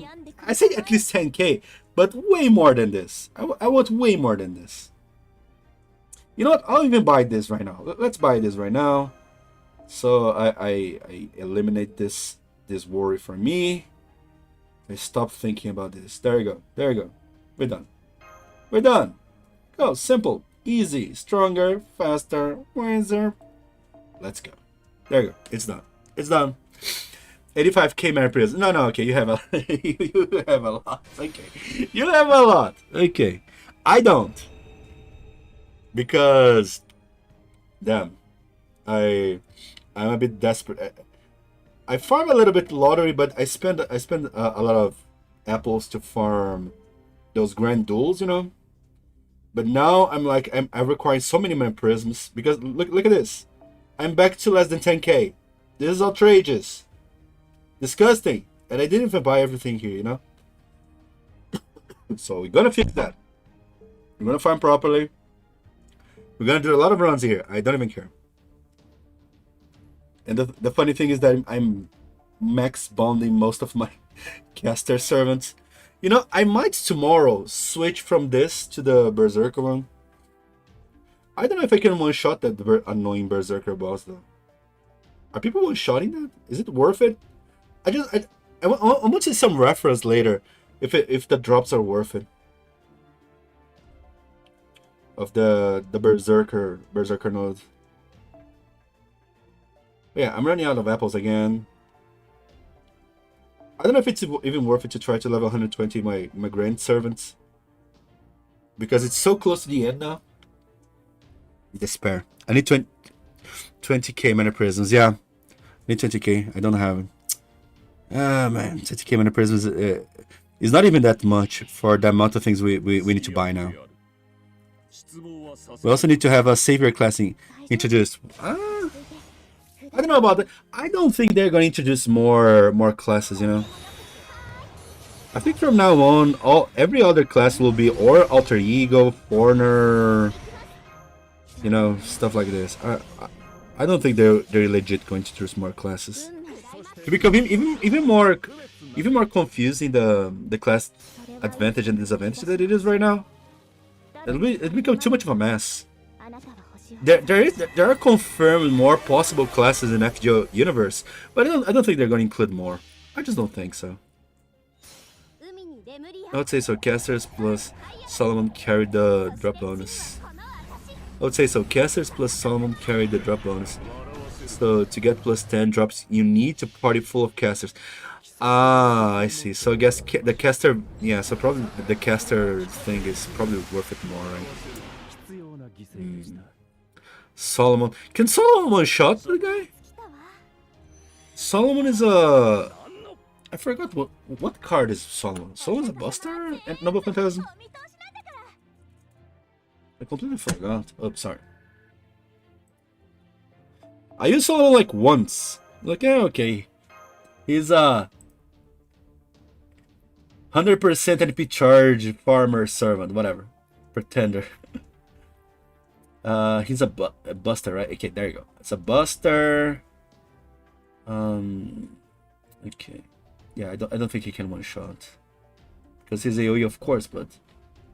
I say at least 10k, but way more than this. I want way more than this. You know what? I'll even buy this right now. Let's buy this right now. So I eliminate this worry for me. I stop thinking about this. There you go. There you go. We're done. We're done. Go. Simple. Easy. Stronger. Faster. Wiser. Let's go. There you go. It's done. It's done. 85k mana prism. No, okay. You have a you have a lot. Okay. You have a lot. Okay. I don't. Because damn. I'm a bit desperate. I farm a little bit lottery, but I spend a lot of apples to farm those grand duels, you know. But now I'm requiring so many mana prisms because look at this. I'm back to less than 10k. This is outrageous, disgusting, and I didn't even buy everything here, you know. So we're gonna fix that. We're gonna farm properly. We're gonna do a lot of runs here. I don't even care. And the funny thing is that I'm max bonding most of my caster servants. You know, I might tomorrow switch from this to the Berserker one. I don't know if I can one-shot that annoying Berserker boss though. Are people one-shotting that? Is it worth it? I want to see some reference later if the drops are worth it. Of the Berserker node. Yeah, I'm running out of apples again. I don't know if it's even worth it to try to level 120 my grand servants. Because it's so close to the end now. Despair. I need 20k mana prisms. Yeah. I need 20k. I don't have it. Ah, man. 20k mana prisms is not even that much for the amount of things we need to buy now. We also need to have a savior class introduced. I don't know about that. I don't think they're going to introduce more classes, you know. I think from now on, every other class will be or alter ego, foreigner, you know, stuff like this. I don't think they're legit going to introduce more classes. To become even more confusing the class advantage and disadvantage that it is right now. It'll become too much of a mess. There are confirmed more possible classes in FGO universe, but I don't think they're going to include more. I just don't think so. I would say so. Casters plus Solomon carried the drop bonus. I would say so. Casters plus Solomon carried the drop bonus. So to get plus 10 drops, you need to party full of casters. Ah, I see. So I guess the caster, yeah. So probably the caster thing is probably worth it more, right? Solomon. Can Solomon one-shot the guy? Solomon is a... I forgot what card is Solomon. Solomon's a buster and Noble Phantasm? I completely forgot. Oh, sorry. I used Solomon like once. Like, yeah, okay. He's a 100% NP charge farmer servant, whatever. Pretender. He's a buster, right? Okay, there you go. It's a buster. Okay. Yeah, I don't think he can one shot. Because he's AoE, of course, but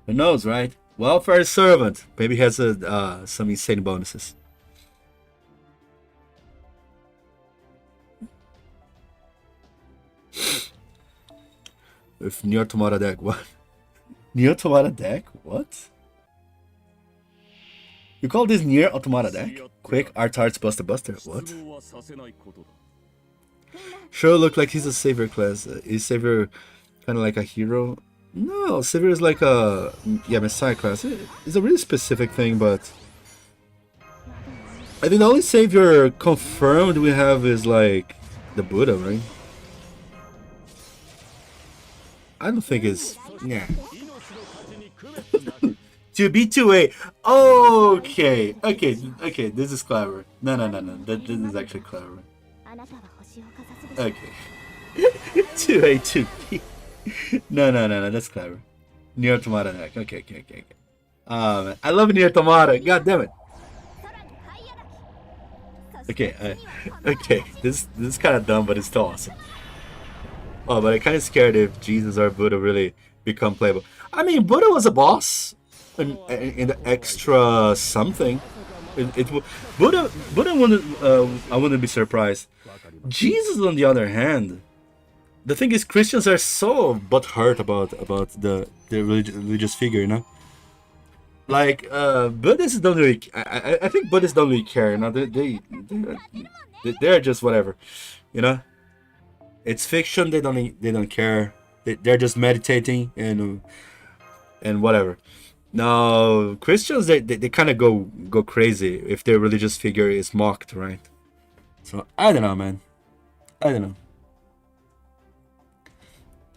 who knows, right? Welfare servant. Maybe he has some insane bonuses. With Near Automata deck, what? Near Automata deck? What? You call this Near Automata deck? Quick, Artarts Buster. What? Sure, look like he's a savior class. Is savior kind of like a hero? No, savior is like a messiah class. It's a really specific thing, but I think the only savior confirmed we have is like the Buddha, right? I don't think it's yeah. 2B2A. Okay. This is clever. No. This is actually clever. Okay. 2A, 2B. No. That's clever. Near Automata deck. Okay. Man, I love Near Automata. God damn it. Okay. Okay. This is kind of dumb, but it's still awesome. Oh, but I'm kind of scared if Jesus or Buddha really become playable. I mean, Buddha was a boss in the extra something. Buddha wouldn't. I wouldn't be surprised. Jesus, on the other hand, the thing is, Christians are so butthurt about the religious figure, you know. Like Buddhists don't really. I think Buddhists don't really care. You know, they're just whatever, you know. It's fiction. They don't care. They're just meditating and whatever. Now Christians they kind of go crazy if their religious figure is mocked, right? So I don't know, man. I don't know.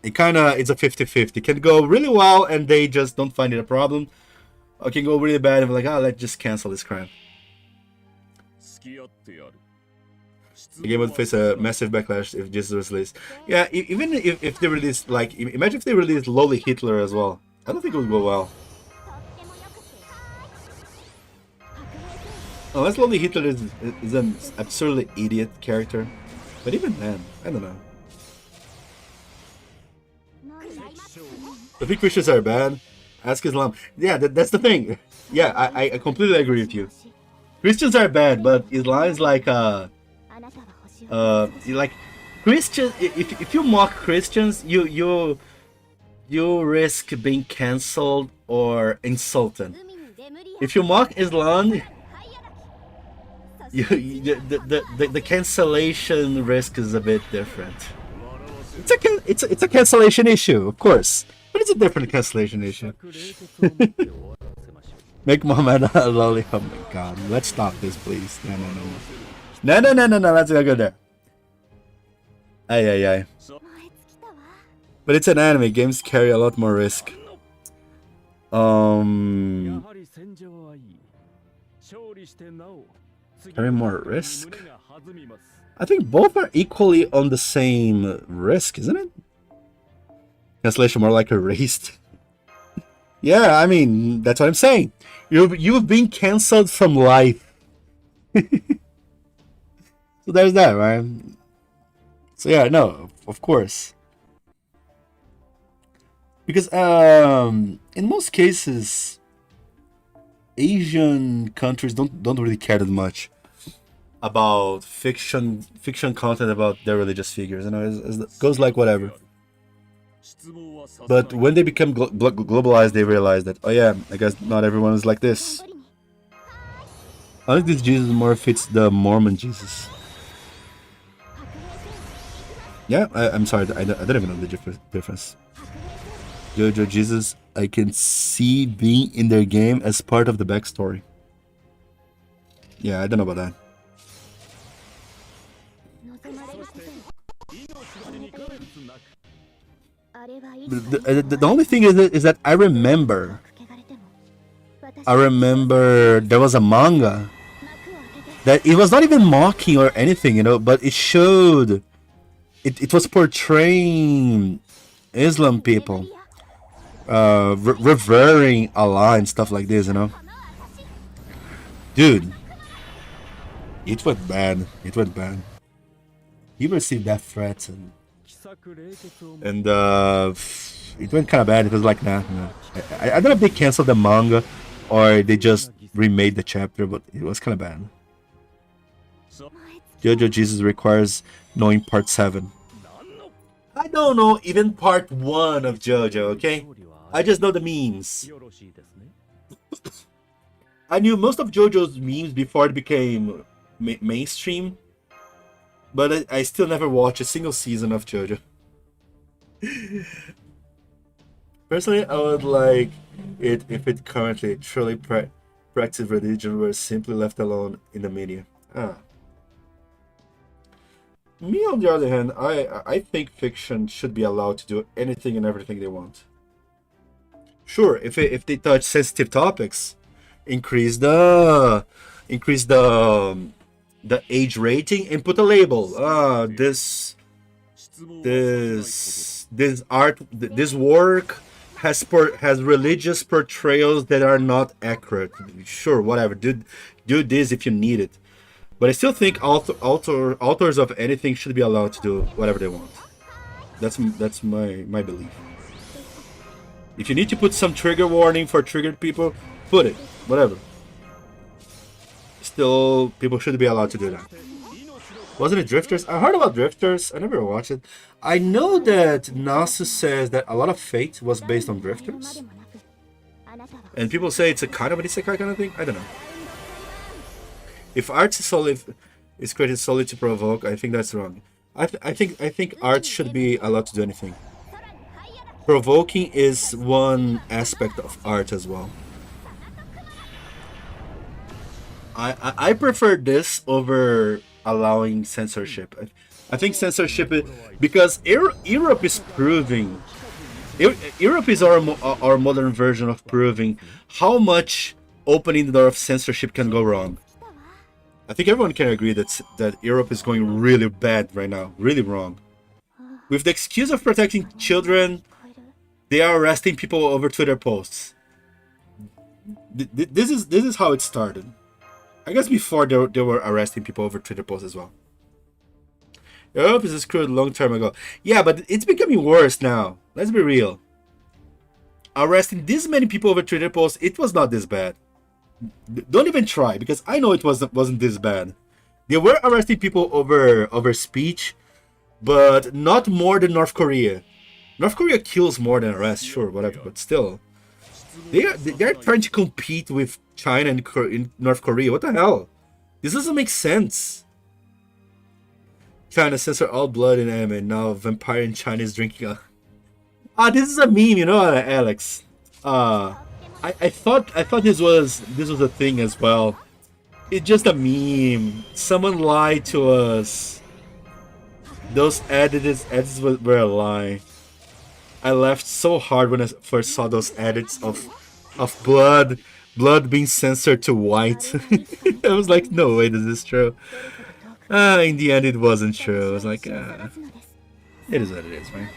It's a 50-50. Can go really well and they just don't find it a problem, or can go really bad and be like, oh, let's just cancel this crap. The game would face a massive backlash if Jesus was released. Yeah, even if they release, like, imagine if they released Lowly Hitler as well. I don't think it would go well. Unless Lowly Hitler is an absurdly idiot character. But even then, I don't know. I think Christians are bad. Ask Islam. Yeah, that's the thing. Yeah, I completely agree with you. Christians are bad, but Islam is like like Christians. If you mock Christians, you risk being cancelled or insulted. If you mock Islam, the cancellation risk is a bit different. It's a cancellation issue, of course, but it's a different cancellation issue. Make Muhammad a lolly. Oh my god, let's stop this, please. No. Let's not go there. Ay. But it's an anime. Games carry a lot more risk. Carry more risk? I think both are equally on the same risk, isn't it? Cancellation more like erased. Yeah, I mean, that's what I'm saying. You've been cancelled from life. So there's that, right? So yeah, no, of course. Because in most cases, Asian countries don't really care that much about fiction content about their religious figures. You know, it goes like whatever. But when they become globalized, they realize that, oh yeah, I guess not everyone is like this. I think this Jesus more fits the Mormon Jesus. Yeah, I'm sorry, I don't even know the difference. JoJo Jesus, I can see being in their game as part of the backstory. Yeah, I don't know about that. The only thing is that I remember there was a manga that it was not even mocking or anything, you know, but it showed it was portraying Islam people revering Allah and stuff like this, you know. Dude, it went bad. He received death threats and it went kind of bad. It was like, nah. I don't know if they canceled the manga or they just remade the chapter, but it was kind of bad. JoJo Jesus requires knowing part 7. I don't know even part 1 of JoJo, okay? I just know the memes. I knew most of JoJo's memes before it became mainstream, but I still never watched a single season of JoJo. Personally, I would like it if it currently truly practiced religion were simply left alone in the media. Me, on the other hand, I think fiction should be allowed to do anything and everything they want. Sure, if they touch sensitive topics, increase the age rating and put a label. This work has religious portrayals that are not accurate. Sure, whatever. Do this if you need it. But I still think authors of anything should be allowed to do whatever they want. That's my belief. If you need to put some trigger warning for triggered people, put it. Whatever. Still, people should be allowed to do that. Wasn't it Drifters? I heard about Drifters. I never watched it. I know that Nasu says that a lot of Fate was based on Drifters. And people say it's a kind of an isekai kind of thing. I don't know. If art is created solely to provoke, I think that's wrong. I think art should be allowed to do anything. Provoking is one aspect of art as well. I prefer this over allowing censorship. I think censorship is, because Europe is proving. Europe is our modern version of proving how much opening the door of censorship can go wrong. I think everyone can agree that Europe is going really bad right now, really wrong. With the excuse of protecting children, they are arresting people over Twitter posts. This is how it started. I guess before they were arresting people over Twitter posts as well. Europe is screwed a long time ago. Yeah, but it's becoming worse now. Let's be real. Arresting this many people over Twitter posts, it was not this bad. Don't even try, because I know it wasn't this bad. They were arresting people over speech, but not more than North Korea. North Korea kills more than arrests, sure, whatever, but still. They're trying to compete with China and North Korea. What the hell? This doesn't make sense. China censor all blood in anime. Now vampire in China is drinking. This is a meme, you know, Alex. I thought this was a thing as well. It's just a meme. Someone lied to us. Those edits were a lie. I laughed so hard when I first saw those edits of blood being censored to white. I was like, no way, this is true. In the end, it wasn't true. I was like, it is what it is, man.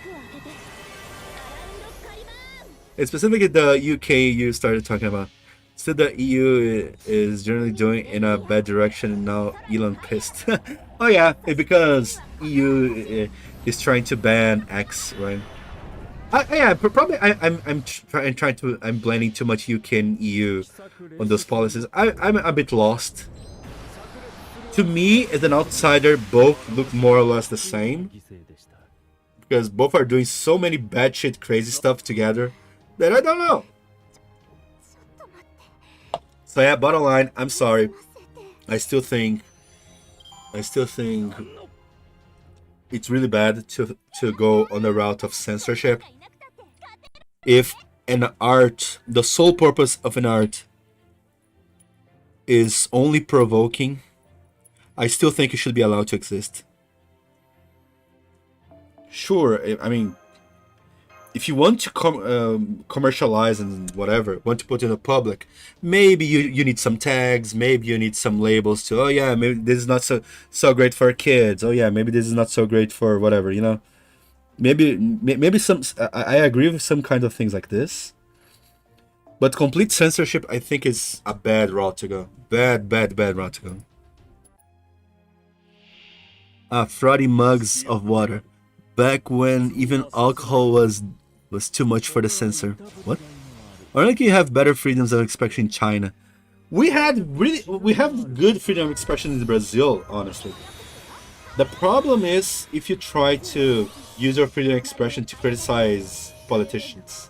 It's specifically the UK you started talking about. Still, the EU is generally doing in a bad direction, and now Elon pissed. Oh yeah, because EU is trying to ban X, right? Yeah, probably. I'm blaming too much UK and EU on those policies. I'm a bit lost. To me, as an outsider, both look more or less the same, because both are doing so many bad shit, crazy stuff together that I don't know. So yeah, bottom line, I'm sorry. I still think it's really bad to go on the route of censorship. If an art, the sole purpose of an art is only provoking, I still think it should be allowed to exist. Sure, I mean, if you want to commercialize and whatever, want to put in the public, maybe you need some tags, maybe you need some labels to, oh yeah, maybe this is not so great for kids. Oh yeah, maybe this is not so great for whatever, you know. Maybe some, I agree with some kind of things like this. But complete censorship, I think, is a bad route to go. Bad route to go. Frothy mugs of water. Back when even alcohol was too much for the censor. What? Or like you have better freedoms of expression in China. We have good freedom of expression in Brazil, honestly. The problem is if you try to use your freedom of expression to criticize politicians.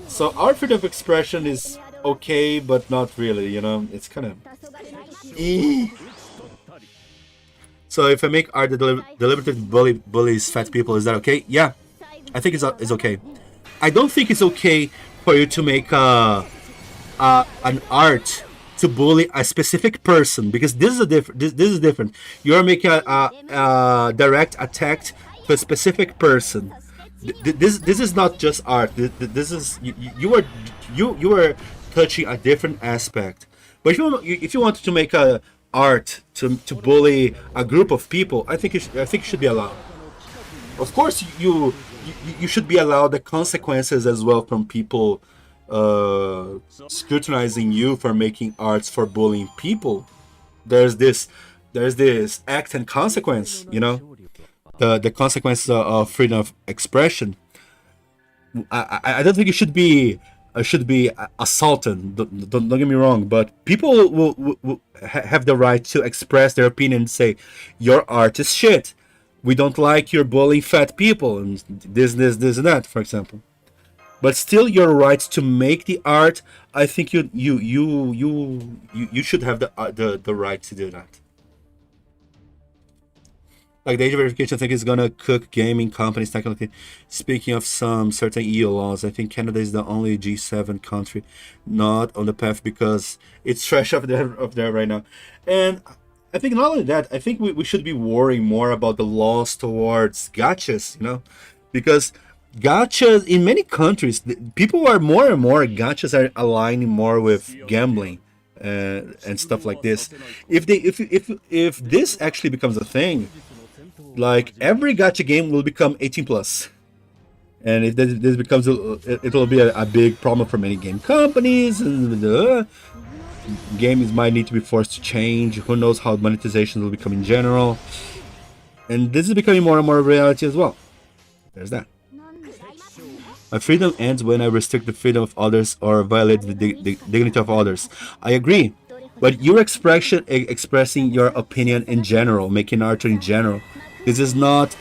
So our freedom of expression is okay, but not really, you know? It's kind of... So if I make art that deliberately bullies fat people, is that okay? Yeah, I think it's okay. I don't think it's okay for you to make an art to bully a specific person, because this is different. You are making a direct attack to a specific person. This is not just art. This is you are touching a different aspect. But if you want to make a art to bully a group of people, I think it should be allowed. Of course, you should be allowed the consequences as well from people scrutinizing you for making arts for bullying people. There's this act and consequence, you know. the consequences of freedom of expression, I don't think it should be assaulted. Don't get me wrong, but people will have the right to express their opinion and say your art is shit. We don't like your bullying fat people and this and that, for example. But still, your right to make the art. I think you should have the right to do that. Like the age verification, I think is gonna cook gaming companies technically. Speaking of some certain EU laws, I think Canada is the only G7 country not on the path because it's trash up there right now. And I think not only that, I think we should be worrying more about the laws towards gachas, because gachas in many countries, people are more and more gachas are aligning more with gambling and stuff like this. If this actually becomes a thing, like every gacha game will become 18 plus, and if this becomes it'll be a big problem for many game companies, and games might need to be forced to change. Who knows how monetization will become in general, and this is becoming more and more a reality as well. There's that. My freedom ends when I restrict the freedom of others or violate the dignity of others. I agree, but you're expressing your opinion in general, making art in general. This is not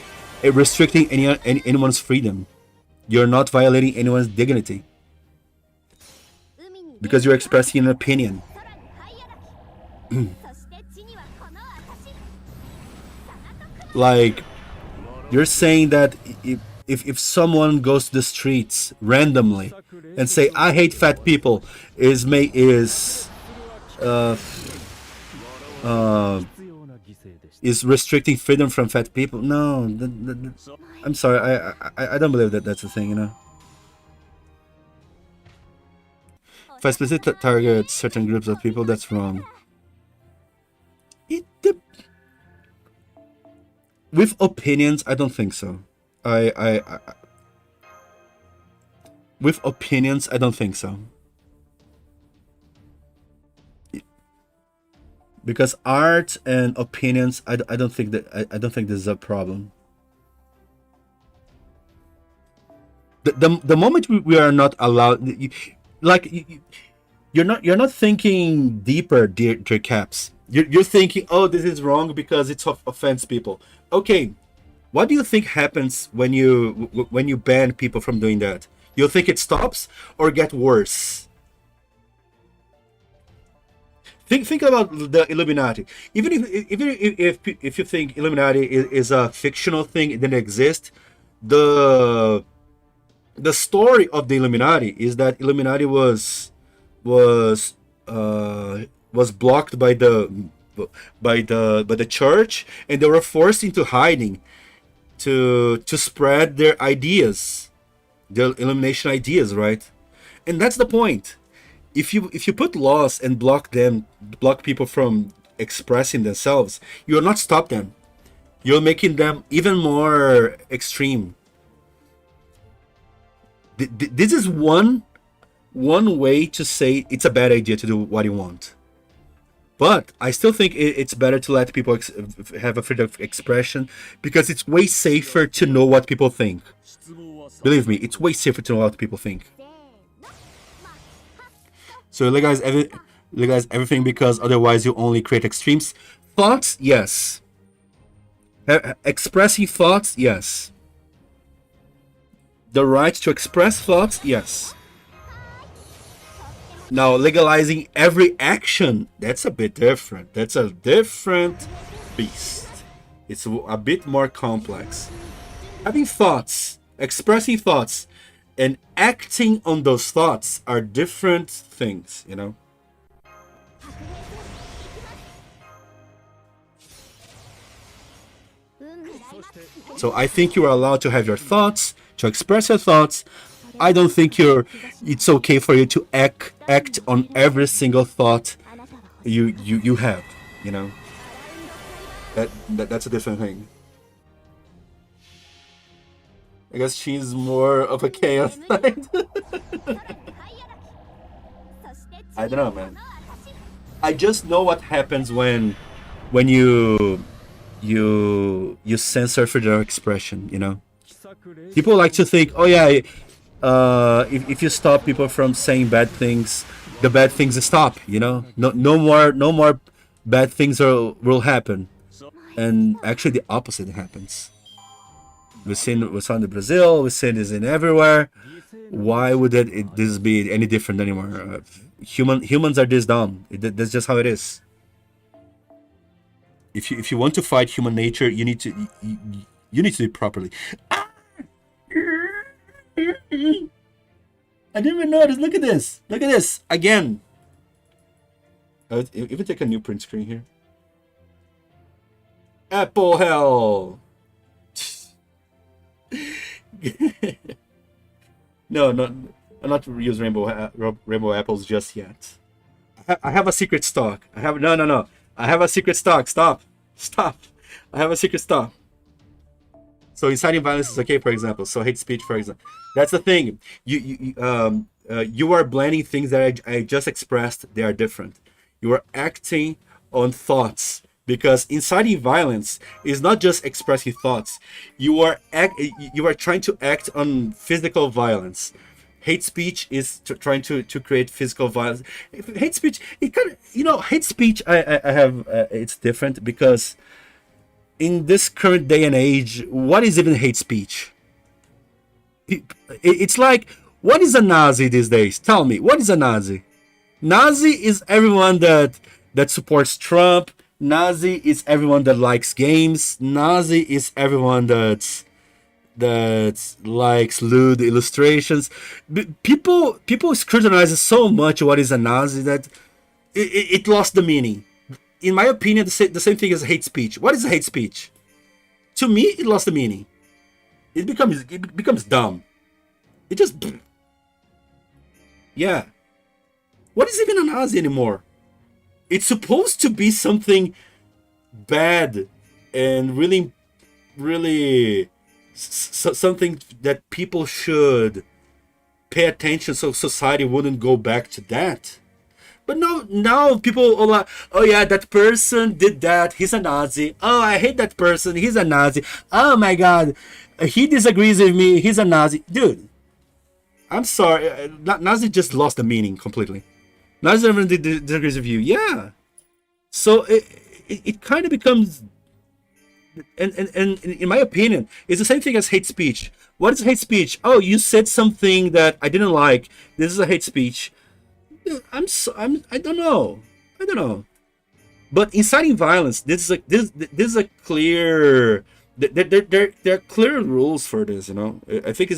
restricting anyone's freedom. You're not violating anyone's dignity because you're expressing an opinion. Like, you're saying that if someone goes to the streets randomly and say I hate fat people is restricting freedom from fat people. No, I'm sorry, I don't believe that that's a thing, If I specifically target certain groups of people, that's wrong. With opinions, I don't think so. With opinions, I don't think so. Because art and opinions, I don't think this is a problem. The moment we are not allowed, you're not thinking deeper, dear Caps. You're thinking, oh, this is wrong because it's offends people. Okay, what do you think happens when you ban people from doing that? You think it stops or get worse? Think about the Illuminati. Even if you think Illuminati is a fictional thing, it didn't exist, the story of the Illuminati is that Illuminati was blocked by the church, and they were forced into hiding to spread their ideas, their illumination ideas, right? And that's the point. If you put laws and block people from expressing themselves, you'll not stop them. You're making them even more extreme. This is one way to say it's a bad idea to do what you want. But I still think it's better to let people have a freedom of expression, because it's way safer to know what people think. Believe me, it's way safer to know what people think. So legalize everything, because otherwise you only create extremes. Thoughts, yes. Expressing thoughts, yes. The right to express thoughts, yes. Now, legalizing every action, that's a bit different. That's a different beast. It's a bit more complex. Having thoughts, expressing thoughts, and acting on those thoughts are different things, So I think you are allowed to have your thoughts, to express your thoughts. I don't think it's okay for you to act on every single thought you have, That's a different thing. I guess she's more of a chaos side. I don't know, man. I just know what happens when you you censor freedom of expression. You know, people like to think, oh yeah, if you stop people from saying bad things, the bad things stop. You know, no more bad things will happen, and actually the opposite happens. We saw in Brazil, we see this in everywhere. Why would this be any different anymore? Humans are this dumb. That's just how it is. If you want to fight human nature, you need to do it properly. I didn't even notice. Look at this. Look at this again. I'll even take a new print screen here. Apple hell. No, I'm not using rainbow apples just yet. I have a secret stock. No. I have a secret stock. Stop. I have a secret stock. So inciting violence is okay, for example. So hate speech, for example. That's the thing. You are blending things that I just expressed. They are different. You are acting on thoughts. Because inciting violence is not just expressing thoughts. You are trying to act on physical violence. Hate speech is trying to create physical violence. Hate speech, it kind of, hate speech. I have it's different because in this current day and age, what is even hate speech? It's like, what is a Nazi these days? Tell me, what is a Nazi? Nazi is everyone that supports Trump. Nazi is everyone that likes games. Nazi is everyone that likes lewd illustrations. People scrutinize so much what is a Nazi that it lost the meaning. In my opinion, the same thing as hate speech. What is hate speech? To me, it lost the meaning. It becomes dumb. It just, yeah. What is even a Nazi anymore? It's supposed to be something bad and really, really something that people should pay attention so society wouldn't go back to that. But now people are like, oh yeah, that person did that, he's a Nazi. Oh, I hate that person, he's a Nazi. Oh my god, he disagrees with me, he's a Nazi. Dude, I'm sorry, Nazi just lost the meaning completely. Nazi never disagrees with you, yeah. So it kind of becomes, and in my opinion, it's the same thing as hate speech. What is hate speech? Oh, you said something that I didn't like. This is a hate speech. I don't know. But inciting violence, this is a clear. There are clear rules for this. I think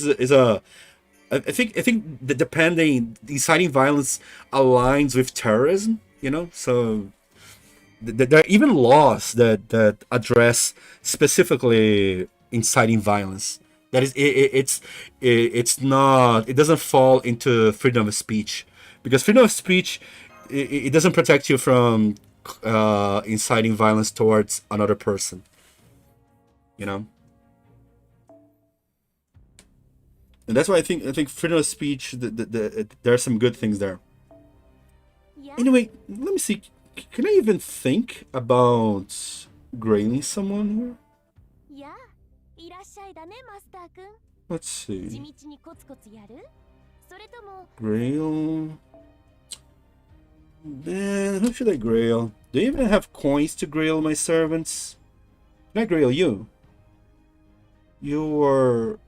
I think the depending inciting violence aligns with terrorism. So there are even laws that address specifically inciting violence. That is, it doesn't fall into freedom of speech, because freedom of speech it doesn't protect you from inciting violence towards another person. And that's why I think freedom of speech, there are some good things there. Yeah. Anyway, let me see. Can I even think about grailing someone here? いや、いらっしゃいだね、マスターくん。 Let's 地 see. 道にコツコツやる？それとも、 Grail. Man, who should I grail? Do you even have coins to grail my servants? Can I grail you? You are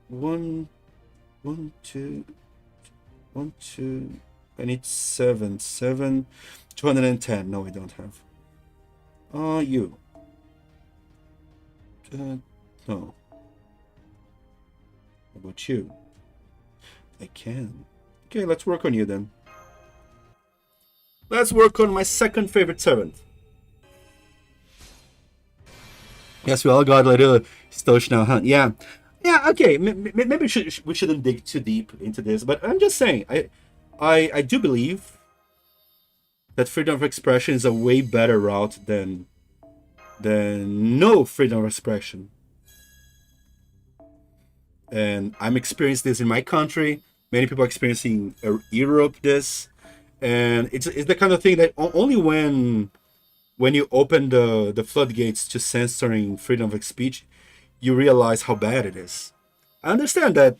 one, two. I need 7. 210. No, I don't have. You. No. How about you? I can. Okay, let's work on you then. Let's work on my second favorite servant. Yes, we all got a little stoic now, huh? Yeah. Yeah, okay. Maybe we shouldn't dig too deep into this, but I'm just saying, I do believe that freedom of expression is a way better route than no freedom of expression. And I'm experiencing this in my country. Many people are experiencing Europe this, and it's the kind of thing that only when when you open the floodgates to censoring freedom of speech, you realize how bad it is. I understand that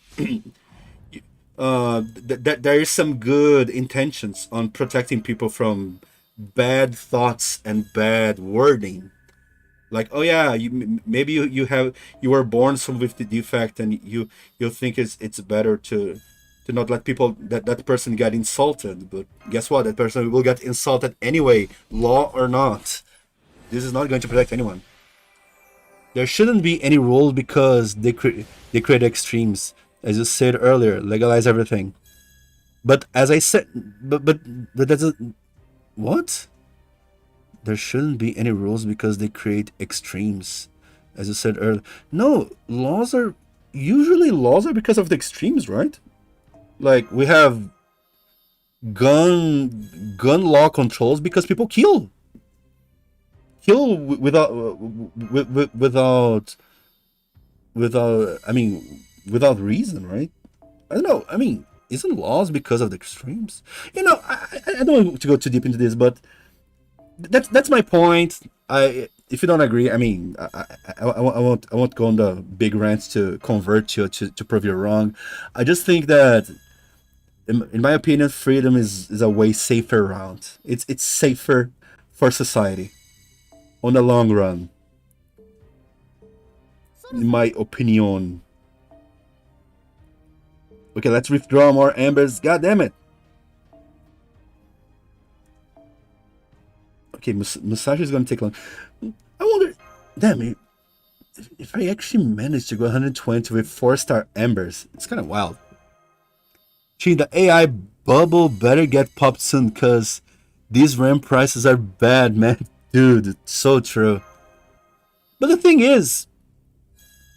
that there is some good intentions on protecting people from bad thoughts and bad wording. Like, oh yeah, maybe you were born with the defect, and you think it's better to not let people that person get insulted. But guess what? That person will get insulted anyway, law or not. This is not going to protect anyone. There shouldn't be any rules because they create extremes. As you said earlier, legalize everything. But as I said, but that's what? There shouldn't be any rules because they create extremes. As you said earlier, no, laws are because of the extremes, right? Like, we have gun law controls because people kill without without reason, right? I don't know. I mean, isn't laws because of the extremes? I don't want to go too deep into this, but that's my point. If you don't agree, I mean, I won't go on the big rants to convert you to prove you're wrong. I just think that, in my opinion, freedom is a way safer route. It's safer for society on the long run, in my opinion. Okay, let's withdraw more embers. God damn it. Okay, massage is going to take long. I wonder, damn it, if I actually manage to go 120 with 4-star embers, it's kind of wild. Gee, the AI bubble better get popped soon, because these RAM prices are bad, man. Dude, it's so true. But the thing is,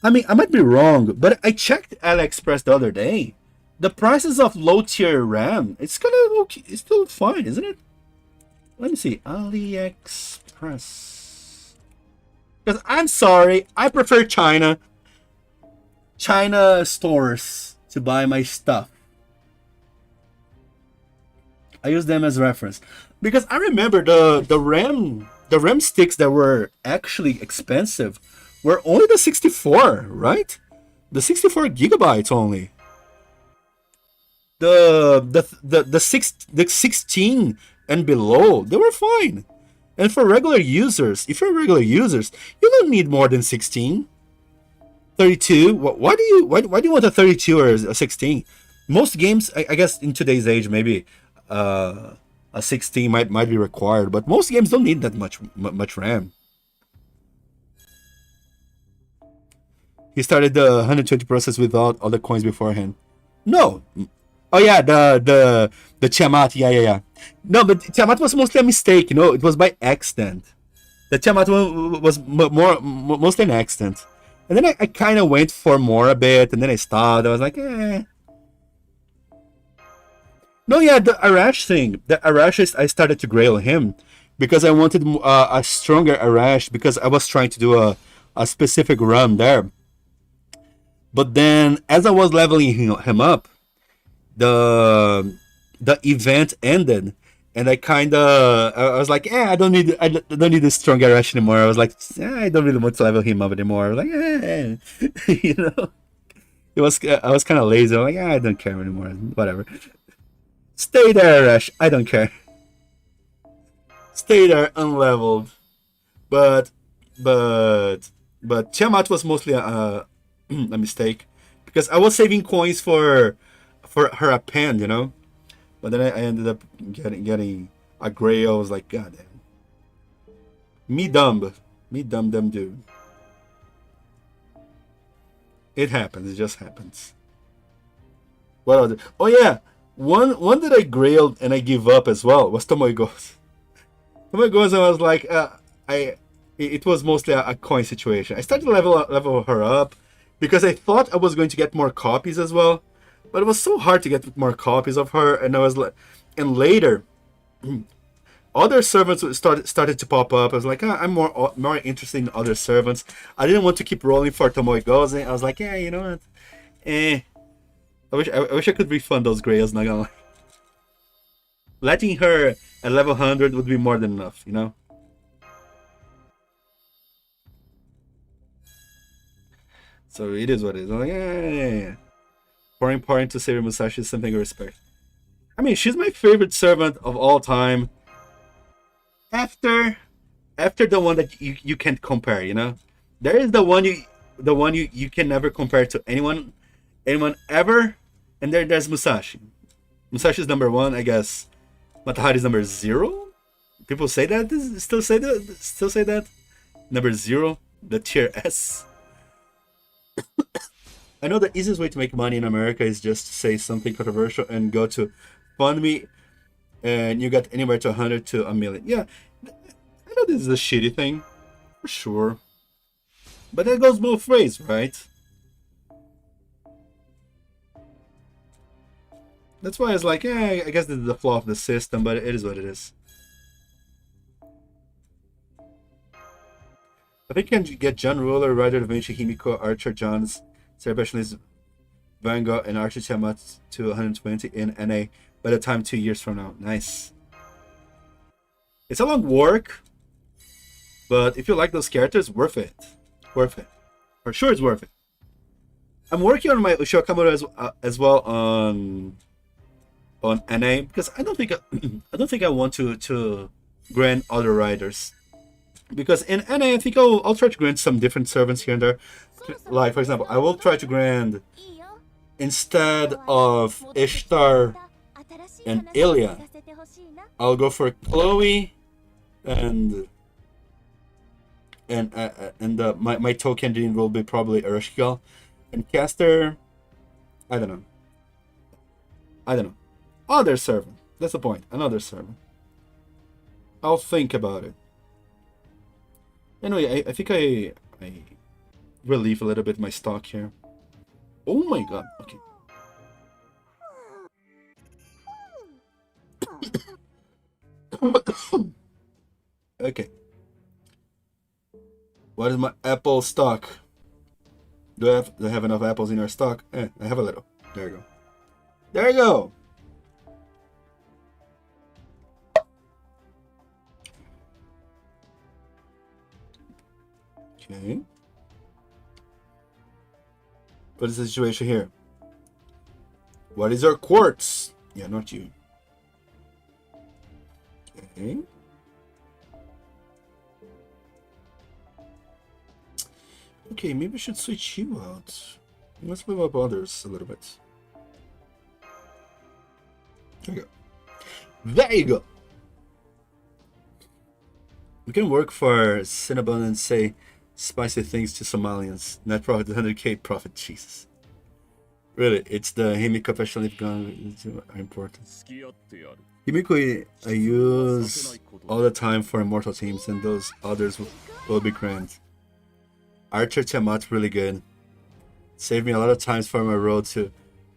I mean, I might be wrong, but I checked AliExpress the other day. The prices of low-tier RAM, it's kind of okay. It's still fine, isn't it? Let me see. AliExpress. Because I'm sorry, I prefer China stores to buy my stuff. I use them as reference because I remember the RAM sticks that were actually expensive were only the 64, right? The 64 gigabytes only. The 16 and below, they were fine. And for regular users, if you're regular users, you don't need more than 16. 32. Why do you want a 32 or a 16? Most games, I guess, in today's age, maybe a 16 might be required, but most games don't need that much RAM. He started the 120 process without all the coins beforehand. No. Oh yeah, the Tiamat, yeah. No, but Tiamat was mostly a mistake, it was by accident. The Tiamat was mostly an accident. And then I kind of went for more a bit, and then I stopped. I was like, eh. No, yeah, the Arash thing. The Arash, I started to grail him because I wanted a stronger Arash because I was trying to do a specific run there. But then, as I was leveling him up, the event ended, and I was like, I don't need a strong Arash anymore. I was like, I don't really want to level him up anymore. I was like, I was kind of lazy. I'm like, I don't care anymore. Whatever. Stay there, Arash. I don't care. Stay there, unleveled. But Tiamat was mostly a mistake because I was saving coins for her append, But then I ended up getting a Grail. I was like, God damn. Me dumb dude. It happens. It just happens. What other? Oh yeah, one that I grailed and I give up as well was Tomoe Goes. Tomoe Goes, I was like, it was mostly a coin situation. I started to level her up because I thought I was going to get more copies as well. But it was so hard to get more copies of her, and and later, other servants started to pop up. I was like, I'm more interested in other servants. I didn't want to keep rolling for Tomoe Goze. I was like, you know what? I wish I could refund those grails. Not gonna lie. Letting her at level 100 would be more than enough, So it is what it is. I'm like, yeah. Pouring part into Saber Musashi is something I respect. I mean, she's my favorite servant of all time. After the one that you can't compare, you know? There is the one you can never compare to anyone ever, and there's Musashi. Musashi's number 1, I guess. Matahari's number 0. People say that, still say that. Number 0, the tier S. I know the easiest way to make money in America is just to say something controversial and go to fund me, and you got anywhere to 100 to a million. Yeah, I know this is a shitty thing, for sure. But that goes both ways, right? That's why it's like, yeah, I guess this is the flaw of the system, but it is what it is. I think you can get John Ruler, Ryder Da Vinci, Himiko, Archer, Johns, Specialist, Vanguard, and Archer Tiamat to 120 in NA by the time 2 years from now. Nice. It's a long work, but if you like those characters, worth it. Worth it. For sure it's worth it. I'm working on my Ushio Kamura as well on NA because I don't think I want to grant other riders. Because in NA, I think I'll try to grant some different servants here and there. Like, for example, I will try to grant, instead of Ishtar and Ilya, I'll go for Chloe and my token gene will be probably Ereshkigal. And Caster, I don't know. Other servant. That's the point. Another servant. I'll think about it. Anyway, I think I relieve a little bit my stock here. Oh my god. Okay. Okay. What is my apple stock? Do I have enough apples in our stock? I have a little. There you go. There you go. Okay. What is the situation here? What is our quartz? Yeah, not you. Okay. Okay, maybe I should switch you out. Let's move up others a little bit. There you go. There you go. We can work for Cinnabon and say spicy things to Somalians. Net profit 100k profit. Jesus. Really, it's the Himiko professional gun are important. Himiko I use all the time for immortal teams, and those others will be grand. Archer Tiamat really good. Saved me a lot of times for my road to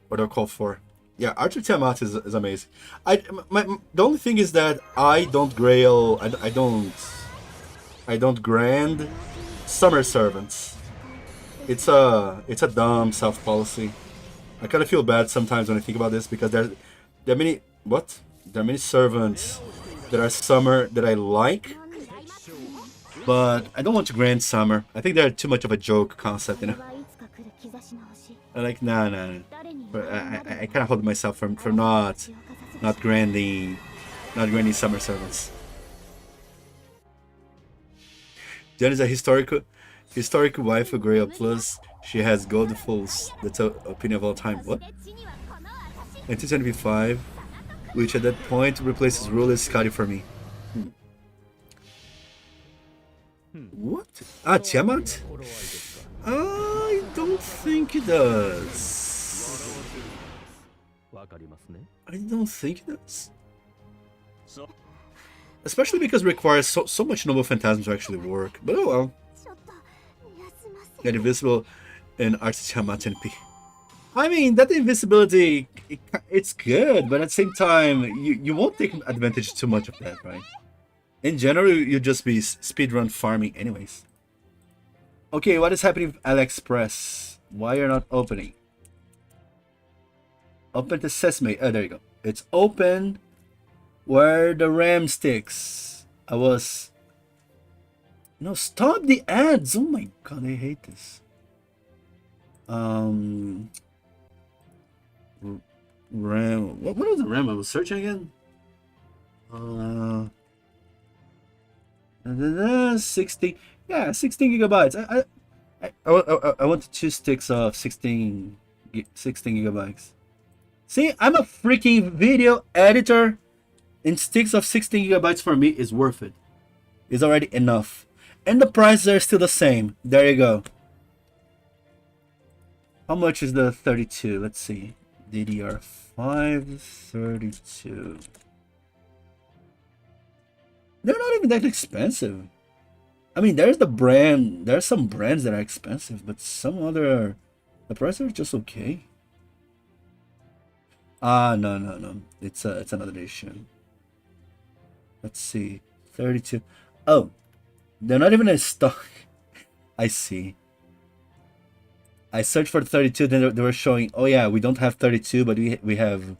what I'll call for. Yeah, Archer Tiamat is amazing. The only thing is that I don't grail. I don't grand summer servants. It's a dumb self policy. I kind of feel bad sometimes when I think about this because there are many servants that are summer that I like, but I don't want to grand summer. I think they're too much of a joke concept, you know. I'm like, nah. But I kind of hold myself from not granding summer servants. Jen is a historical waifu Grail plus. She has gold fulls. That's the opinion of all time. What? 1975, which at that point replaces Ruler Scotty for me. What? Ah, Tiamat? I don't think it does. I don't think it does. Especially because it requires so much noble phantasms to actually work. But oh well. Get invisible in Arts Tiamat and P. I mean, that invisibility, it's good, but at the same time, you won't take advantage too much of that, right? In general, you'll just be speedrun farming anyways. Okay, what is happening with AliExpress? Why you're not opening? Open the Sesame. Oh, there you go. It's open. Where the RAM sticks? No, stop the ads. Oh my god, I hate this. RAM. What was the RAM I was searching again? 16. Yeah, 16 gigabytes. I want to choose sticks of 16 gigabytes. See, I'm a freaking video editor, and sticks of 16 gigabytes for me is worth it. It's already enough. And the prices are still the same. There you go. How much is the 32? Let's see. DDR5 32. They're not even that expensive. I mean, there's the brand. There's some brands that are expensive, but some other, the prices are just okay. No. It's another issue. Let's see. 32. Oh, they're not even in stock. I see. I searched for 32, then they were showing, oh yeah, we don't have 32, but we have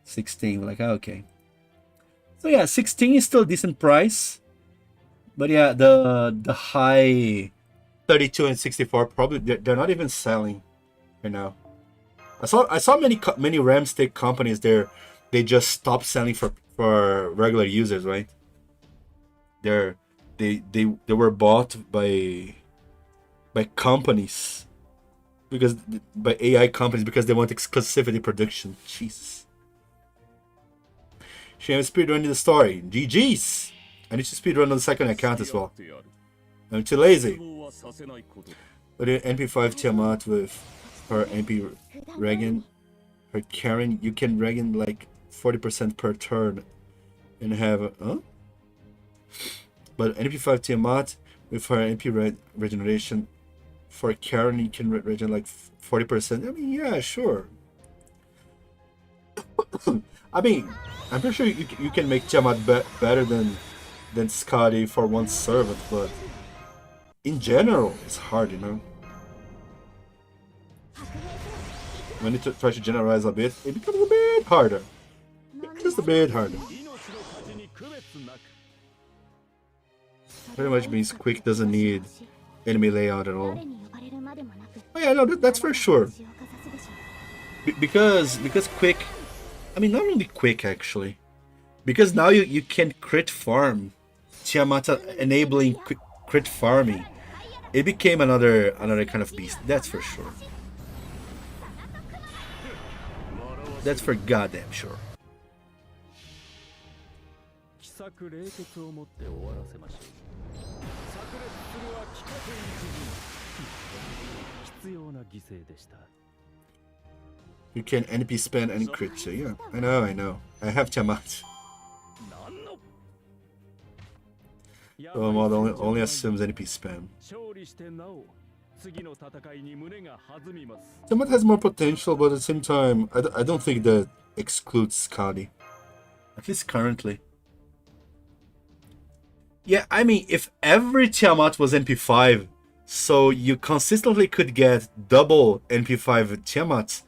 16. We're like, oh, okay. So yeah, 16 is still a decent price. But yeah, the high 32 and 64 probably they're not even selling right now. I saw many RAM stick companies there, they just stopped selling for regular users, right? They were bought by companies, because by AI companies, because they want exclusivity production. Jesus. She has speedrunning the story. GG's. I need to speedrun on the second account as well. I'm too lazy. But in NP5 Tiamat with her NP Regan, her Karen, you can Regan like 40% per turn and have a, huh? But NP5 Tiamat with her NP regeneration for Karen, you can regen like 40%. I mean, yeah, sure. I mean, I'm pretty sure you can make Tiamat better than Scotty for one servant, but in general, it's hard, you know. When you try to generalize a bit, it becomes a bit harder. Just a bit harder. Pretty much means Quick doesn't need enemy layout at all. Oh yeah, no, that's for sure. Because Quick, I mean, not only Quick actually, because now you can crit farm. Tiamat enabling crit farming, it became another kind of beast. That's for sure. That's for goddamn sure. You can NP spam and crit, so yeah. I know. I have Tiamat. So mod only assumes NP spam. Tiamat has more potential, but at the same time, I don't think that excludes Scotty. At least currently. Yeah, I mean, if every Tiamat was NP5, so you consistently could get double NP5 Tiamats,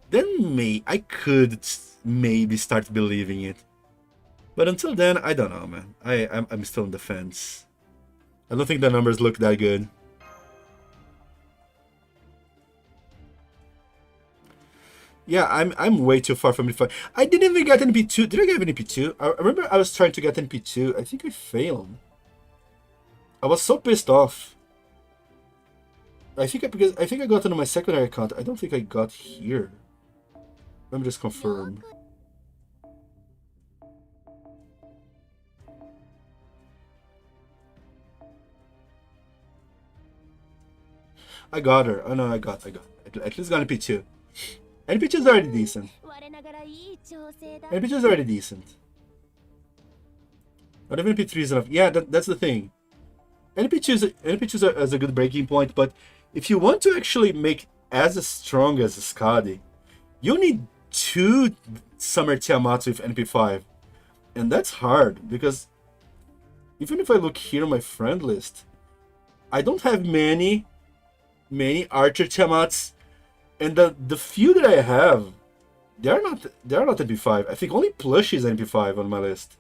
then I could maybe start believing it. But until then, I don't know, man. I'm still on the fence. I don't think the numbers look that good. Yeah, I'm way too far from NP5. I didn't even get NP2. Did I get NP2? I remember I was trying to get NP2. I think I failed. I was so pissed off. I think I got it on my secondary account. I don't think I got here. Let me just confirm. I got her. Oh no, I got. At least got NP2. NP2 is already decent. NP2 is already decent. But even NP3 is enough. Yeah, that's the thing. NP2 is a good breaking point, but if you want to actually make as strong as Skadi, you need 2 Summer Tiamats with NP5. And that's hard, because even if I look here on my friend list, I don't have many Archer Tiamats, and the few that I have, they're not NP5. I think only Plush is NP5 on my list.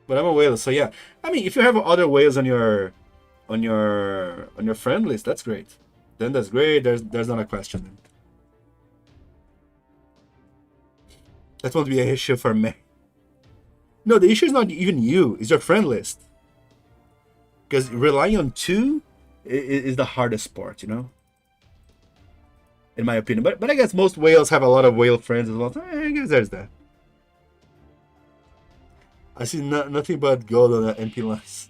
But I'm a whale, so yeah. I mean, if you have other whales on your on your friend list. That's great. Then that's great. There's not a question. That won't be an issue for me. No, the issue is not even you. It's your friend list. Because relying on two is the hardest part, you know? In my opinion. But I guess most whales have a lot of whale friends as well. So I guess there's that. I see nothing but gold on the MP lines.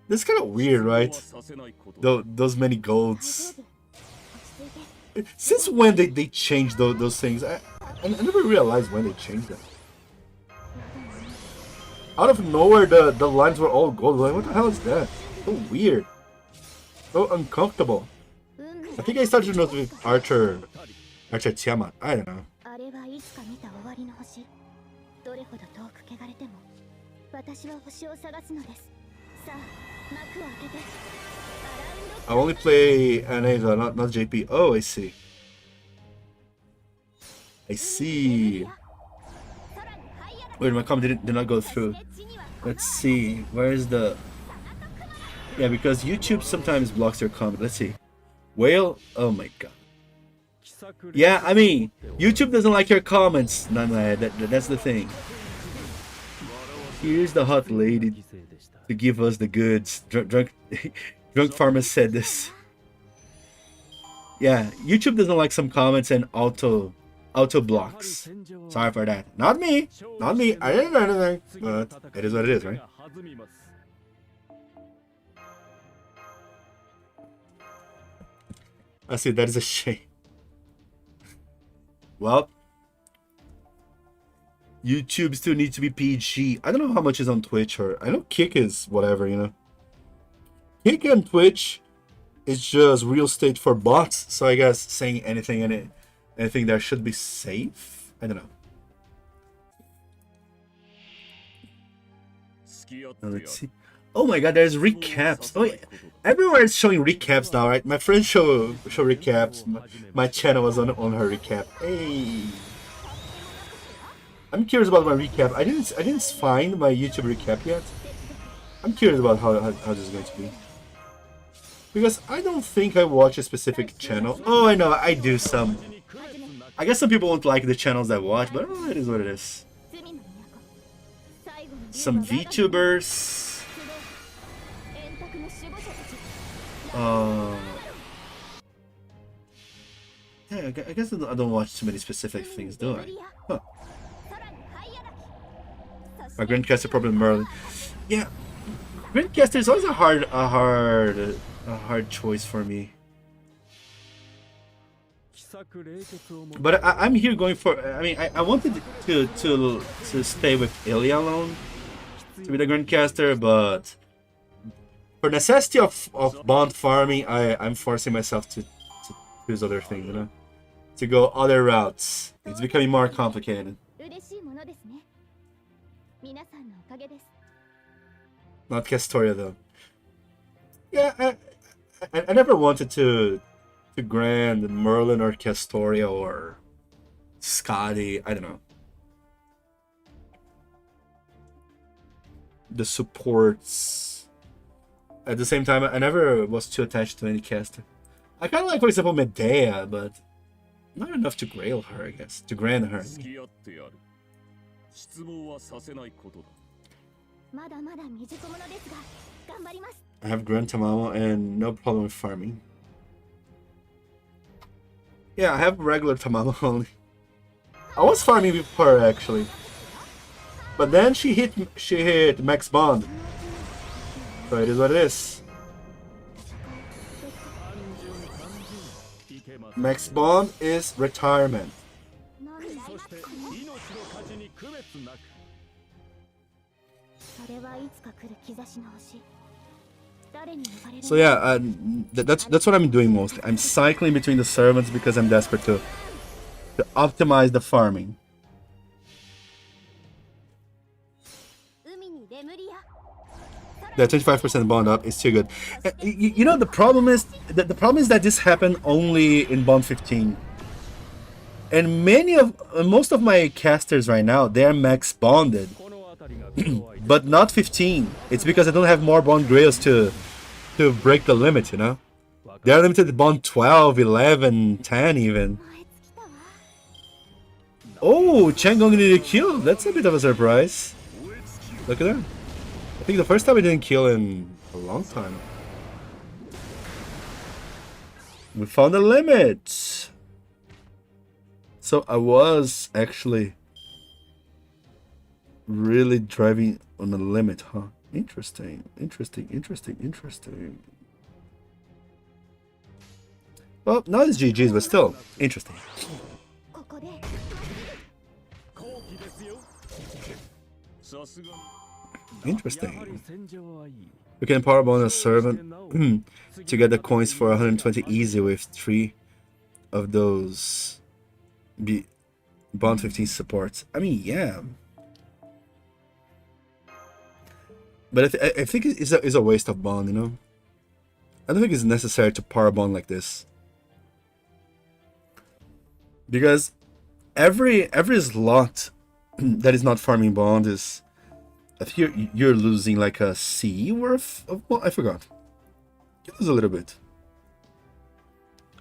This is kind of weird, right? Those many golds. Since when they changed those things? I never realized when they changed them. Out of nowhere, the lines were all gold. Like, what the hell is that? So weird. So uncomfortable. I think I started to notice with Archer Tiamat. I don't know. I only play Aneza, not JP. Oh, I see. I see. Wait, my comment did not go through. Let's see. Where is the... Yeah, because YouTube sometimes blocks your comment. Let's see. Whale? Oh my god. Yeah, I mean, YouTube doesn't like your comments, Nana. That's the thing. Here's the hot lady to give us the goods. Drunk farmer said this. Yeah, YouTube doesn't like some comments and auto blocks. Sorry for that. Not me. Not me. I didn't do anything. But it is what it is, right? I see. That is a shame. Well, YouTube still needs to be PG. I don't know how much is on Twitch, or I know Kick is whatever, you know. Kick and Twitch is just real estate for bots. So I guess saying anything in it. Anything there should be safe? I don't know. Now let's see. Oh my god, there's recaps. Oh, yeah. Everywhere is showing recaps now, right? My friends show recaps. My channel was on her recap. Hey, I'm curious about my recap. I didn't find my YouTube recap yet. I'm curious about how this is going to be. Because I don't think I watch a specific channel. Oh, I know, I do some. I guess some people won't like the channels I watch, but oh, it is what it is. Some VTubers. Yeah, I guess I don't watch too many specific things, do I? Huh. My Grandcaster probably Merlin. Yeah, Grandcaster is always a hard choice for me. But I'm here going for. I mean, I wanted to stay with Ilya alone to be the Grandcaster, but for necessity of bond farming, I'm forcing myself to choose other things, you know, to go other routes. It's becoming more complicated. Not Castoria though. Yeah, I never wanted to Grand Merlin or Castoria or Scotty. I don't know. The supports. At the same time, I never was too attached to any caster. I kind of like, for example, Medea, but not enough to grail her, I guess. To grand her. I have Grand Tamamo and no problem with farming. Yeah, I have regular Tamamo only. I was farming with her actually, but then she hit max bond. So it is what it is. Max bond is retirement. So yeah, that's what I'm doing mostly. I'm cycling between the servants because I'm desperate to optimize the farming. The 25% bond up is still good. You know, the problem is that this happened only in bond 15, and most of my casters right now, they are max bonded. but not 15. It's because I don't have more Bond Grails to break the limit, you know? They're limited to Bond 12, 11, 10 even. 燃え尽きたわ。 Oh, Changong didn't kill. That's a bit of a surprise. Look at that. I think the first time I didn't kill in a long time. We found a limit. So I was actually really driving on a limit, huh? Interesting, interesting, interesting, interesting. Well, not as GG's, but still interesting. ここで Interesting. We can power bond a servant to get the coins for 120 easy with 3 of those bond 15 supports. I mean, yeah. But I think it's a waste of bond, you know? I don't think it's necessary to power bond like this. Because every slot that is not farming bond is... I think you're losing like a C worth of... Well, I forgot. You lose a little bit.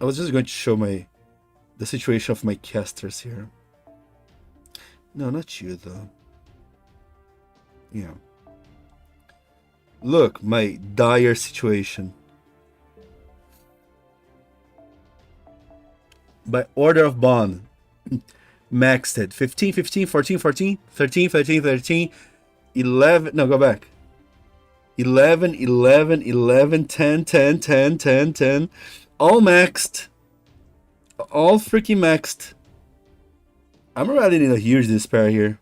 I was just going to show the situation of my casters here. No, not you though. Yeah. Look, my dire situation. By order of bond. Maxed it. 15, 15, 14, 14, 13, 13, 13, 11. No, go back. 11, 11, 11, 10, 10, 10, 10, 10. All maxed. All freaking maxed. I'm already in a huge despair here.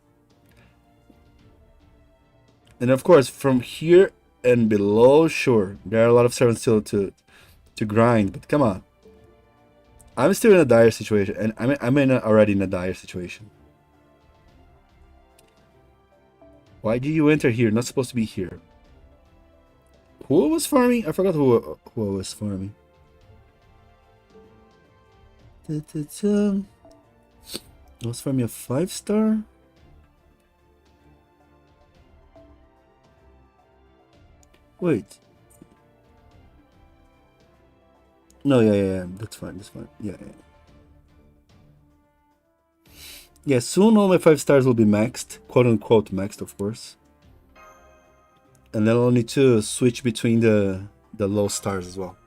And of course, from here and below, sure, there are a lot of servants still to grind, but come on. I'm still in a dire situation, and I'm already in a dire situation. Why did you enter here? Not supposed to be here. Who was farming? I forgot who was farming. I was farming a 5-star. Wait. No, yeah, that's fine, yeah. Yeah, soon all my 5 stars will be maxed, quote unquote maxed, of course. And then I'll need to switch between the low stars as well.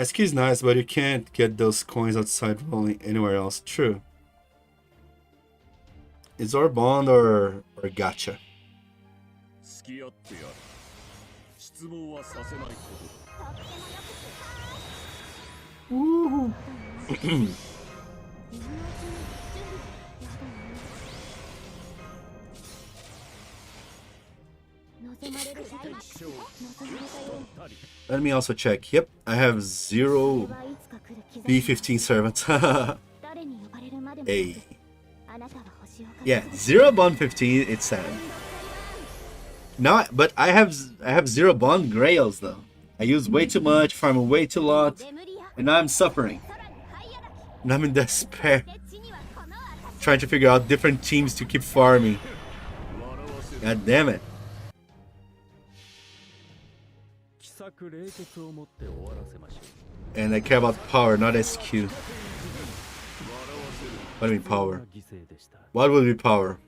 SQ is nice, but you can't get those coins outside rolling anywhere else. True. It's or bond or gacha. Woohoo. Let me also check. Yep, I have 0 B15 servants. Hey. Yeah, 0 bond 15. It's sad. No, but I have 0 bond grails though. I use way too much, farm way too lot, and now I'm suffering. And I'm in despair, trying to figure out different teams to keep farming. God damn it. And I care about power, not SQ. What do you mean power? What will be power?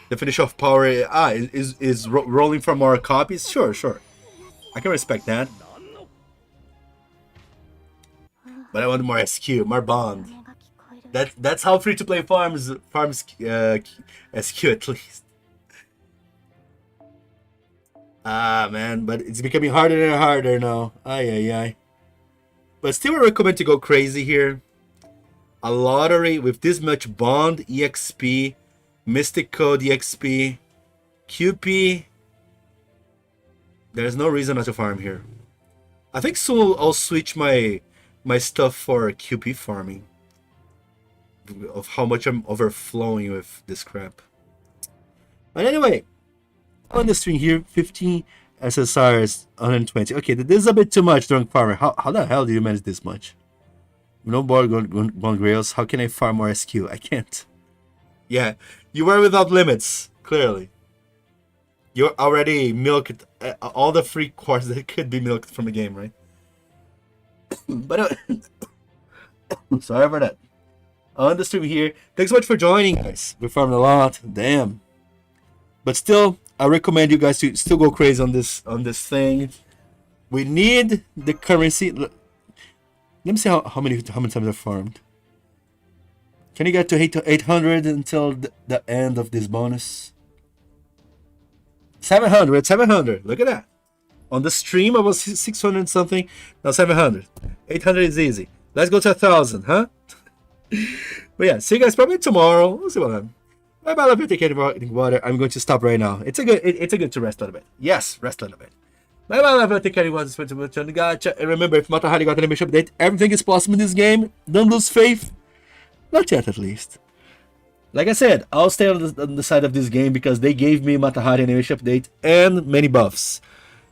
Definition of power is rolling for more copies? Sure. I can respect that. But I want more SQ, more bond. That's how free-to-play farms SQ at least. Ah man, but it's becoming harder and harder now. Ay. But still I recommend to go crazy here. A lottery with this much bond, EXP, Mystic Code EXP, QP. There's no reason not to farm here. I think soon I'll switch my stuff for QP farming. Of how much I'm overflowing with this crap. But anyway, on the string here, 15 SSRs, 120. Okay, this is a bit too much during farming. How the hell do you manage this much? No bond grails. How can I farm more SQ? I can't. Yeah, you were without limits, clearly. You already milked all the free cores that could be milked from the game, right? But sorry for that. On the stream here. Thanks so much for joining, guys. We farmed a lot. Damn. But still, I recommend you guys to still go crazy on this thing. We need the currency. Let me see how many times I farmed. Can you get to 800 until the end of this bonus? 700. Look at that. On the stream, I was 600 something. Now 700. 800 is easy. Let's go to 1,000, huh? But yeah, see you guys probably tomorrow. We'll see what happens. Bye bye, love you. Take care of water. I'm going to stop right now. It's a good to rest a little bit. Yes, rest a little bit. Bye bye, love you. Take care of water. Gotcha. And remember, if Matahari got an membership update, everything is possible in this game. Don't lose faith. Not yet, at least. Like I said, I'll stay on the side of this game because they gave me Matahari animation update and many buffs.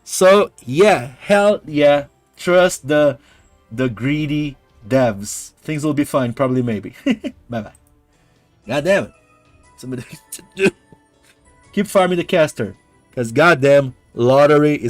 So yeah, hell yeah, trust the greedy devs. Things will be fine, probably, maybe. Bye bye. God damn it. Somebody to do. Keep farming the caster, because goddamn lottery is